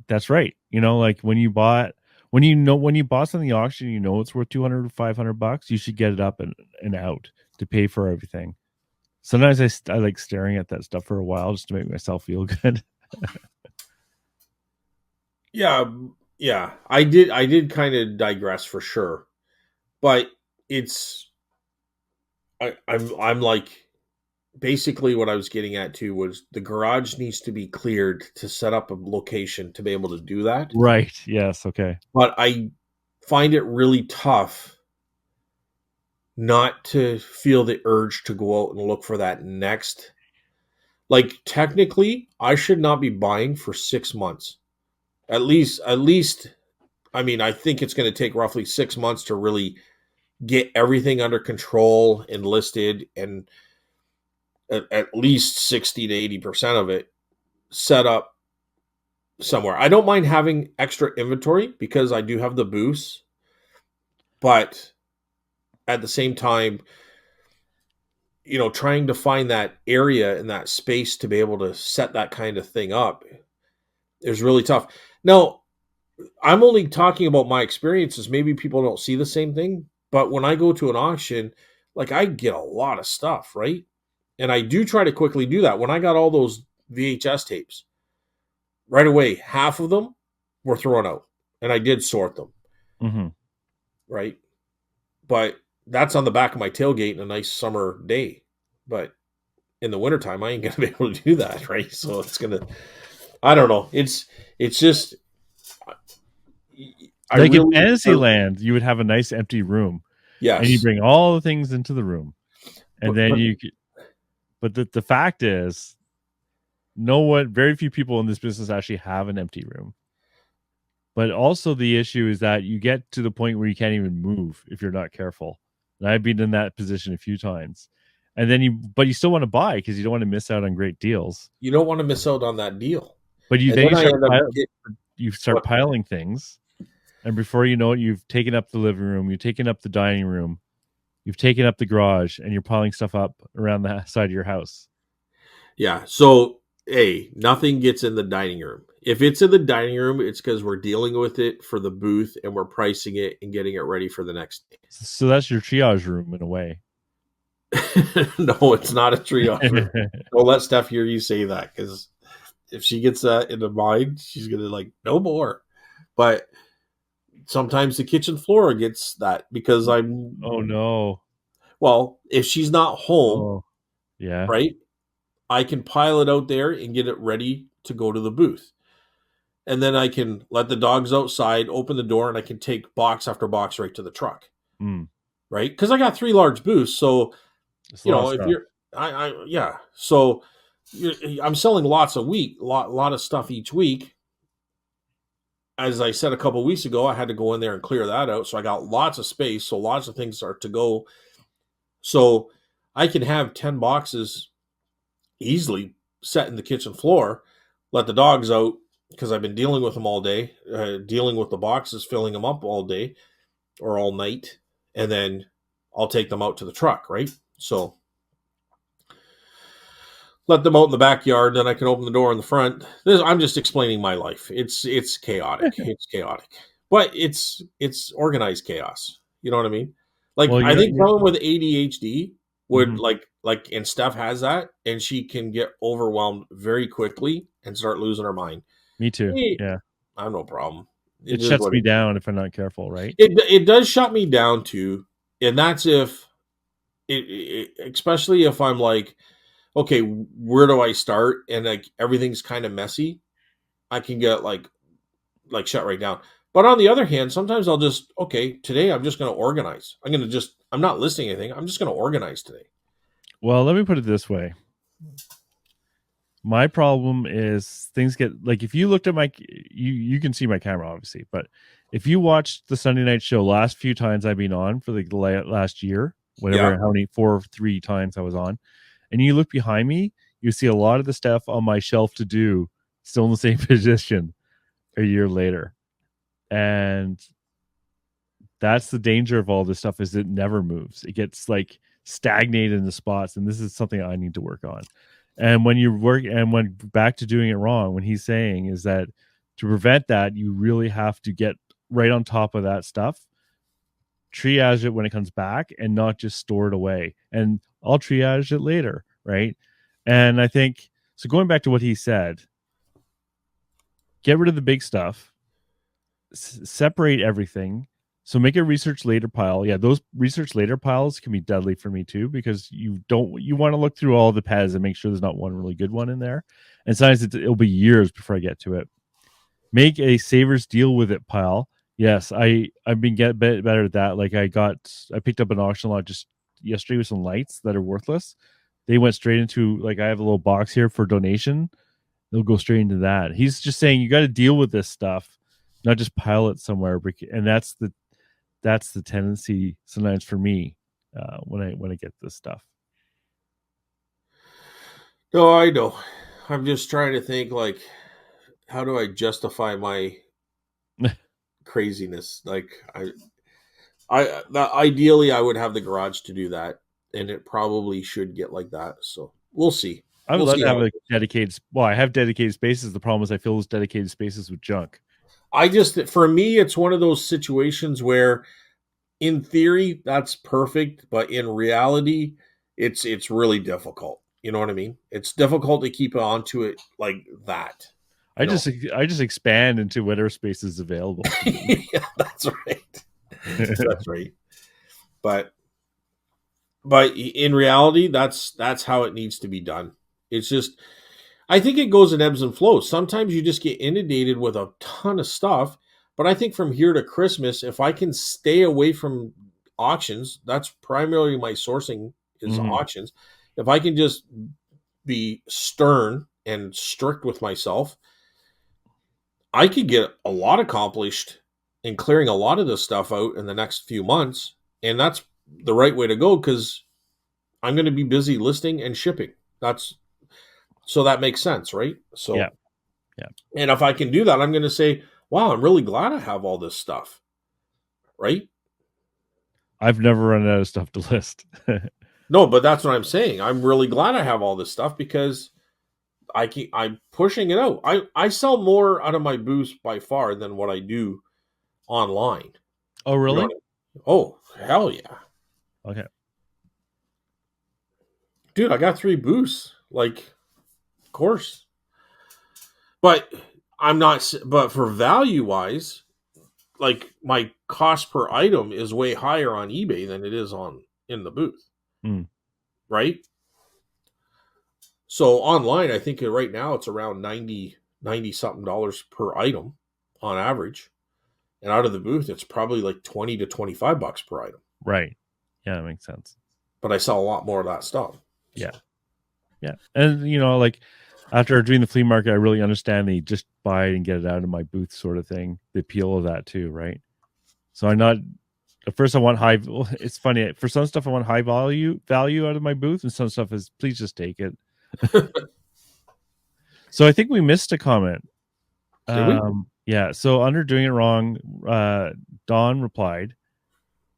that's right. Like when you bought something at the auction, it's worth 200 or $500. You should get it up and out to pay for everything. Sometimes I like staring at that stuff for a while just to make myself feel good. yeah, yeah. I did kind of digress for sure. But it's I'm like basically what I was getting at too was the garage needs to be cleared to set up a location to be able to do that. Right. Yes. Okay. But I find it really tough not to feel the urge to go out and look for that next. Like technically, I should not be buying for 6 months. At least I mean, I think it's going to take roughly 6 months to really get everything under control and listed and at least 60 to 80% of it set up somewhere. I don't mind having extra inventory because I do have the boost, but at the same time, trying to find that area and that space to be able to set that kind of thing up is really tough. Now, I'm only talking about my experiences. Maybe people don't see the same thing, but when I go to an auction, like I get a lot of stuff, right? And I do try to quickly do that. When I got all those VHS tapes, right away, half of them were thrown out, and I did sort them, Mm-hmm. right? But that's on the back of my tailgate in a nice summer day. But in the wintertime, I ain't gonna be able to do that, right? So it's gonna, I don't know. It's just, I Like in really, Fantasyland, you would have a nice empty room, and you yes, bring all the things into the room, and but then But the fact is, very few people in this business actually have an empty room. But also the issue is that you get to the point where you can't even move if you're not careful. And I've been in that position a few times. And then but you still want to buy because you don't want to miss out on great deals. you don't want to miss out on that deal. But And then I end up you start what piling things, and before you know it, you've taken up the living room, you've taken up the dining room, you've taken up the garage, and you're piling stuff up around the side of your house. yeah. So hey, nothing gets in the dining room. If it's in the dining room, it's because we're dealing with it for the booth and we're pricing it and getting it ready for the next day. So that's your triage room in a way. No, it's not a triage room. Don't let Steph hear you say that because if she gets that in the mind, she's gonna like no more. But sometimes the kitchen floor gets that because I'm Oh no. Well, if she's not home, Oh, yeah. right, I can pile it out there and get it ready to go to the booth. And then I can let the dogs outside, open the door, and I can take box after box right to the truck, Mm, right? Because I got 3 large booths. So, it's a lot of if stuff. you're, yeah. So I'm selling lots a week, lot of stuff each week. As I said a couple of weeks ago, I had to go in there and clear that out. So I got lots of space. So lots of things are to go. So I can have 10 boxes easily set in the kitchen floor, let the dogs out because I've been dealing with them all day, dealing with the boxes, filling them up all day or all night. And then I'll take them out to the truck, right? So let them out in the backyard, then I can open the door in the front. I'm just explaining my life. It's chaotic. It's chaotic, but it's organized chaos. You know what I mean? Like Well, I think you're someone with ADHD would mhm. like, and Steph has that, and she can get overwhelmed very quickly and start losing her mind. Me too. Eh, Yeah. I have no problem. It It is shuts what me down if I'm not careful, right? it does shut me down too, and that's if especially if I'm like, okay, where do I start? And like everything's kind of messy. I can get like shut right down. But on the other hand, sometimes I'll just okay, today I'm just going to organize. I'm not listing anything. I'm just going to organize today. Well, let me put it this way. My problem is things get like if you looked at my you can see my camera obviously, but if you watched the Sunday night show last few times I've been on for the last year, Yeah. whatever how many 4 or 3 times I was on, and you look behind me, you see a lot of the stuff on my shelf to do still in the same position a year later. And that's the danger of all this stuff is it never moves. It gets like stagnated in the spots, and this is something I need to work on. And when you work and when back to doing it wrong, when he's saying is that to prevent that, you really have to get right on top of that stuff, triage it when it comes back, and not just store it away. And I'll triage it later, right? And I think so. Going back to what he said, get rid of the big stuff, separate everything. So make a research later pile. Yeah, those research later piles can be deadly for me too because you want to look through all the pads and make sure there's not one really good one in there. And sometimes it'll be years before I get to it. Make a savers deal with it pile. Yes, I've been getting better at that. Like I picked up an auction lot just yesterday with some lights that are worthless. They went straight into like I have a little box here for donation. They'll go straight into that. He's just saying you got to deal with this stuff, not just pile it somewhere. And that's the tendency sometimes for me when I get this stuff. No, I know. I'm just trying to think like how do I justify my craziness? Like ideally I would have the garage to do that, and it probably should get like that. So we'll see. I would We'll love see to have how it a goes. dedicated. Well, I have dedicated spaces. The problem is I fill those dedicated spaces with junk. I just for me it's one of those situations where in theory that's perfect, but in reality it's really difficult. You know what I mean? It's difficult to keep on to it like that. I You know. just I just expand into whatever space is available to me. Yeah, that's right. That's right. But in reality that's how it needs to be done. It's just I think it goes in ebbs and flows. Sometimes you just get inundated with a ton of stuff. But I think from here to Christmas, if I can stay away from auctions, that's primarily my sourcing is Mhm. auctions. If I can just be stern and strict with myself, I could get a lot accomplished in clearing a lot of this stuff out in the next few months. And that's the right way to go because I'm going to be busy listing and shipping. That's so that makes sense, right? Yeah, So yeah. and if I can do that, I'm going to say, wow, I'm really glad I have all this stuff, right? I've never run out of stuff to list. No, but that's what I'm saying. I'm really glad I have all this stuff because I'm pushing it out. I sell more out of my booth by far than what I do online. Oh, You know really? what I mean? Oh, hell yeah. Okay. Dude, I got 3 booths. Like, of course. But I'm not but for value wise, like my cost per item is way higher on eBay than it is on in the booth. Hmm. right? So online, I think right now it's around 90 something dollars per item on average. And out of the booth, it's probably like 20 to 25 bucks per item. Right. Yeah, that makes sense. But I sell a lot more of that stuff. Yeah. So Yeah. And, like after doing the flea market, I really understand the just buy it and get it out of my booth sort of thing, the appeal of that too. Right. So I'm not, at first I want high, it's funny. For some stuff, I want high value out of my booth, and some stuff is please just take it. So I think we missed a comment. did we? Yeah. So under doing it wrong, Don replied,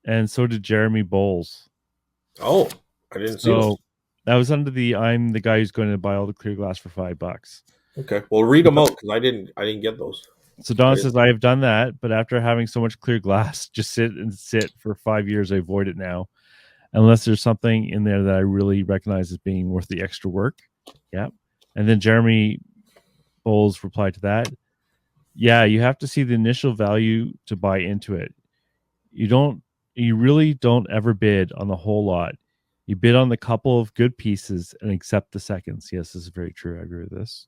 and so did Jeremy Bowles. Oh, I didn't see So those. that was under the I'm the guy who's going to buy all the clear glass for $5. Okay, well, read them out because I didn't get those. So I Don didn't. says, I have done that, but after having so much clear glass, just sit for 5 years. I avoid it now, unless there's something in there that I really recognize as being worth the extra work. Yeah. And then Jeremy Bowles replied to that. Yeah, you have to see the initial value to buy into it. You really don't ever bid on the whole lot. You bid on the couple of good pieces and accept the seconds. Yes, this is very true. I agree with this.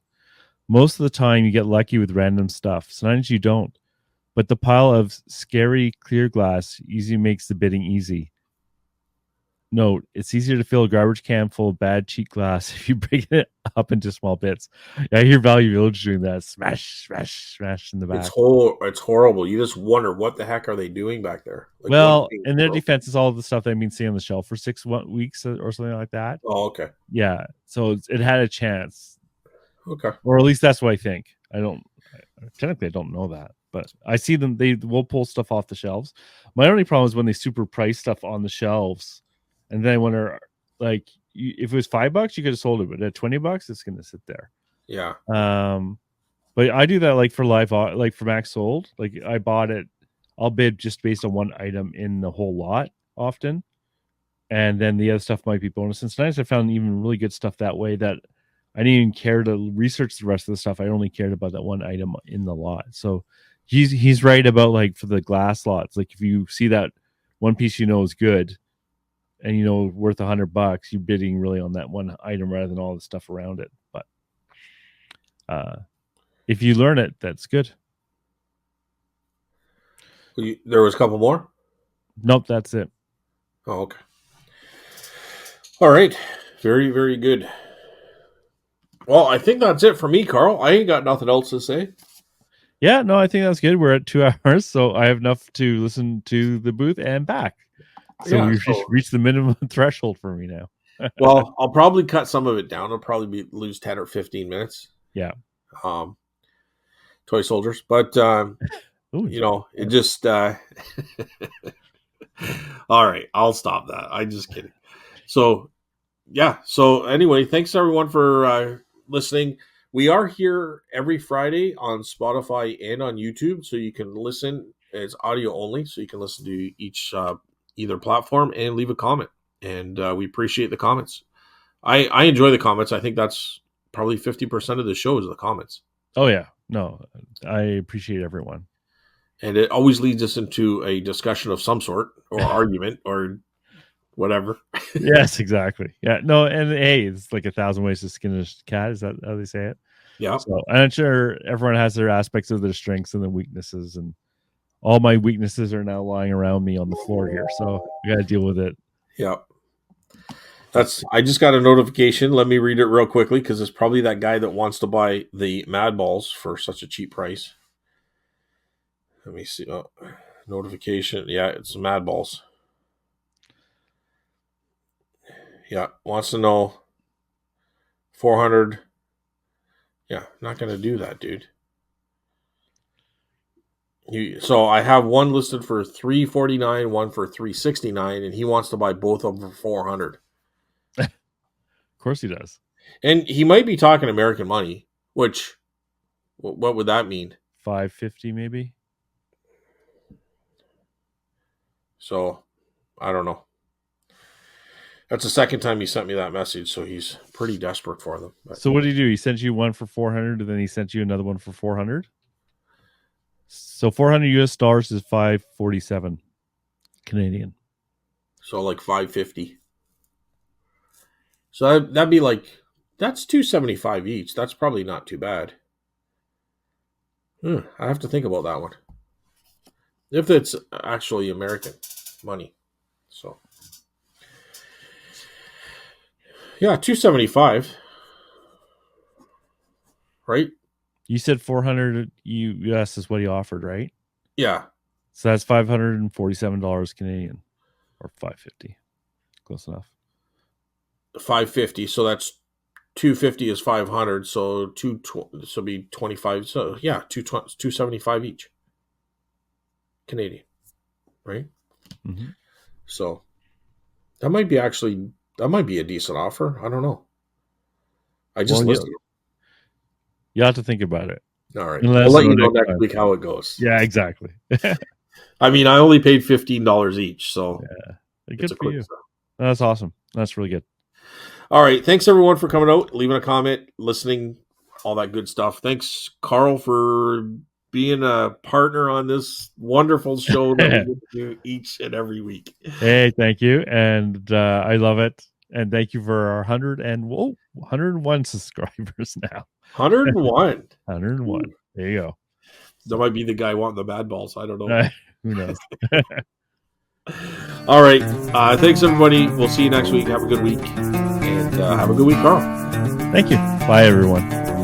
Most of the time, you get lucky with random stuff. Sometimes you don't. But the pile of scary clear glass usually makes the bidding easy. Note, it's easier to fill a garbage can full of bad, cheap glass if you break it up into small bits. Yeah, I hear Value Village doing that. Smash, smash, smash in the back. It's horrible. You just wonder what the heck are they doing back there? Like what Well, thing in their broke? defense, it's all the stuff that I've been seeing on the shelf for 6 weeks or something like that. Oh, okay, Yeah, so it had a chance, okay, or at least that's what I think. I don't technically I don't know that, but I see them. They will pull stuff off the shelves. My only problem is when they super price stuff on the shelves, and then when they're like, if it was $5, you could have sold it, but at $20, it's going to sit there. yeah, But I do that like for like for Max Sold. Like I bought it, I'll bid just based on one item in the whole lot often, and then the other stuff might be bonus. And sometimes I found even really good stuff that way that I didn't even care to research the rest of the stuff. I only cared about that one item in the lot. So he's right about like for the glass lots. Like if you see that one piece you know is good and worth $100, you're bidding really on that one item rather than all the stuff around it. But if you learn it, that's good. there was a couple more. Nope, that's it. Oh, okay. All right. Very, very good. Well, I think that's it for me, Carl. I ain't got nothing else to say. Yeah, no, I think that's good. We're at 2 hours, so I have enough to listen to the booth and back. So Yeah. we've just So, reached the minimum threshold for me now. well, I'll probably cut some of it down. I'll probably lose 10 or 15 minutes. Yeah. Um, toy soldiers, but Ooh, it just. All right, I'll stop that. I'm just kidding. So yeah. So anyway, thanks everyone for listening. We are here every Friday on Spotify and on YouTube, so you can listen. It's audio only, so you can listen to each either platform and leave a comment. And we appreciate the comments. I enjoy the comments. I think that's probably 50% of the show is the comments, oh yeah. No, I appreciate everyone. and it always leads us into a discussion of some sort or argument or whatever. Yes, exactly. Yeah. No, and hey, it's like 1,000 ways to skin a cat. Is that how they say it? Yeah. So I'm sure everyone has their aspects of their strengths and their weaknesses, and all my weaknesses are now lying around me on the floor here. So we got to deal with it. Yeah. But I just got a notification. Let me read it real quickly because it's probably that guy that wants to buy the Mad Balls for such a cheap price. Let me see. Oh, notification. Yeah, it's Mad Balls. Yeah, wants to know 400. Yeah, not going to do that, dude. So I have one listed for 349, one for 369, and he wants to buy both of them for 400. of course he does. And he might be talking American money, which what would that mean? 550 maybe. So I don't know. That's the second time he sent me that message, so he's pretty desperate for them. But So what did he do? He sent you one for 400, and then he sent you another one for 400. So 400 US dollars is 547 Canadian. so like 550. So that'd be like, that's $275 each. That's probably not too bad. I have to think about that one. If it's actually American money. So yeah, 275. Right? You said 400 US is what he offered, right? Yeah. So that's $547 Canadian, or 550. Close enough. 550. So that's 250 is 500. So so be 25. So yeah, 275 each. Canadian. Right? Mm-hmm. So that might be a decent offer. I don't know. I just listed them. You have to think about it. All right. Let We'll us let know you know next next time. week how it goes. Yeah, exactly. I mean, I only paid $15 each, so yeah, it's good a for quick you. stuff. That's awesome. That's really good. All right. Thanks everyone for coming out, leaving a comment, listening, all that good stuff. Thanks, Carl, for being a partner on this wonderful show that we get to do each and every week. Hey, thank you. And I love it. And thank you for our 101 subscribers now. 101. 101. Ooh. There you go. That might be the guy wanting the bad balls. I don't know. Who knows? All right. Thanks, everybody. We'll see you next week. Have a good week. And have a good week, Carl. Thank you. Bye, everyone.